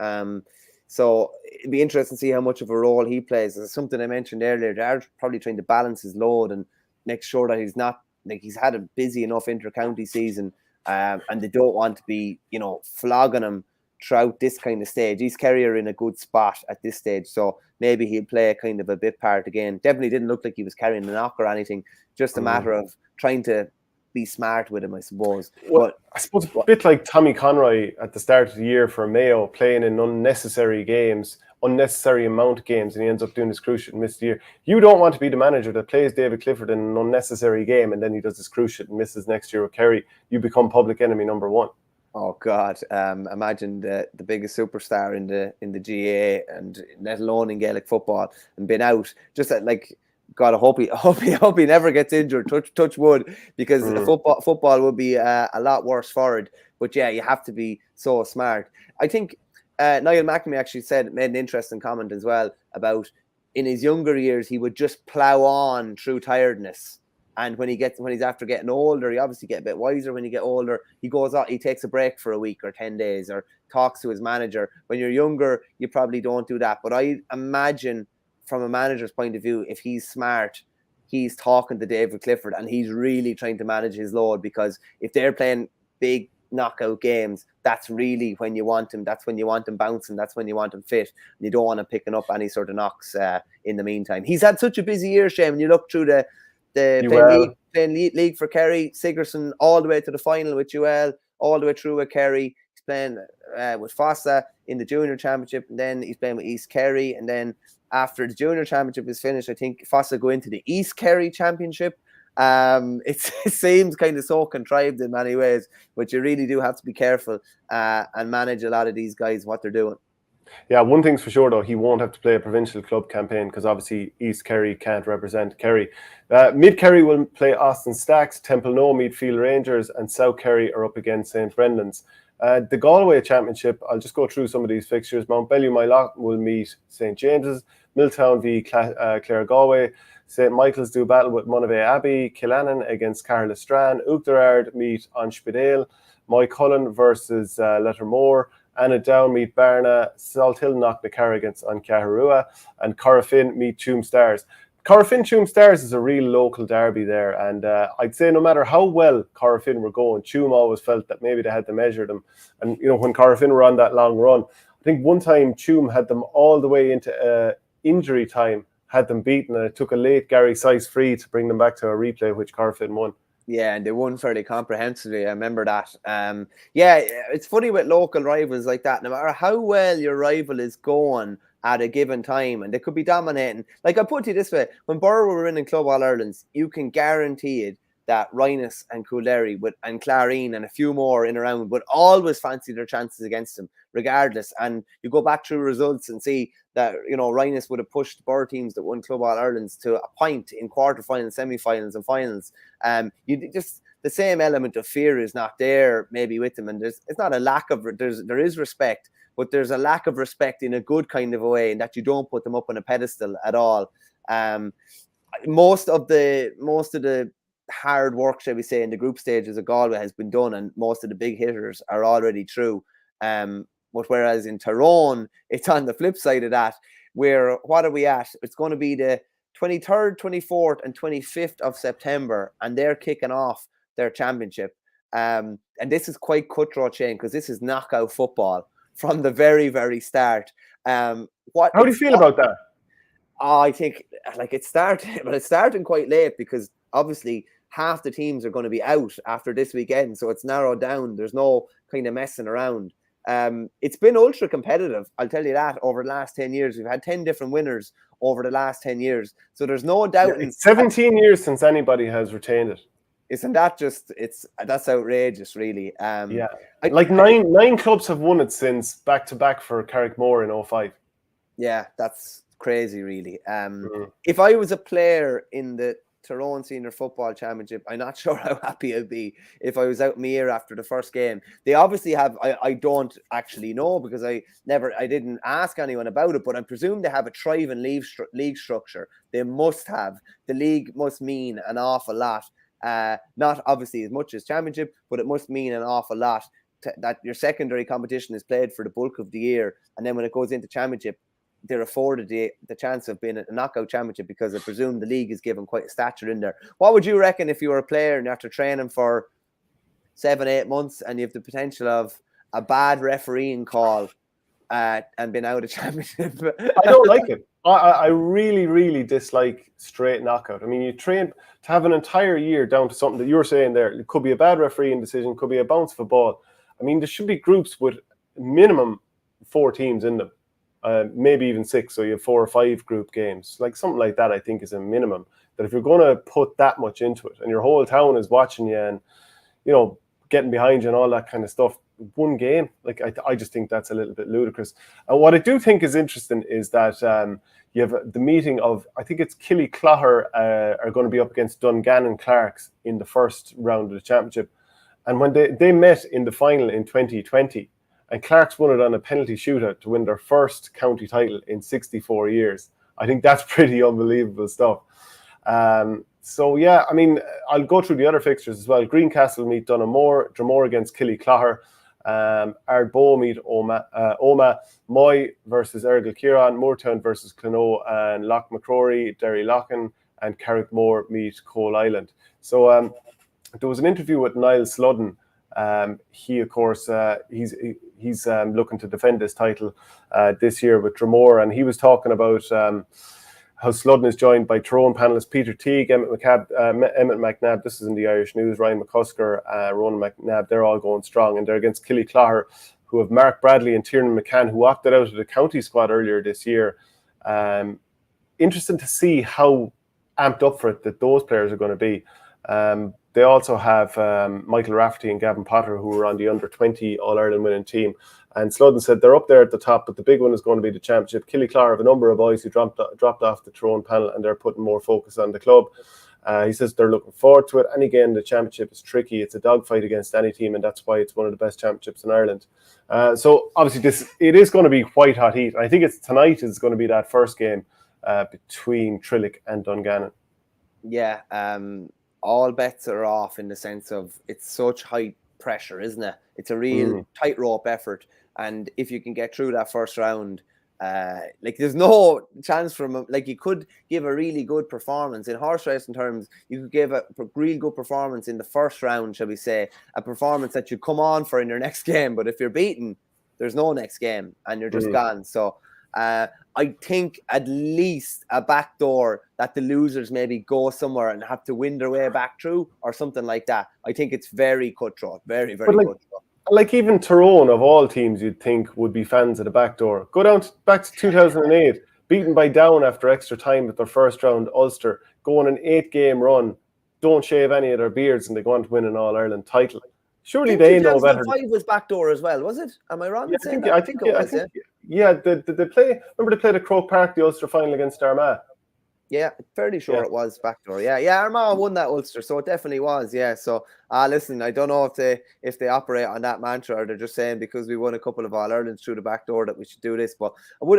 So it'd be interesting to see how much of a role he plays. It's something I mentioned earlier. They're probably trying to balance his load and make sure that he's had a busy enough inter-county season, and they don't want to be, flogging him throughout this kind of stage. East Kerry are in a good spot at this stage, so maybe he'll play kind of a bit part again. Definitely didn't look like he was carrying a knock or anything. Just a matter of trying to be smart with him, I suppose. Well, I suppose a bit like Tommy Conroy at the start of the year for Mayo, playing in unnecessary amount of games, and he ends up doing his cruciate and missed the year. You don't want to be the manager that plays David Clifford in an unnecessary game and then he does his cruciate and misses next year with Kerry. You become public enemy number 1. Oh God! Imagine the biggest superstar in the GAA, and let alone in Gaelic football, and been out. Just God, I hope he never gets injured. Touch wood, because football would be a lot worse for it. But yeah, you have to be so smart. I think Niall McNamee actually made an interesting comment as well about in his younger years he would just plough on through tiredness, and when he's after getting older, he obviously get a bit wiser. When you get older, he goes out, he takes a break for a week or 10 days, or talks to his manager. When you're younger, you probably don't do that. But I imagine, from a manager's point of view, if he's smart, he's talking to David Clifford and he's really trying to manage his load, because if they're playing big knockout games, that's really when you want him. That's when you want him bouncing. That's when you want him fit. And you don't want him picking up any sort of knocks in the meantime. He's had such a busy year, Shane. When you look through the playing league for Kerry, Sigerson all the way to the final with UL, all the way through with Kerry. He's playing with Fossa in the junior championship, and then he's playing with East Kerry, and then after the junior championship is finished, I think Fossa go into the East Kerry championship. It seems kind of so contrived in many ways, but you really do have to be careful and manage a lot of these guys, what they're doing. Yeah, one thing's for sure though, he won't have to play a provincial club campaign because obviously East Kerry can't represent Kerry. Mid Kerry will play Austin Stacks, Temple No meet Field Rangers, and South Kerry are up against St. Brendan's. The Galway Championship, I'll just go through some of these fixtures. Mountbellew Mylock will meet St. James's, Milltown v Clare Galway, St. Michael's do battle with Monavea Abbey, Killannon against Carlistran, Uachtarard meet Anspidale, Moycullen versus Lettermore, Annadown meet Barna, Salthill knock the Car against Ancaharua, and Corofin meet Tuam Stars. Corofin Tuam Stars is a real local derby there, and I'd say no matter how well Corofin were going, Tuam always felt that maybe they had to measure them. And when Corofin were on that long run, I think one time Tuam had them all the way into injury time, had them beaten, and it took a late Gary Sice free to bring them back to a replay, which Corofin won. Yeah, and they won fairly comprehensively. I remember that. Yeah, it's funny with local rivals like that. No matter how well your rival is going at a given time, and they could be dominating. Like, I put it this way: when Borough were in Club All Irelands, you can guarantee it. that Rhinus and Coolderry and Clarine and a few more in around would always fancy their chances against them, regardless. And you go back through results and see that, you know, Rhinus would have pushed Bird teams that won Club All-Irelands to a point in quarterfinals, semi-finals and finals. You just, the same element of fear is not there maybe with them. And it's not a lack of, there is respect, but there's a lack of respect in a good kind of a way, in that you don't put them up on a pedestal at all. Most of the hard work, shall we say, in the group stages of Galway has been done, and most of the big hitters are already through. But whereas in Tyrone, it's on the flip side of that, where, what are we at? It's going to be the 23rd, 24th and 25th of September, and they're kicking off their championship. And this is quite cutthroat, Shane, because this is knockout football from the very, very start. How do you feel about that? I think, like, it's starting quite late, because obviously half the teams are going to be out after this weekend, so it's narrowed down. There's no kind of messing around. It's been ultra competitive, I'll tell you that, over the last 10 years. We've had 10 different winners over the last 10 years, so there's no doubt. It's 17 years since anybody has retained it. Isn't that just, that's outrageous, really. Nine clubs have won it since back-to-back for Carrickmore in 2005. Yeah, that's crazy, really. If I was a player in the Tyrone Senior Football Championship, I'm not sure how happy I'd be if I was out in my ear after the first game. They obviously have, I don't actually know, because I didn't ask anyone about it, but I presume they have a thriving league structure. They must have. The league must mean an awful lot. Not obviously as much as championship, but it must mean an awful lot that your secondary competition is played for the bulk of the year, and then when it goes into championship, they're afforded the chance of being a knockout championship, because I presume the league is given quite a stature in there. What would you reckon if you were a player and after training for 7-8 months and you have the potential of a bad refereeing call and been out of championship? I don't like it. I really, really dislike straight knockout. I mean, you train to have an entire year down to something that you're saying there. It could be a bad refereeing decision, could be a bounce of a ball. I mean, there should be groups with minimum 4 teams in them. Maybe even 6, so you have 4 or 5 group games. Like something like that, I think, is a minimum. That if you're going to put that much into it, and your whole town is watching you and, you know, getting behind you and all that kind of stuff, one game, like I just think that's a little bit ludicrous. And what I do think is interesting is that you have the meeting of, I think it's Killy-Clogher are going to be up against Dungannon Clarks in the first round of the championship. And when they met in the final in 2020, and Clarks won it on a penalty shootout to win their first county title in 64 years. I think that's pretty unbelievable stuff. So, yeah, I mean, I'll go through the other fixtures as well. Greencastle meet Donamore, Dromore against Killy-Clogher, Ardbow meet Oma, Moy versus Ergal Kieran, Moortown versus Clonoe, and Loch McCrory, Derry Loughlin, and Carrickmore meet Coal Island. So there was an interview with Niall Sludden. He, of course, he's looking to defend this title this year with Dromore, and he was talking about how Sludden is joined by Tyrone panellists Peter Teague, Emmett McNabb, this is in the Irish News, Ryan McCusker, Ronan McNabb, they're all going strong, and they're against Killy-Clogher, who have Mark Bradley and Tiernan McCann, who opted out of the county squad earlier this year. Interesting to see how amped up for it that those players are going to be. They also have Michael Rafferty and Gavin Potter, who are on the under-20 All-Ireland winning team. And Sludden said they're up there at the top, but the big one is going to be the championship. Killy-Clogher have a number of boys who dropped off the Tyrone panel, and they're putting more focus on the club. He says they're looking forward to it. And again, the championship is tricky. It's a dogfight against any team, and that's why it's one of the best championships in Ireland. So obviously, it is going to be quite hot heat. I think tonight is going to be that first game between Trillick and Dungannon. Yeah, all bets are off in the sense of it's such high pressure, isn't it? It's a real tightrope effort. And if you can get through that first round, like there's no chance for him. Like you could give a really good performance in horse racing terms. You could give a real good performance in the first round, shall we say, a performance that you come on for in your next game. But if you're beaten, there's no next game and you're just gone. So I think at least a backdoor that the losers maybe go somewhere and have to win their way back through or something like that. I think it's very cutthroat, very, very cutthroat. Like even Tyrone, of all teams, you'd think would be fans of the backdoor. Go down back to 2008, beaten by Down after extra time at their first round, Ulster, go on an 8-game run. don't shave any of their beards and they go on to win an All-Ireland title. Surely I they think know better. 2005 was backdoor as well, was it? Am I wrong in saying that? I think it was. They play. Remember they played at Croke Park, the Ulster final against Armagh. Yeah, fairly sure it was backdoor. Yeah, Armagh won that Ulster, so it definitely was. Yeah, so listen, I don't know if they operate on that mantra or they're just saying because we won a couple of All Irelands through the back door that we should do this. But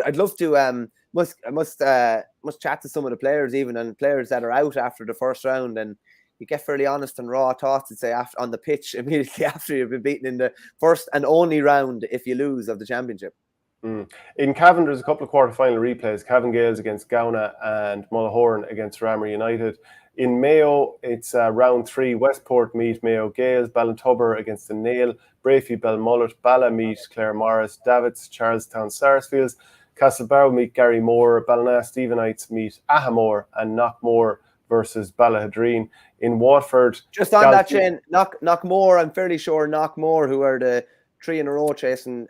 I'd love to must chat to some of the players even and players that are out after the first round and you get fairly honest and raw thoughts and say after on the pitch immediately after you've been beaten in the first and only round if you lose of the championship. In Cavan, there's a couple of quarter-final replays. Cavan Gaels against Gowna and Mullahoran against Ramrey United. In Mayo, it's round 3. Westport meet Mayo Gaels. Ballintubber against the Nail. Brafey Belmullet. Balla meet Clare Morris. Davits Charlestown Sarsfields. Castlebarrow meet Gary Moore. Ballina Stephenites meet Ahamore. And Knockmore versus Ballahadreen. In Watford... Just on that, Shane, Knockmore, I'm fairly sure Knockmore, who are the 3 in a row chasing...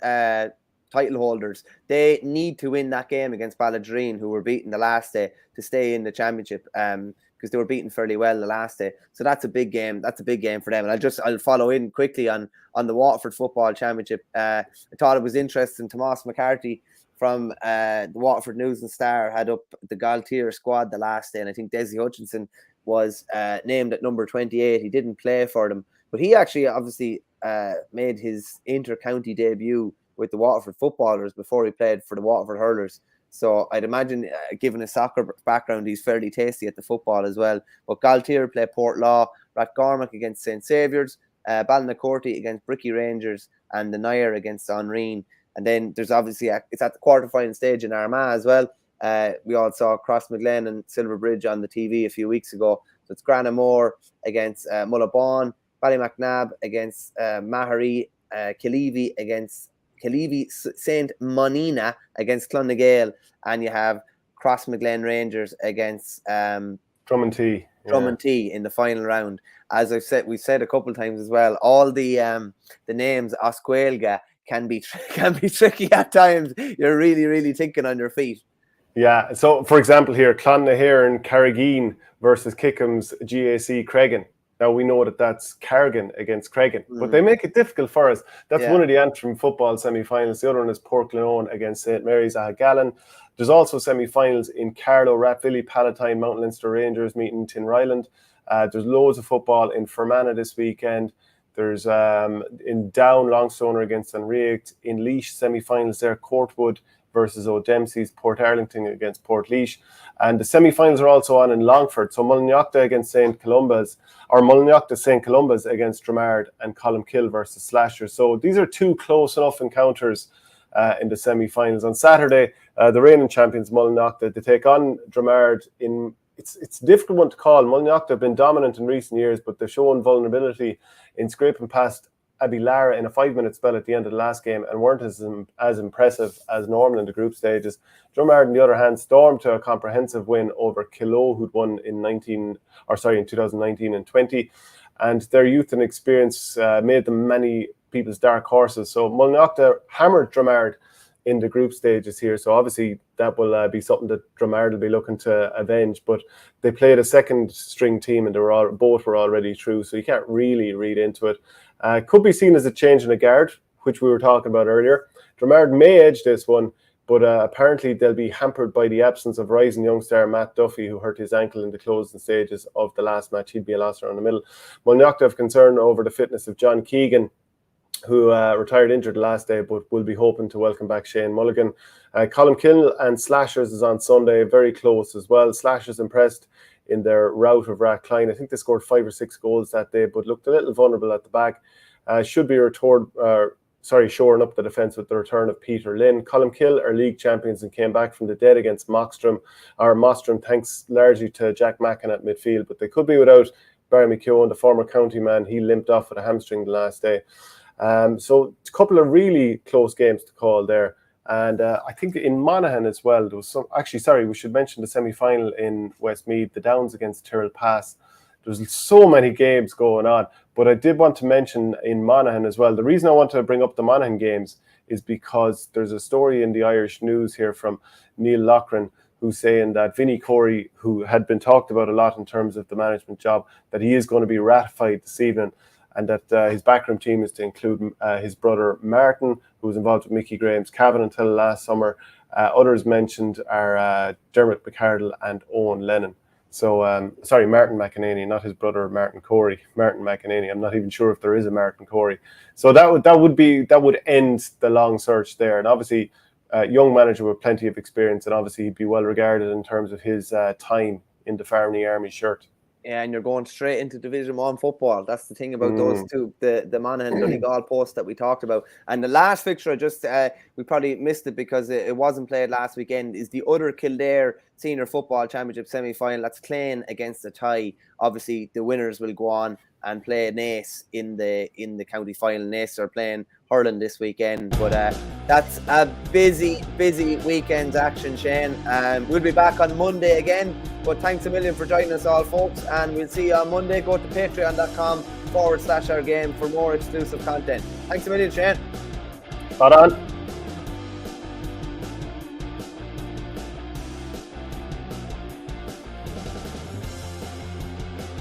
title holders, they need to win that game against Ballahadreen, who were beaten the last day, to stay in the championship because they were beaten fairly well the last day. So that's a big game. That's a big game for them. And I'll follow in quickly on the Waterford Football Championship. I thought it was interesting. Tomas McCarthy from the Waterford News and Star had up the Galtier squad the last day, and I think Desi Hutchinson was named at number 28. He didn't play for them, but he actually obviously made his inter-county debut with the Waterford footballers before he played for the Waterford Hurlers. So I'd imagine, given his soccer background, he's fairly tasty at the football as well. But Galtier play Portlaw, Rathgarmack against St. Saviour's, Ballinacorty against Bricky Rangers, and the Nair against Onreen. And then there's obviously, it's at the quarterfinal stage in Armagh as well. We all saw Crossmaglen and Silverbridge on the TV a few weeks ago. So it's Granamore against Mullabawn, Ballymacnab against Mahary, Killeavy against Killeavy St. Monina against Clonagale, and you have Crossmaglen Rangers against Drummondtee in the final round. As we've said a couple of times as well, all the names Oscuelga can be tricky at times. You're really, really thinking on your feet. Yeah. So, for example, here Clonnahairn Carrigeen versus Kickham's GAC Cregan. Now, we know that that's Carrigan against Cregan, but they make it difficult for us. That's one of the Antrim football semi-finals. The other one is Portglenone against St. Mary's Ahagallen. There's also semi-finals in Carlow, Rathvilly, Palatine, Mount Leinster Rangers meeting Tinryland. There's loads of football in Fermanagh this weekend. There's in Down, Longstoner against Unreact. In Laois, semi-finals there, Courtwood versus O'Dempsey's, Port Arlington against Port Laois. And the semi-finals are also on in Longford. So Mullinachta against St. Columba's, or Mullinachta St. Columba's against Dramard, and Columkill versus Slasher. So these are two close enough encounters in the semi-finals. On Saturday, the reigning champions Mullinachta, they take on Dramard in... It's a difficult one to call. Mullinachta have been dominant in recent years, but they've shown vulnerability in scraping past Abilara in a 5-minute spell at the end of the last game and weren't as impressive as normal in the group stages. Dramard, on the other hand, stormed to a comprehensive win over Kilo, who'd won in 2019 and 20, and their youth and experience made them many people's dark horses. So Mullinachta hammered Dramard in the group stages here, so obviously that will be something that Dramard will be looking to avenge. But they played a second string team, and both were already through, so you can't really read into it. Could be seen as a change in the guard, which we were talking about earlier. Dramard may edge this one, but apparently they'll be hampered by the absence of rising young star Matt Duffy, who hurt his ankle in the closing stages of the last match. He'd be a loss around the middle. Mullinachta have concern over the fitness of John Keegan, who retired injured last day, but will be hoping to welcome back Shane Mulligan. Columkill and Slashers is on Sunday, very close as well. Slashers impressed in their rout of Rathcline. I think they scored 5 or 6 goals that day, but looked a little vulnerable at the back. Should be shoring up the defence with the return of Peter Lynn. Columkill are league champions and came back from the dead against Mostram, thanks largely to Jack Mackin at midfield, but they could be without Barry McKeown, the former county man. He limped off with a hamstring the last day. So a couple of really close games to call there. And I think in Monaghan as well, there was some... Actually, sorry, we should mention the semi-final in Westmeath, the Downs against Tyrrell Pass. There's so many games going on. But I did want to mention in Monaghan as well. The reason I want to bring up the Monaghan games is because there's a story in the Irish News here from Neil Loughran who's saying that Vinnie Corey, who had been talked about a lot in terms of the management job, that he is going to be ratified this evening, and that his backroom team is to include his brother Martin, who was involved with Mickey Graham's Cavan until last summer. Others mentioned are Dermot McCardle and Owen Lennon. So, sorry, Martin McEnany, not his brother Martin Corey. Martin McEnany. I'm not even sure if there is a Martin Corey. So that would end the long search there. And obviously, young manager with plenty of experience, and obviously he'd be well regarded in terms of his time in the Farney Army shirt. Yeah, and you're going straight into Division 1 football. That's the thing about those two, the Monaghan Donegal post that we talked about. And the last fixture, we probably missed it because it wasn't played last weekend, is the other Kildare Senior Football Championship semi-final. That's Clare against the tie. Obviously, the winners will go on and play Naas in the county final. Naas are playing Hurling this weekend. But that's a busy weekend's action, Shane. We'll be back on Monday again. But thanks a million for joining us all, folks. And we'll see you on Monday. Go to patreon.com/OurGame for more exclusive content. Thanks a million, Shane. Spot on.